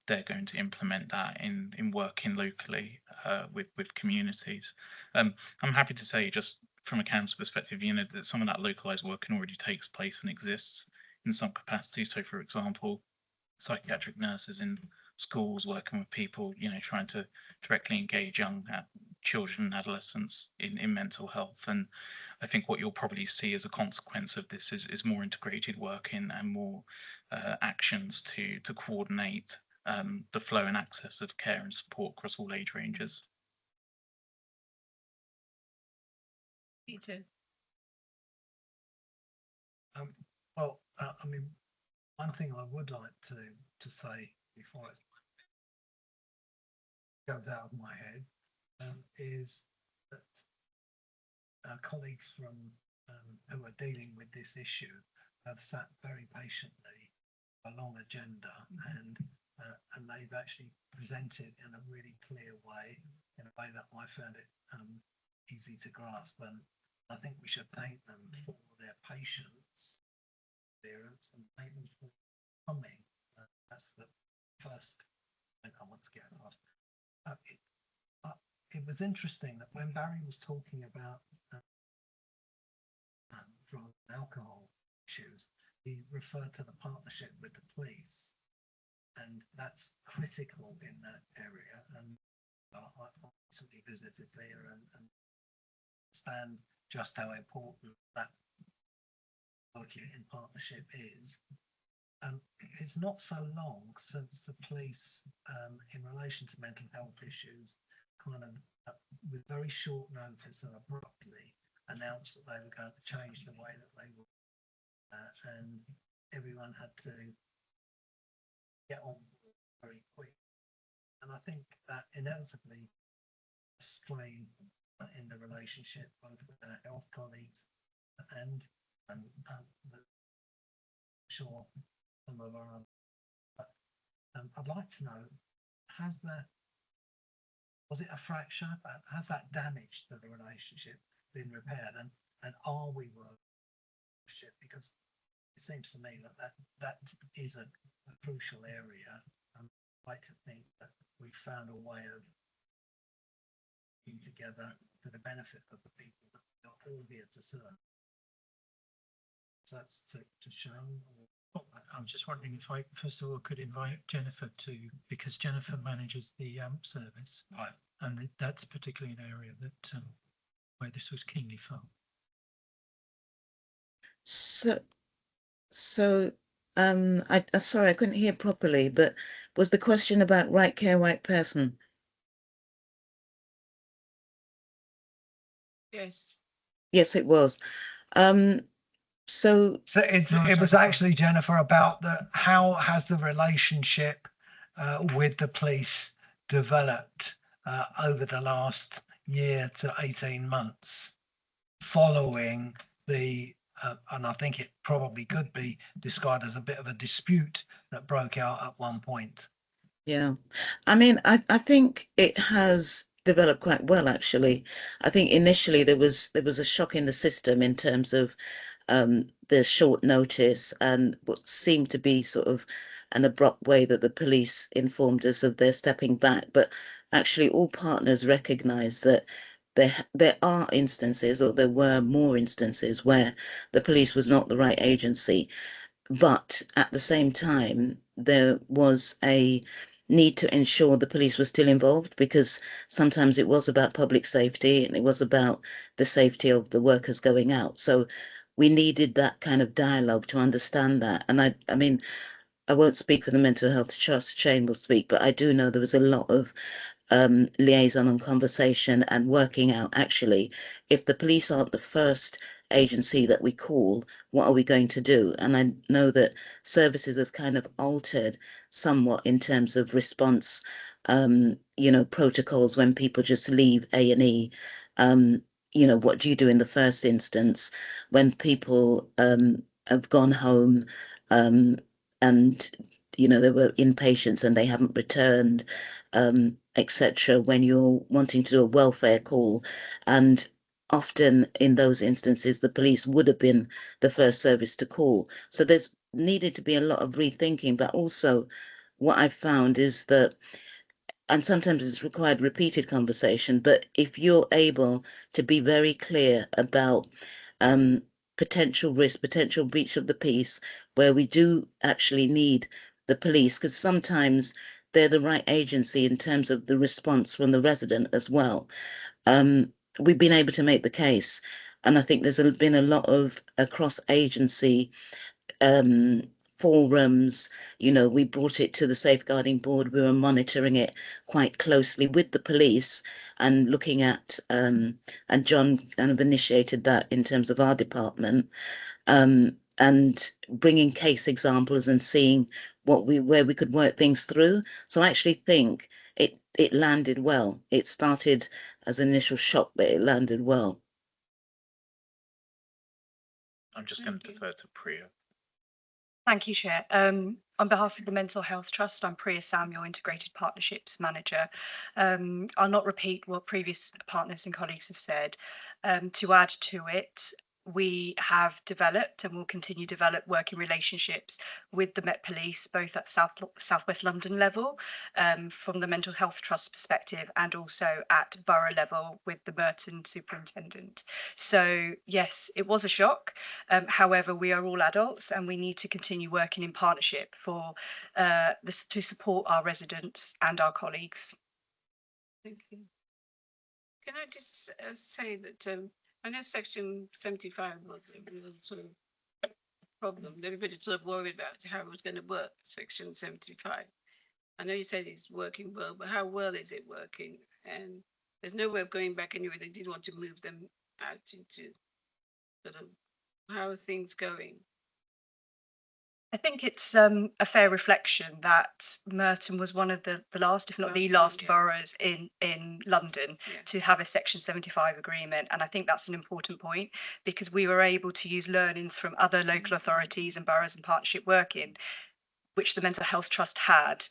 they're going to implement that in working locally with communities. I'm happy to say, just from a council perspective, that some of that localized work already takes place and exists in some capacity. So, for example, psychiatric nurses in schools working with people, trying to directly engage young children and adolescents in mental health. And I think what you'll probably see as a consequence of this is more integrated work and more actions to coordinate the flow and access of care and support across all age ranges. Peter. Well, I mean, one thing I would like to say before it goes out of my head is that our colleagues from who are dealing with this issue have sat very patiently a long agenda and they've actually presented in a really clear way, in a way that I found it easy to grasp. And I think we should thank them for their patience, experience, and thank them for coming. That's the first thing I want to get across. It was interesting that when Barry was talking about drug and alcohol issues, he referred to the partnership with the police, and that's critical in that area. And I recently visited there and understand just how important that working in partnership is. It's not so long since the police, in relation to mental health issues, kind of with very short notice and abruptly announced that they were going to change the way that they were, and everyone had to get on very quick. And I think that inevitably strain in the relationship both with our health colleagues and sure some of our I'd like to know, was it a fracture? Has that damage to the relationship been repaired? And are we working? Because it seems to me that is a crucial area. I'd like to think that we've found a way of being together for the benefit of the people that we're all here to serve. So that's to Sharon. I'm just wondering if I, first of all, could invite Jennifer because Jennifer manages the service. Right. And that's particularly an area that where this was keenly felt. So, sorry, I couldn't hear properly, but was the question about right care, right person? Yes. Yes, it was. So it was actually, Jennifer, about how has the relationship with the police developed over the last year to 18 months following the and I think it probably could be described as a bit of a dispute that broke out at one point. Yeah, I mean, I think it has developed quite well, actually. I think initially there was a shock in the system in terms of the short notice and what seemed to be sort of an abrupt way that the police informed us of their stepping back. But actually, all partners recognise that there are instances, or there were more instances, where the police was not the right agency. But at the same time, there was a need to ensure the police were still involved, because sometimes it was about public safety and it was about the safety of the workers going out. So we needed that kind of dialogue to understand that. And I mean, I won't speak for the mental health trust, Shane will speak, but I do know there was a lot of liaison and conversation and working out, actually, if the police aren't the first agency that we call, what are we going to do? And I know that services have kind of altered somewhat in terms of response, protocols when people just leave A&E. What do you do in the first instance when people have gone home and they were inpatients and they haven't returned, etc., when you're wanting to do a welfare call. And often in those instances, the police would have been the first service to call. So there's needed to be a lot of rethinking. But also what I found is that and sometimes it's required repeated conversation, but if you're able to be very clear about potential risk, potential breach of the peace, where we do actually need the police, because sometimes they're the right agency in terms of the response from the resident as well. We've been able to make the case, and I think there's been a lot of cross-agency forums. You know, we brought it to the safeguarding board. We were monitoring it quite closely with the police and looking at, and John kind of initiated that in terms of our department, and bringing case examples and seeing where we could work things through. So I actually think it landed well. It started as an initial shock, but it landed well. I'm just going to defer to Priya. Thank you, Chair. On behalf of the Mental Health Trust, I'm Priya Samuel, Integrated Partnerships Manager. I'll not repeat what previous partners and colleagues have said. To add to it, we have developed and will continue to develop working relationships with the Met Police, both at Southwest London level, from the Mental Health Trust perspective, and also at borough level with the Merton Superintendent. So yes, it was a shock. However, we are all adults and we need to continue working in partnership for to support our residents and our colleagues. Thank you. Can I just say that I know Section 75 was a real sort of problem. Everybody sort of worried about how it was going to work, Section 75. I know you said it's working well, but how well is it working? And there's no way of going back anyway. They did want to move them out into sort of how are things going? I think it's a fair reflection that Merton was one of the last, if not the last, boroughs in London to have a Section 75 agreement. And I think that's an important point because we were able to use learnings from other local authorities and boroughs and partnership working, which the Mental Health Trust had,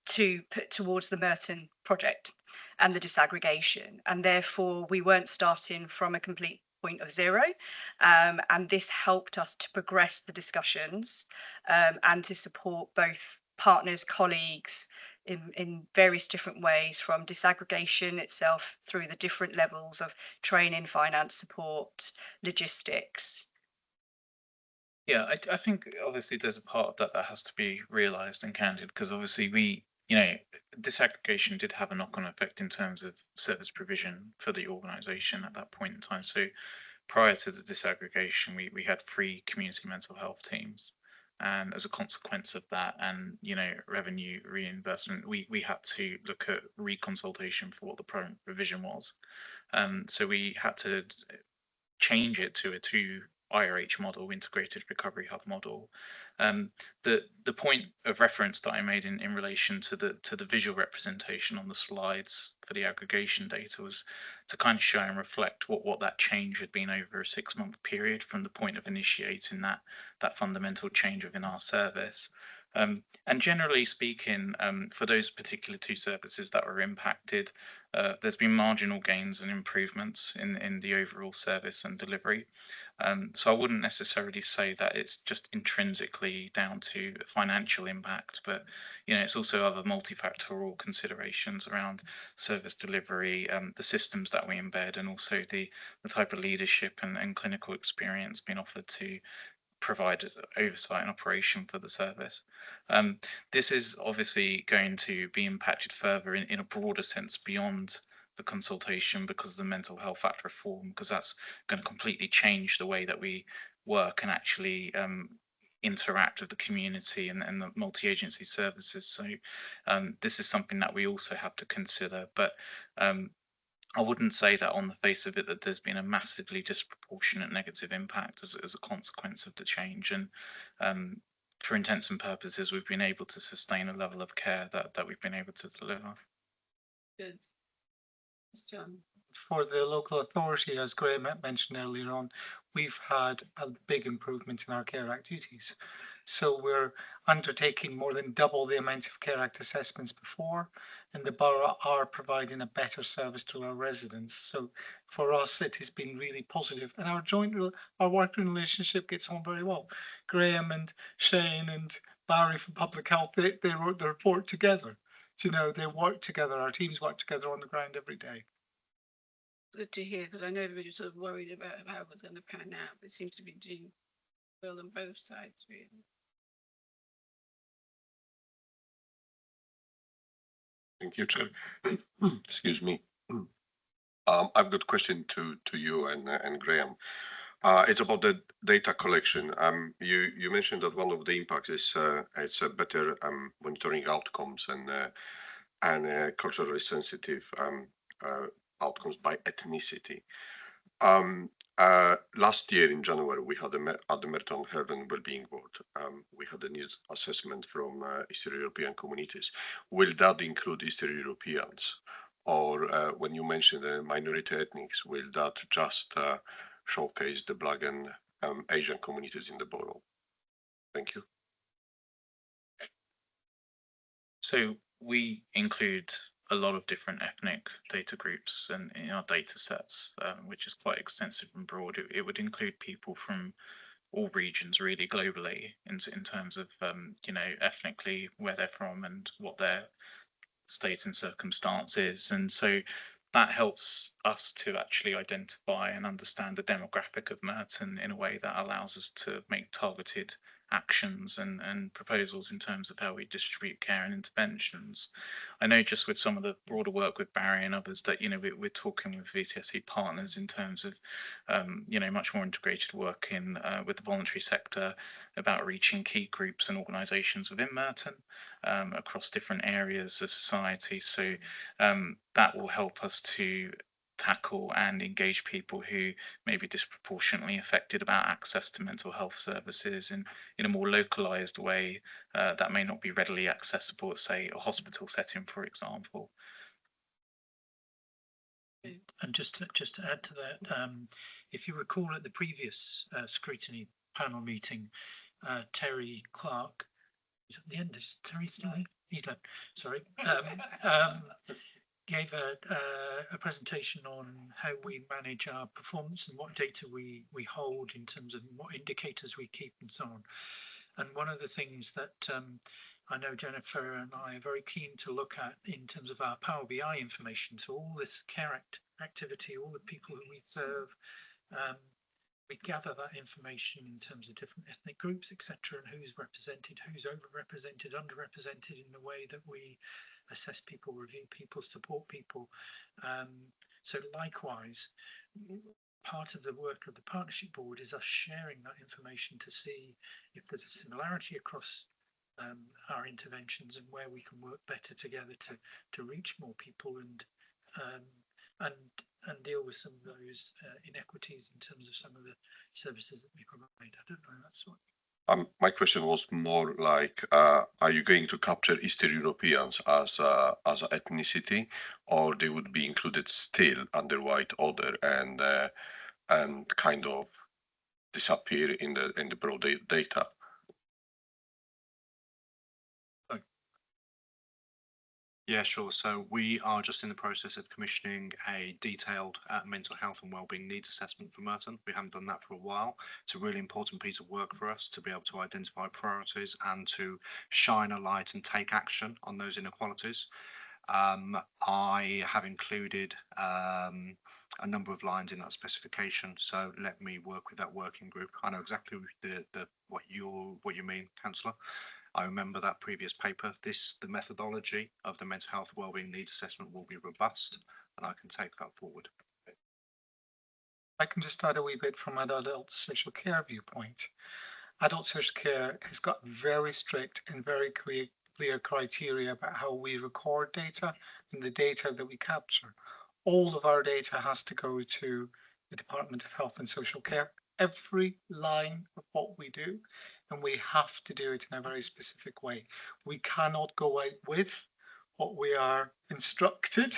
to put towards the Merton project and the disaggregation. And therefore, we weren't starting from a complete point of zero. And this helped us to progress the discussions and to support both partners, colleagues in various different ways, from disaggregation itself through the different levels of training, finance support, logistics. Yeah, I think obviously there's a part of that has to be realised and candid because obviously disaggregation did have a knock-on effect in terms of service provision for the organisation at that point in time. So prior to the disaggregation, we had 3 community mental health teams. And as a consequence of that and, revenue reimbursement, we had to look at reconsultation for what the current provision was. So we had to change it to a 2 IRH model, integrated recovery hub model. The point of reference that I made in relation to the visual representation on the slides for the aggregation data was to kind of show and reflect what that change had been over a 6-month period from the point of initiating that fundamental change within our service. And generally speaking, for those particular 2 services that were impacted, there's been marginal gains and improvements in the overall service and delivery. So I wouldn't necessarily say that it's just intrinsically down to financial impact, but it's also other multifactorial considerations around service delivery, the systems that we embed, and also the type of leadership and clinical experience being offered to provide oversight and operation for the service. This is obviously going to be impacted further in a broader sense beyond the consultation because of the Mental Health Act reform, because that's going to completely change the way that we work and actually interact with the community and the multi-agency services. So this is something that we also have to consider. But I wouldn't say that on the face of it that there's been a massively disproportionate negative impact as a consequence of the change. And for intents and purposes, we've been able to sustain a level of care that we've been able to deliver. Good. John. For the local authority, as Graham mentioned earlier on, we've had a big improvement in our Care Act duties. So we're undertaking more than double the amount of Care Act assessments before, and the borough are providing a better service to our residents. So for us, it has been really positive, and our working relationship gets on very well. Graham and Shane and Barry from Public Health, they wrote the report together. you know, they work together. Our teams work together on the ground every day. Good to hear, because I know everybody's sort of worried about how it's going to pan out. It seems to be doing well on both sides, really. Thank you, Chair. Excuse me. I've got a question to you and Graham. It's about the data collection. You mentioned that one of the impacts is it's a better monitoring outcomes and culturally sensitive outcomes by ethnicity. Last year in January, we had at the Merton Health and Wellbeing Board, we had a news assessment from Eastern European communities. Will that include Eastern Europeans? Or when you mention the minority ethnics, will that just showcase the Black and Asian communities in the borough? Thank you. So we include a lot of different ethnic data groups and in our data sets, which is quite extensive and broad. It would include people from all regions really globally in terms of, you know, ethnically where they're from and what their state and circumstance is. And so that helps us to actually identify and understand the demographic of Merton in a way that allows us to make targeted actions and proposals in terms of how we distribute care and interventions. I know just with some of the broader work with Barry and others that, you know, we're talking with VCSE partners in terms of, you know, much more integrated work in with the voluntary sector about reaching key groups and organisations within Merton across different areas of society. So that will help us to tackle and engage people who may be disproportionately affected about access to mental health services in a more localized way that may not be readily accessible at, say, a hospital setting, for example. And just to add to that, if you recall at the previous scrutiny panel meeting, Terry Clark, at the end, is Terry still here? He's left, sorry. Gave a presentation on how we manage our performance and what data we hold in terms of what indicators we keep and so on. And one of the things that I know Jennifer and I are very keen to look at in terms of our Power BI information, so all this care activity, all the people who we serve, we gather that information in terms of different ethnic groups, etc., and who's represented, who's overrepresented, underrepresented in the way that we assess people, review people, support people. So likewise, part of the work of the partnership board is us sharing that information to see if there's a similarity across our interventions and where we can work better together to reach more people and deal with some of those inequities in terms of some of the services that we provide. I don't know, that's what. My question was more like, are you going to capture Eastern Europeans as a ethnicity, or they would be included still under white order and kind of disappear in the broad data? Yeah, sure. So we are just in the process of commissioning a detailed mental health and wellbeing needs assessment for Merton. We haven't done that for a while. It's a really important piece of work for us to be able to identify priorities and to shine a light and take action on those inequalities. I have included a number of lines in that specification, so let me work with that working group. I know exactly what you mean, Councillor. I remember that previous paper. The methodology of the mental health wellbeing needs assessment will be robust, and I can take that forward. I can just add a wee bit from an adult social care viewpoint. Adult social care has got very strict and very clear criteria about how we record data and the data that we capture. All of our data has to go to the Department of Health and Social Care, every line of what we do, and we have to do it in a very specific way. We cannot go out with what we are instructed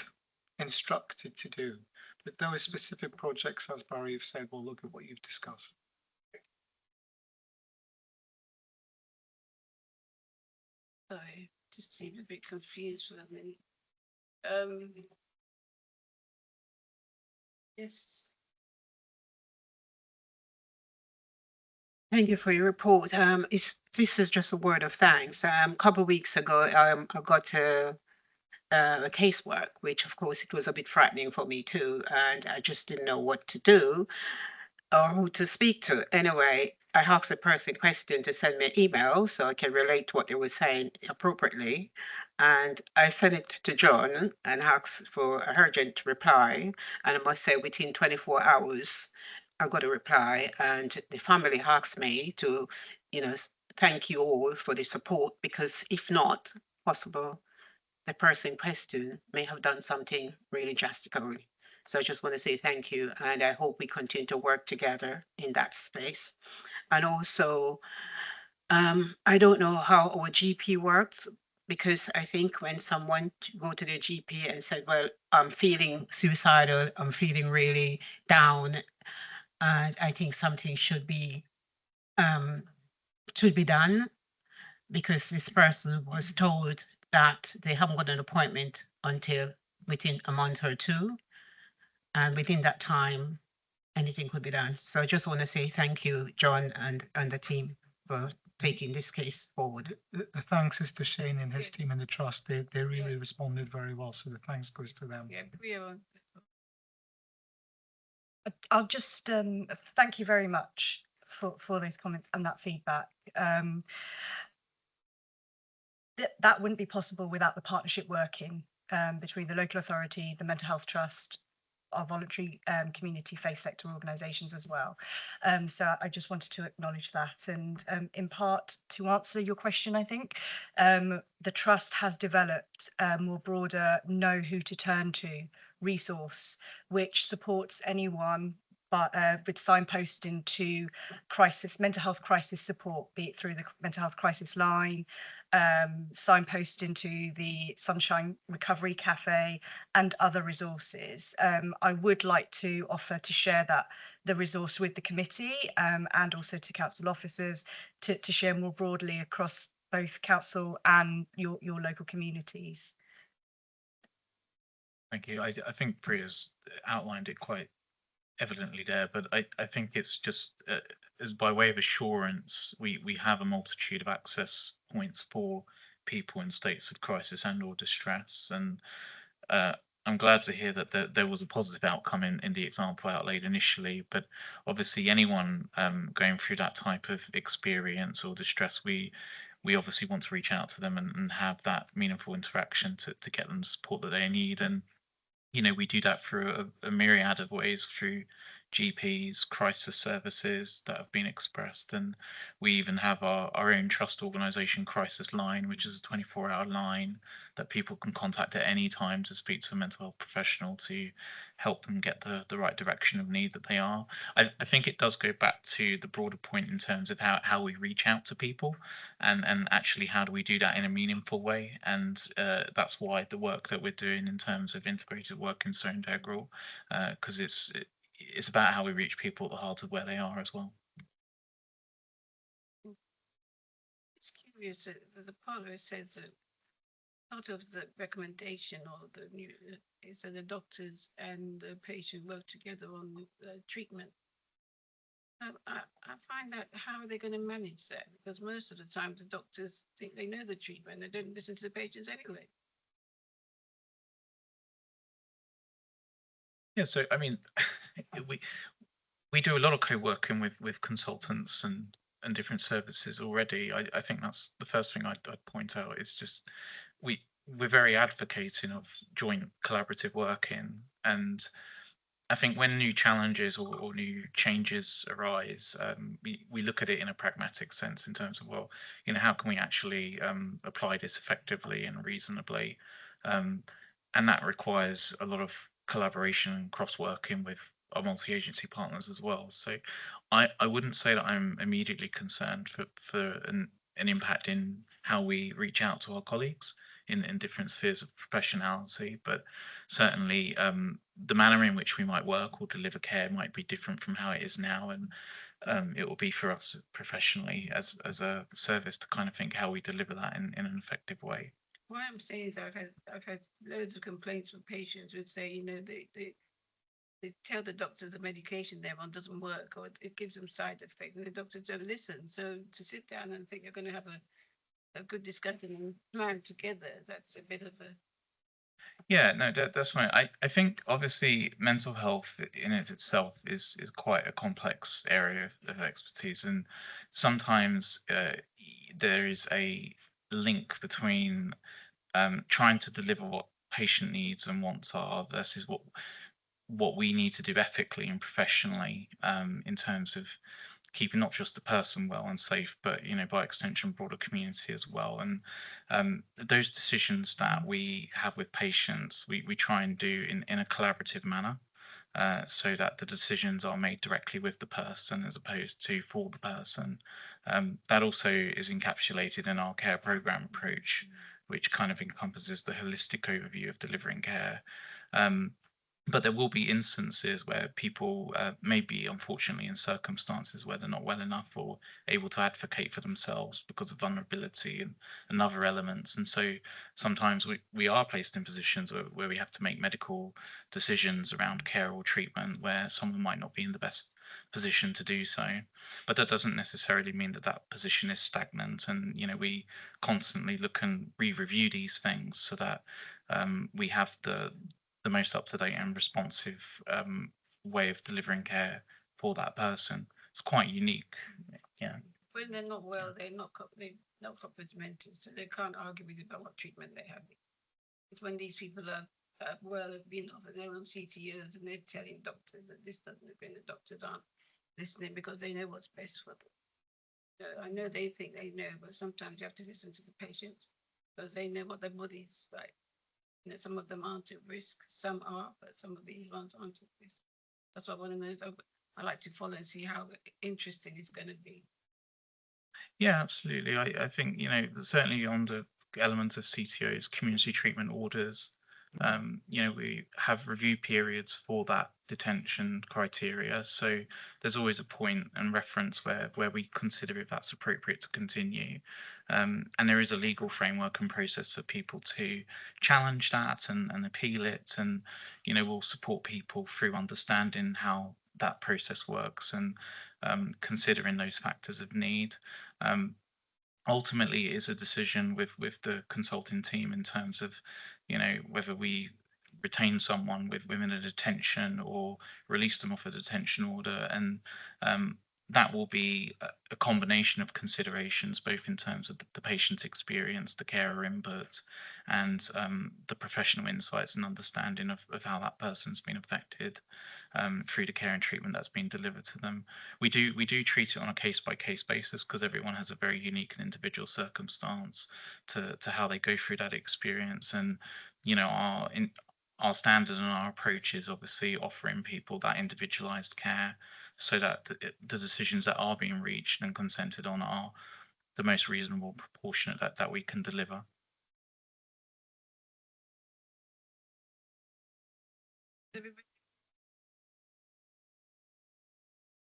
to do. But those specific projects, as Barry have said, will look at what you've discussed. Sorry, just seemed a bit confused for a minute. Yes. Thank you for your report. This is just a word of thanks. A couple of weeks ago, I got a casework, which of course it was a bit frightening for me too, and I just didn't know what to do or who to speak to. Anyway, I asked the person in question to send me an email so I can relate what they were saying appropriately. And I sent it to John and asked for an urgent reply. And I must say, within 24 hours, I got a reply. And the family asked me to, thank you all for the support, because if not possible, the person in question may have done something really drastically. So I just want to say thank you, and I hope we continue to work together in that space. And also, I don't know how our GP works, because I think when someone go to their GP and said, well, I'm feeling suicidal, I'm feeling really down, I think something should be done, because this person was told that they haven't got an appointment until within a month or two. And within that time, anything could be done. So I just want to say thank you, John and the team, for taking this case forward. The thanks is to Shane and his team in the trust. They really responded very well. So the thanks goes to them. Yeah, Priya. I'll just thank you very much for those comments and that feedback. That wouldn't be possible without the partnership working between the local authority, the mental health trust, our voluntary community faith sector organisations as well. So I just wanted to acknowledge that. And in part, to answer your question, I think the trust has developed a more broader know who to turn to resource, which supports anyone but with signposting to mental health crisis support, be it through the mental health crisis line, signposting to the Sunshine Recovery Cafe and other resources. I would like to offer to share the resource with the committee and also to council officers to share more broadly across both council and your local communities. Thank you. I think Priya's outlined it quite evidently there, but I think it's just as by way of assurance, we have a multitude of access points for people in states of crisis and or distress. And I'm glad to hear that there was a positive outcome in the example outlaid initially, but obviously anyone going through that type of experience or distress, we obviously want to reach out to them and have that meaningful interaction to get them the support that they need. And we do that through a myriad of ways, through GPs, crisis services that have been expressed. And we even have our own trust organisation crisis line, which is a 24-hour line that people can contact at any time to speak to a mental health professional to help them get the right direction of need that they are. I think it does go back to the broader point in terms of how we reach out to people and actually how do we do that in a meaningful way. And that's why the work that we're doing in terms of integrated work is so integral, because it's about how we reach people at the heart of where they are as well. It's curious that the part where it says that part of the recommendation or the new is that the doctors and the patient work together on treatment. I find that how are they going to manage that? Because most of the time the doctors think they know the treatment, they don't listen to the patients anyway. Yeah, so I mean, we do a lot of co-working with consultants and different services already. I think that's the first thing I'd point out. It's just we're very advocating of joint collaborative working, and I think when new challenges or new changes arise, we look at it in a pragmatic sense in terms of, well, how can we actually apply this effectively and reasonably, and that requires a lot of collaboration and cross-working with our multi-agency partners as well. So I wouldn't say that I'm immediately concerned for an impact in how we reach out to our colleagues in different spheres of professionality, but certainly the manner in which we might work or deliver care might be different from how it is now, and it will be for us professionally as a service to kind of think how we deliver that in an effective way. What I'm saying is I've had loads of complaints from patients who say, they tell the doctors the medication they're on doesn't work or it gives them side effects, and the doctors don't listen. So to sit down and think you're going to have a good discussion and plan together, that's a bit of a Yeah, no, that's fine. I think obviously mental health in of itself is quite a complex area of expertise, and sometimes there is a link between trying to deliver what patient needs and wants are versus what we need to do ethically and professionally in terms of keeping not just the person well and safe, but by extension, broader community as well. And those decisions that we have with patients, we try and do in a collaborative manner. So that the decisions are made directly with the person as opposed to for the person. That also is encapsulated in our care program approach, which kind of encompasses the holistic overview of delivering care. But there will be instances where people may be, unfortunately, in circumstances where they're not well enough or able to advocate for themselves because of vulnerability and other elements. And so sometimes we are placed in positions where we have to make medical decisions around care or treatment where someone might not be in the best position to do so. But that doesn't necessarily mean that that position is stagnant. And, we constantly look and re-review these things so that we have the most up-to-date and responsive way of delivering care for that person. It's quite unique. Yeah. When they're not well, they're not complimentary, so they can't argue with you about what treatment they have. It's when these people are well, have been offered their own CTUs and they're telling doctors that this doesn't happen, the doctors aren't listening because they know what's best for them. So I know they think they know, but sometimes you have to listen to the patients because they know what their body's like. Some of them aren't at risk, some are, but some of these ones aren't at risk. That's what I want to know. I like to follow and see how interesting it's going to be. Yeah, absolutely. I think, certainly on the element of CTOs, community treatment orders, we have review periods for that detention criteria. So there's always a point and reference where we consider if that's appropriate to continue. And there is a legal framework and process for people to challenge that and appeal it. And, we'll support people through understanding how that process works and considering those factors of need. Ultimately, it is a decision with the consulting team in terms of, whether we retain someone within a detention or release them off a detention order, and that will be a combination of considerations, both in terms of the patient's experience, the carer input, and the professional insights and understanding of how that person's been affected through the care and treatment that's been delivered to them. We do treat it on a case by case basis because everyone has a very unique and individual circumstance to how they go through that experience. And our standard and our approach is obviously offering people that individualized care so that the decisions that are being reached and consented on are the most reasonable proportionate that we can deliver.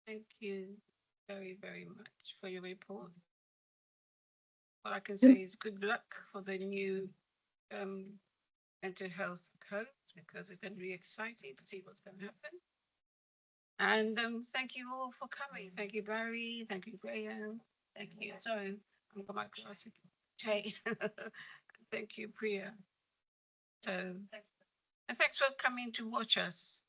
Thank you very, very much for your report. What I can say is good luck for the new mental health codes because it's going to be exciting to see what's going to happen. And thank you all for coming. Thank you, Barry. Thank you, Graham. Thank you. Sorry, I'm going to class. Jay. Thank you, Priya. So, and thanks for coming to watch us.